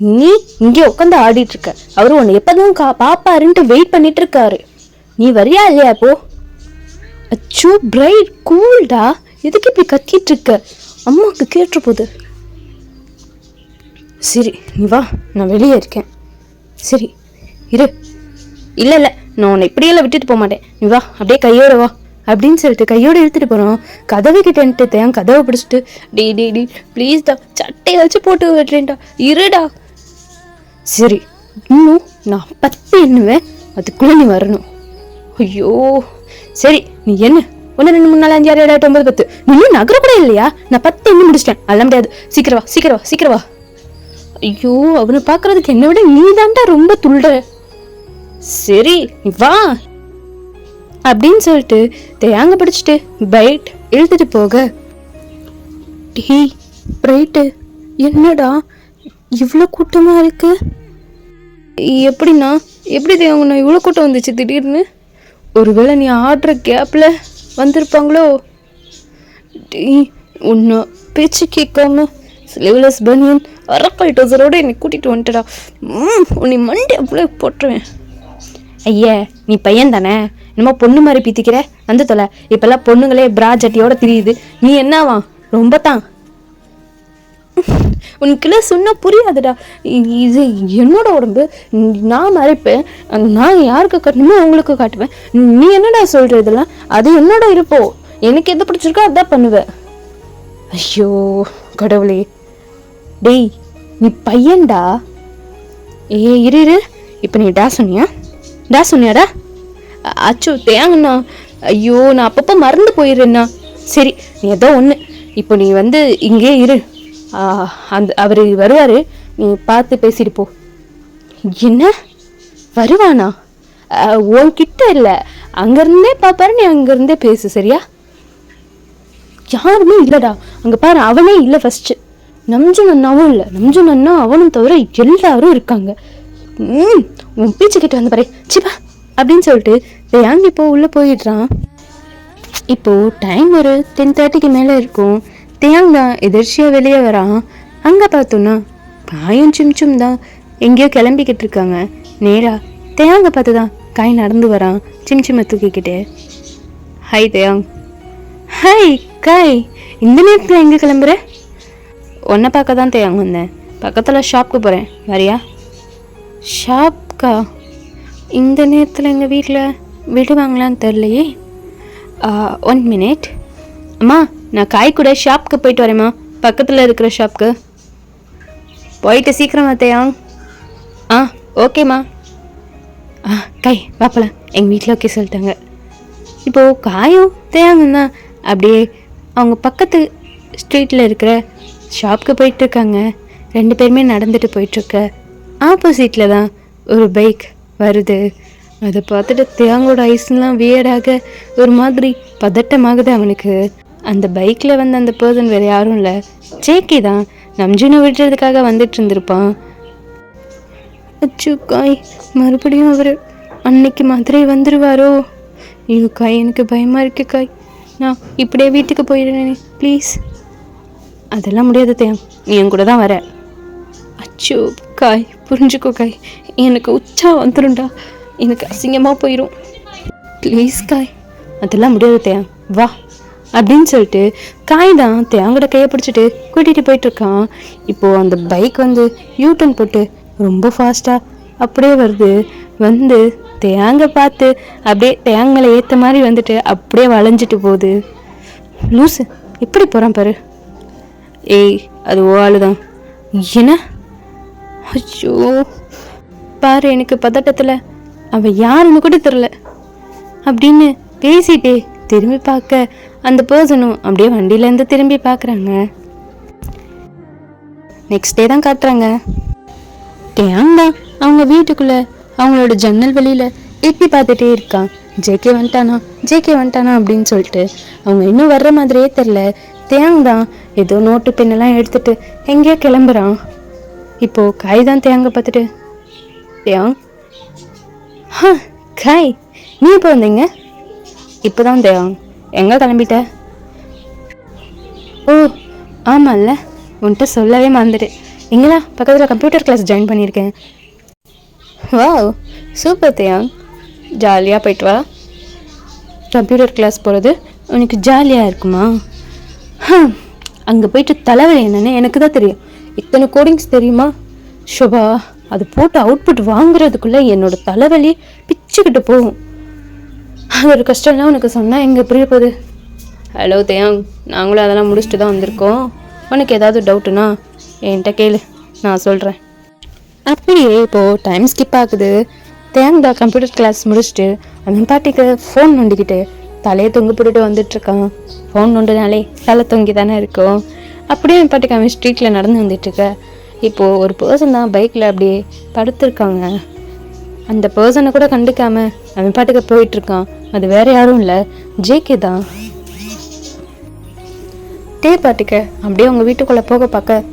நீ இங்கே உட்காந்து ஆடிட்டு இருக்க, அவரு உன்னை எப்பதான் பாப்பாருன்ட்டு வெயிட் பண்ணிட்டு இருக்காரு. நீ வரியா இல்லையா இப்போ? அச்சோ பிரைட், கூல்டா, எதுக்கு இப்படி கத்திட்டு இருக்க? அம்மாவுக்கு கேட்டு போகுது. சரி நீ வா, நான் வெளியே இருக்கேன். சரி இரு. இல்லை நான் உன்னை இப்படியெல்லாம் விட்டுட்டு போக மாட்டேன், நீ வா, அப்படியே கையோட வா அப்படின்னு சொல்லிட்டு கையோடு இழுத்துட்டு போகிறோம். கதவை கிட்டன்ட்டு தேன் கதவை பிடிச்சிட்டு டி ப்ளீஸ் டா, சட்டையை வச்சு போட்டு விட்டுறேன்டா, இருடா. சரி, இன்னும் நான் 10 எண்ணுவேன், அதுக்குள்ளே நீ வரணும். ஐயோ சரி, நீ என்ன 1 2 3 4 5 6 7 8 9 10, நீ இன்னும் நகர கூட இல்லையா? நான் 10 எண்ணி முடிச்சிட்டேன், அதெல்லாம் முடியாது. சீக்கிரம் வா. ஐயோ, அவனை பார்க்கறதுக்கு என்னை விட நீ தான்டா ரொம்ப துள்ளுற. சரி நீ வா அப்படின்னு சொல்லிட்டு தேங்க பிடிச்சிட்டு பிரைட் இழுத்துட்டு போக. டீ பிரைட்டு, என்னடா இவ்வளோ கூட்டமாக இருக்கு? எப்படின்னா எப்படி தேவங்கண்ணா இவ்வளோ கூட்டம் வந்துச்சு திடீர்னு? ஒருவேளை நீ ஆடுற கேப்பில் வந்திருப்பாங்களோ? டீ உன்னை பேச்சு கேட்காம ஸ்லீவ்லெஸ் பனியன் அரைக்கால் டவுசரோடு என்னை கூட்டிகிட்டு வந்துட்டடா. உன்னை மண்டே அவ்வளோ போட்டுருவேன். ஐயா நீ பையன் தானே, என்னமோ பொண்ணு மாதிரி பீத்திக்கிற, வந்து தொலை. இப்போல்லாம் பொண்ணுங்களே பிரா ஜட்டியோட தெரியுது, நீ என்னவா ரொம்ப தான். உனக்குலாம் சொன்னால் புரியாதுடா, இது என்னோட உடம்பு, நான் மறைப்பேன், நான் யாருக்கு காட்டணுமோ அவங்களுக்கு காட்டுவேன். நீ என்னடா சொல்கிற இதெல்லாம்? அது என்னோட இருப்போ, எனக்கு எது பிடிச்சிருக்கோ அதான் பண்ணுவேன். ஐயோ கடவுளே, டேய் நீ பையன்டா. இரு, இப்போ நீ டா சொன்னியாடா? அச்சோ தேங்கண்ணா, ஐயோ நான் அப்பப்போ மறந்து போயிடுறேண்ணா. சரி நீ ஏதோ ஒன்று, இப்போ நீ வந்து இங்கே இரு, அவர் வருவார், நீ பார்த்து பேசிட்டு போ. என்ன வருவானா? உன்கிட்ட இல்லை, அங்கேருந்தே பார்ப்பாரு, நீ அங்கேருந்தே பேசு, சரியா? யாருமே இல்லைடா அங்கே பாரு, அவனே இல்லை. ஃபஸ்ட்டு நம்ஜுன் அண்ணாவும் இல்லை, நம்ஜுன் அண்ணா அவனும் தவிர எல்லாரும் இருக்காங்க. உன் பீச்சு கிட்ட வந்து பாரு. சிப்பா அப்படின்னு சொல்லிட்டு தேயாங் இப்போ உள்ளே போயிடுறான். இப்போது டைம் ஒரு 10:30க்கு மேலே இருக்கும். தேயாங் தான் எதிர்ச்சியாக வெளியே வரான். அங்கே பார்த்தோன்னா காயும் சிம்சும் தான் எங்கேயோ கிளம்பிக்கிட்டு இருக்காங்க. நேராக தேயாங்க பார்த்து தான் காய் நடந்து வரான் சிம்சிம்மை தூக்கிக்கிட்டு. ஹாய் தேயாங். ஹாய் காய், இந்த நேரத்தில் எங்கே கிளம்புற? உன்னை பார்க்க தான் தேயாங் வந்தேன். பக்கத்தில் ஷாப்புக்கு போகிறேன், வரியா? ஷாப்க்கா? இந்த நேரத்தில் எங்கள் வீட்டில் விடுவாங்களான்னு தெரிலையே. 1 மினிட். அம்மா, நான் காய் கூட ஷாப்புக்கு போயிட்டு வரேம்மா, பக்கத்தில் இருக்கிற ஷாப்புக்கு. போயிட்டு சீக்கிரமா தேயாங். ஓகேம்மா. காய் வாப்பலாம், எங்கள் வீட்டில் ஓகே சொல்லிட்டாங்க. இப்போது காயும் தேயாங்கும் தான் அப்படியே அவங்க பக்கத்து ஸ்ட்ரீட்டில் இருக்கிற ஷாப்புக்கு போயிட்டுருக்காங்க. 2 பேருமே நடந்துட்டு போயிட்டுருக்க. ஆப்போசிட்டில் தான் ஒரு பைக் வருது. அதை பார்த்துட்டு தேயாங்கோட ஐஸ்லாம் வியர்டாக ஒரு மாதிரி பதட்டமாகுது அவனுக்கு. அந்த பைக்கில் வந்து அந்த பர்சன் வேறு யாரும் இல்லை, ஜேகே தான். நம்ஜுனை விடுறதுக்காக வந்துட்டு இருந்திருப்பான். அச்சு காய், மறுபடியும் அவர் அன்னைக்கு மதுரை வந்துடுவாரோ? ஐயோ காய், எனக்கு பயமாக இருக்கு காய். நான் இப்படியே வீட்டுக்கு போயிடுறேனே ப்ளீஸ். அதெல்லாம் முடியாது தேயாங், நீ என் கூட தான் வர. அச்சோ காய், புரிஞ்சுக்கோ காய், எனக்கு உச்சா வந்துடும்டா, எனக்கு அசிங்கமாக போயிடும் ப்ளீஸ் காய். அதெல்லாம் முடியாது தேயாங், வா அப்படின்னு சொல்லிட்டு காய் தான் தேயாங்கோட கையை பிடிச்சிட்டு கூட்டிகிட்டு போயிட்டுருக்கான். இப்போது அந்த பைக் வந்து யூட்டன் போட்டு ரொம்ப ஃபாஸ்ட்டாக அப்படியே வருது. வந்து தேயாங்க பார்த்து அப்படியே தேயாங்களை ஏற்ற மாதிரி வந்துட்டு அப்படியே வளைஞ்சிட்டு போகுது. லூஸு எப்படி போகிறான் பாரு. ஏய், அது ஓ தான். என்ன? ஐயோ பாரு, எனக்கு பதட்டத்தில் அவன் யாருன்னு கூட தெரில அப்படின்னு பேசிட்டே திரும்பி பார்க்க அந்த பர்சனும் அப்படியே வண்டியிலேருந்து திரும்பி பார்க்குறாங்க. நெக்ஸ்ட் டே தான் காட்டுறாங்க. தேயாங் தான் அவங்க வீட்டுக்குள்ளே அவங்களோட ஜன்னல் வெளியில் எட்டி பார்த்துட்டே இருக்கான். ஜேகே வந்துட்டானா அப்படின்னு சொல்லிட்டு. அவங்க இன்னும் வர்ற மாதிரியே தெரில. தேயாங் தான் ஏதோ நோட்டு பெண்ணெல்லாம் எடுத்துட்டு எங்கேயோ கிளம்புறான். இப்போது காய் தான் தேயாங்க பார்த்துட்டு, தேயாங். காய், நீ எப்போ வந்தீங்க? இப்போ தான் தேயாங். எங்கே கிளம்பிட்ட? ஓ ஆமாம்ல, உன்கிட்ட சொல்லவே மறந்துட்டு. எங்களா பக்கத்தில் கம்ப்யூட்டர் கிளாஸ் ஜாயின் பண்ணியிருக்கேன். வாவ், சூப்பர் தேயாங், ஜாலியாக போயிட்டு வா. கம்ப்யூட்டர் கிளாஸ் போகிறது உனக்கு ஜாலியாக இருக்குமா? அங்கே போயிட்டு தலைவலி என்னன்னு எனக்கு தான் தெரியும். இத்தனை கோடிங்ஸ் தெரியுமா ஷோபா? அது போட்டு அவுட்புட் வாங்குறதுக்குள்ளே என்னோட தலைவலி பிச்சுக்கிட்டு போகும். அதோட கஷ்டம்லாம் உனக்கு சொன்னால் எங்கே புரிய போகுது? ஹலோ தேயாங், நாங்களும் அதெல்லாம் முடிச்சுட்டு தான் வந்திருக்கோம். உனக்கு ஏதாவது டவுட்டுனா என்கிட்ட கேளு, நான் சொல்கிறேன். அப்படியே இப்போது டைம் ஸ்கிப் ஆகுது. தேயாங் தான் கம்ப்யூட்டர் கிளாஸ் முடிச்சுட்டு அவன் பாட்டிக்கு ஃபோன் நோண்டிக்கிட்டு தலையை தொங்க போட்டுட்டு வந்துட்டுருக்கான். ஃபோன் நோண்டினாலே தலை தொங்கி தானே இருக்கும். அப்படியே அவன் பாட்டுக்கு அவன் ஸ்ட்ரீட்டில் நடந்து வந்துட்டுருக்க. இப்போது ஒரு பர்சன் தான் பைக்கில் அப்படியே படுத்திருக்காங்க. அந்த பர்சனை கூட கண்டுக்காம அவன் பாட்டுக்கு போயிட்டுருக்கான். அது வேறு யாரும் இல்லை, ஜேகே தான். பாட்டுக்க அப்படியே அவங்க வீட்டுக்குள்ளே போக பார்க்க,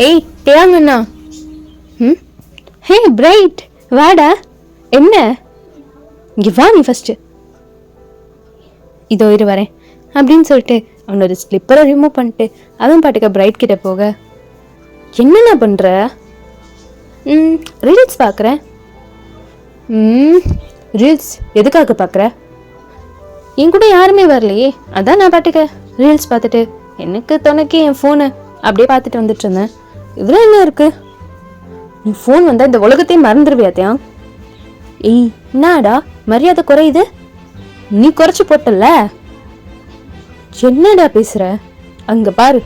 ஏய் தேயாங்கண்ணா. ஹே பிரைட், வாடா. என்ன? இங்கே வா நீ ஃபஸ்ட்டு. இதோ இரு வரேன் அப்படின்னு சொல்லிட்டு அவனோட ஸ்லிப்பரை ரிமூவ் பண்ணிட்டு அவன் பாட்டுக்க பிரைட் கிட்ட போக, என்னென்ன பண்ணுற? ரீல்ஸ் பார்க்குறேன். ரீல்ஸ் எதுக்காக பார்க்குற? என் கூட யாருமே வரலையே, அதான் நான் பாட்டுக்க ரீல்ஸ் பார்த்துட்டு எனக்கு துணைக்கு என் ஃபோனை அப்படியே பார்த்துட்டு வந்துட்டு இருந்தேன். இதில் என்ன இருக்கு? நீ ஃபோன் வந்தால் இந்த உலகத்தையும் மறந்துடுவியாத்தியா? ஏய் என்னடா மரியாதை குறையுது? நீ குறைச்சி போட்டல. என்னடா பேசுற? அங்க பாரு.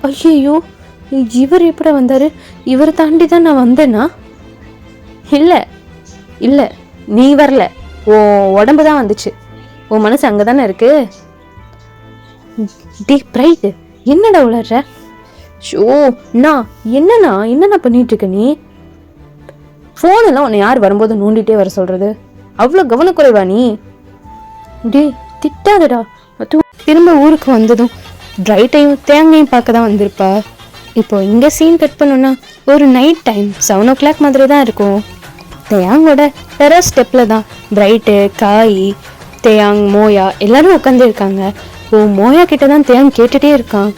ஐயோ, இவர் எப்படி வந்தாரு? இவரை தாண்டி தான் நான் வந்தேனா? இல்லை நீ வரல, உன் உடம்பு தான் வந்துச்சு. உன் மனசு அங்கே தானே இருக்கு. டே பிரைட், என்னடா உளர்ற? ஷோ நான் என்னண்ணா பண்ணிட்டு இருக்க நீ? ஃபோனெல்லாம் உன்னை யார் வரும்போது நோண்டிகிட்டே வர சொல்கிறது? அவ்வளோ கவனக்குறைவா நீ? டே திட்டாதடா. திரும்ப ஊருக்கு வந்ததும் பிரைட்டையும் தேங்கையும் பார்க்க தான் வந்திருப்பா. இப்போ இங்கே சீன் கட் பண்ணோன்னா ஒரு நைட் டைம் 7 o'clock மாதிரி தான் இருக்கும். தேயாங்கோட டெரஸ் ஸ்டெப்பில் தான் பிரைட்டு, காய், தேயாங், மோயா எல்லாரும் உட்காந்துருக்காங்க. மோயா கிட்ட தான் தேயாங் கேட்டுகிட்டே இருக்கான்.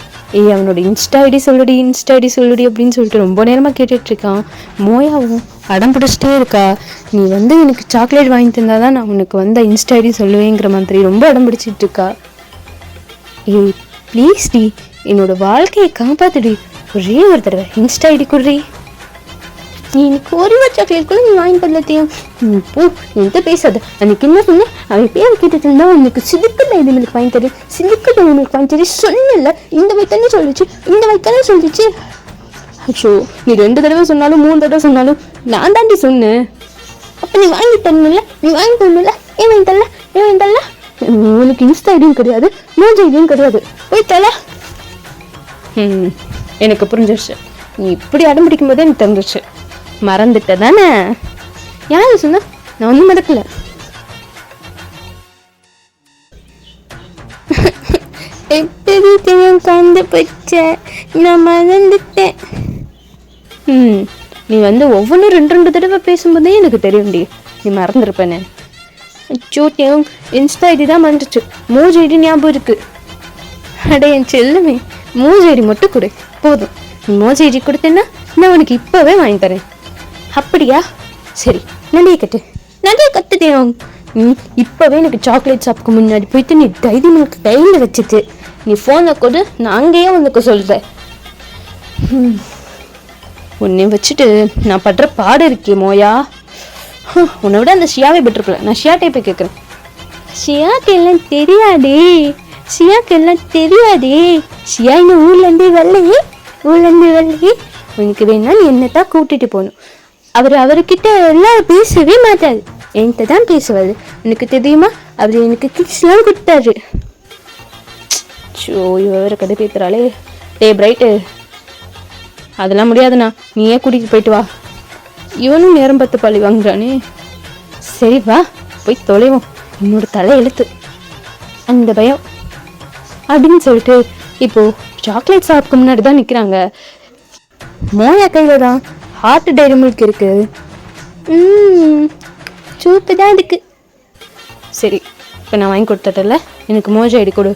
அவனோட இன்ஸ்டா ஐடி சொல்லுடி அப்படின்னு சொல்லிட்டு ரொம்ப நேரமாக கேட்டுட்ருக்கான். மோயாவும் அடம் பிடிச்சிட்டே இருக்கா. நீ எனக்கு சாக்லேட் வாங்கி தந்தா தான் நான் உனக்கு இன்ஸ்டா ஐடி சொல்லுவேங்கிற மாதிரி ரொம்ப அடம் பிடிச்சிட்டு இருக்கா. ப்ளீஸ் டி, என்னோட வாழ்க்கையை காப்பாத்துடி, ஒரே ஒரு தடவை இன்ஸ்டா ஐடி கொடுறி. நீ எனக்கு ஒரு சாக்லேட் கூட நீ வாங்கி தரலத்தையும் போ, என்கிட்ட பேசாத. அன்னைக்கு என்ன சொன்னேன், அவன் பேர் கேட்டுட்டு இருந்தா உனக்கு சிலுக்கு டைமிலுக்கு வாங்கி தரு, சிலுக்கு டைமிலுக்கு வாங்கி தரு சொன்னல. இந்த வயத்தானே சொல்லிச்சு. அச்சோ, நீ 2 தடவை சொன்னாலும் 3 தடவை சொன்னாலும் நான் தாண்டி சொன்னேன். அப்போ நீ வாங்கி தரணும்ல, ஏன் வாங்கி தரல? உனக்கு இன்ஸ்டா ஐடியும் கிடையாது, மோஜ் ஐடியும் கிடையாது, போய் தல. எனக்கு புரிஞ்சிருச்சு. நீ இப்படி அடம் பிடிக்கும் போதே எனக்கு தெரிஞ்சிருச்சு. மறந்துட்ட தானே? யாரு சொன்ன? நான் ஒன்றும் மறக்கல. எப்படி கண்டுபிடிச்ச? நான் மறந்துட்டேன். நீ ஒவ்வொன்றும் 2 தடவை பேசும்போதே எனக்கு தெரியும்டி நீ மறந்துருப்பேன்னு. சோட்டியும் இன்ஸ்டா ஐடி தான் மறந்துச்சு, மோஜ் ஐடி ஞாபகம் இருக்கு. அட என் செல்லுமே, மோஜ் ஐடி மட்டும் கொடு போதும். நீ மோஜ் ஐடி கொடுத்தேன்னா நான் உனக்கு இப்போவே வாங்கி தரேன். அப்படியா? சரி, நடிகை கத்துட்டேன். இப்போவே எனக்கு சாக்லேட் ஷாப்புக்கு முன்னாடி போயிட்டு நீ டைரி மில்க் கையில் வச்சுட்டு நீ ஃபோனை கொடு, நான் அங்கேயே உனக்கு சொல்கிறேன். உன்னை வச்சுட்டு நான் படுற பாடு இருக்கே மோயா. உன்னை விட அந்த ஷியாவே பெற்றிருக்கல. நான் ஷியாட்டே போய் கேட்குறேன். ஷியாக்கெல்லாம் தெரியாதே. ஷியா இன்னும் ஊர்லேருந்து வரலையே. உனக்கு வேணா நீ என்னத்தான் கூட்டிட்டு போகணும். அவர்கிட்ட எல்லாம் பேசவே மாட்டாரு, என்கிட்ட தான் பேசுவாரு. எனக்கு தெரியுமா, அவர் எனக்கு கிட்ஸ்லாம் கொடுத்தாரு. ஷோ, இவரை கடை பேத்துறாளே. பிரைட்டு, அதெல்லாம் முடியாதுண்ணா, நீயே கூட்டிகிட்டு போயிட்டு வா. இவனும் நேரம் பார்த்து பழி வாங்குறானே. சரி வா, போய் தொலைவோம். என்னோட தலை எழுத்து அந்த பயம் அப்படின்னு சொல்லிட்டு இப்போ சாக்லேட் ஷாப்புக்கு முன்னாடி தான் நிற்கிறாங்க. மோயா கையில் தான் ஹார்ட் டைரி மில்க் இருக்கு. சூப்பு தான் இருக்கு. சரி, இப்போ நான் வாங்கி கொடுத்துட்டல, எனக்கு மோஜ் ஐடி கொடு.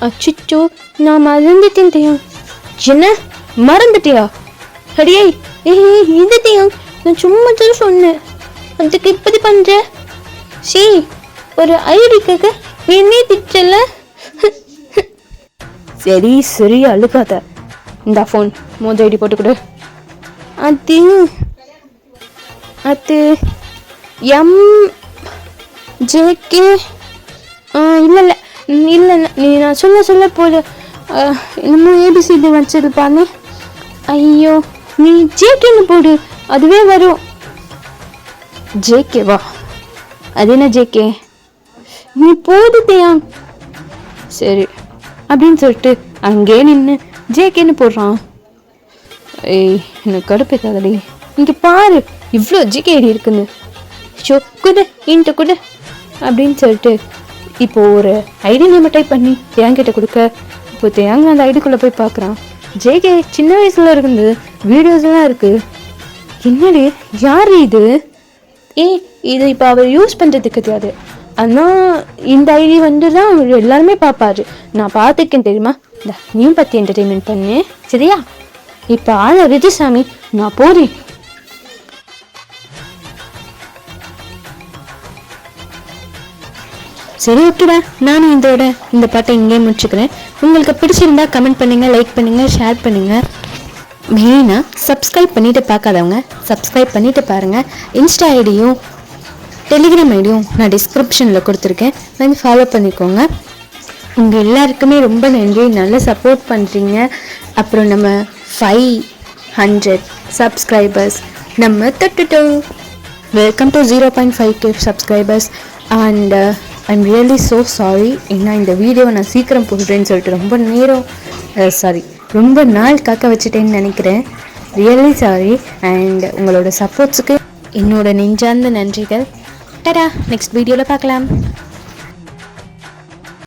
அச்சிச்சோ, நான் மறந்துட்டேன் தெரியும். என்ன மறந்துட்டியா? அடியே, இது தெரியும், நான் சும்மா தான் சொன்னேன், அதுக்கு இப்படி பண்ற. சரி, ஒரு ஐடிக்காக என்னே திட்டல. சரி அழுகாத. இந்த ஃபோன் மோஜ் ஐடி போட்டு கொடு. அது MJK. இல்லை நீ நான் சொல்ல போது இன்னமும் ABCD வச்சிருப்பானே. ஐயோ, நீ JKன்னு போடு, அதுவே வரும். JKவா? அது என்ன JK? நீ போடுத்தையா? சரி அப்படின்னு சொல்லிட்டு அங்கே நின்று JKன்னு போடுறான். எனக்கு கடுப்பேத்தாதடி. இங்கே பாரு, இவ்வளோ JK ஐடி இருக்குன்னு. ஷோ குடு, இன்ட்டு குடு அப்படின்னு சொல்லிட்டு இப்போ ஒரு ஐடி நேம் டைப் பண்ணி தேங்கிட்ட கொடுக்க, இப்போ தேங்க அந்த ஐடிக்குள்ளே போய் பார்க்குறான். JK சின்ன வயசுல இருக்குது, வீடியோஸ்லாம் இருக்குது. என்னடி யார் இது? இது இப்போ அவர் யூஸ் பண்ணுறதுக்கு தெரியாது, ஆனால் இந்த ஐடி தான் அவர் எல்லாருமே பார்ப்பாரு. நான் பார்த்துருக்கேன் தெரியுமா. இந்த நீயும் பற்றி என்டர்டெயின்மெண்ட் பண்ணு சரியா? இப்போ ஆளை விஜயசாமி, நான் போறேன். சரி ஓகேடா, நானும் இந்த பாட்டை இங்கே முடிச்சுக்கிறேன். உங்களுக்கு பிடிச்சிருந்தா கமெண்ட் பண்ணுங்கள், லைக் பண்ணுங்கள், ஷேர் பண்ணுங்கள். மெயினாக சப்ஸ்கிரைப் பண்ணிவிட்டு பார்க்காதவங்க சப்ஸ்கிரைப் பண்ணிவிட்டு பாருங்கள். இன்ஸ்டா ஐடியும் டெலிகிராம் ஐடியும் நான் டிஸ்கிரிப்ஷனில் கொடுத்துருக்கேன், ஃபாலோ பண்ணிக்கோங்க. உங்கள் எல்லாருக்குமே ரொம்ப நன்றி, நல்லா சப்போர்ட் பண்ணுறீங்க. அப்புறம் நம்ம 500 சப்ஸ்கிரைபர்ஸ் நம்ம தொட்டுட்டோம். Welcome to 0.5K subscribers. And I'm really so sorry. ஏன்னா இந்த வீடியோவை நான் சீக்கிரம் போடுறேன்னு சொல்லிட்டு ரொம்ப நாள் காக்க வச்சுட்டேன்னு நினைக்கிறேன். Really sorry. அண்ட் உங்களோட சப்போர்ட்ஸுக்கு என்னோட நெஞ்சார்ந்த நன்றிகள். டடா, நெக்ஸ்ட் வீடியோவில் பார்க்கலாம்.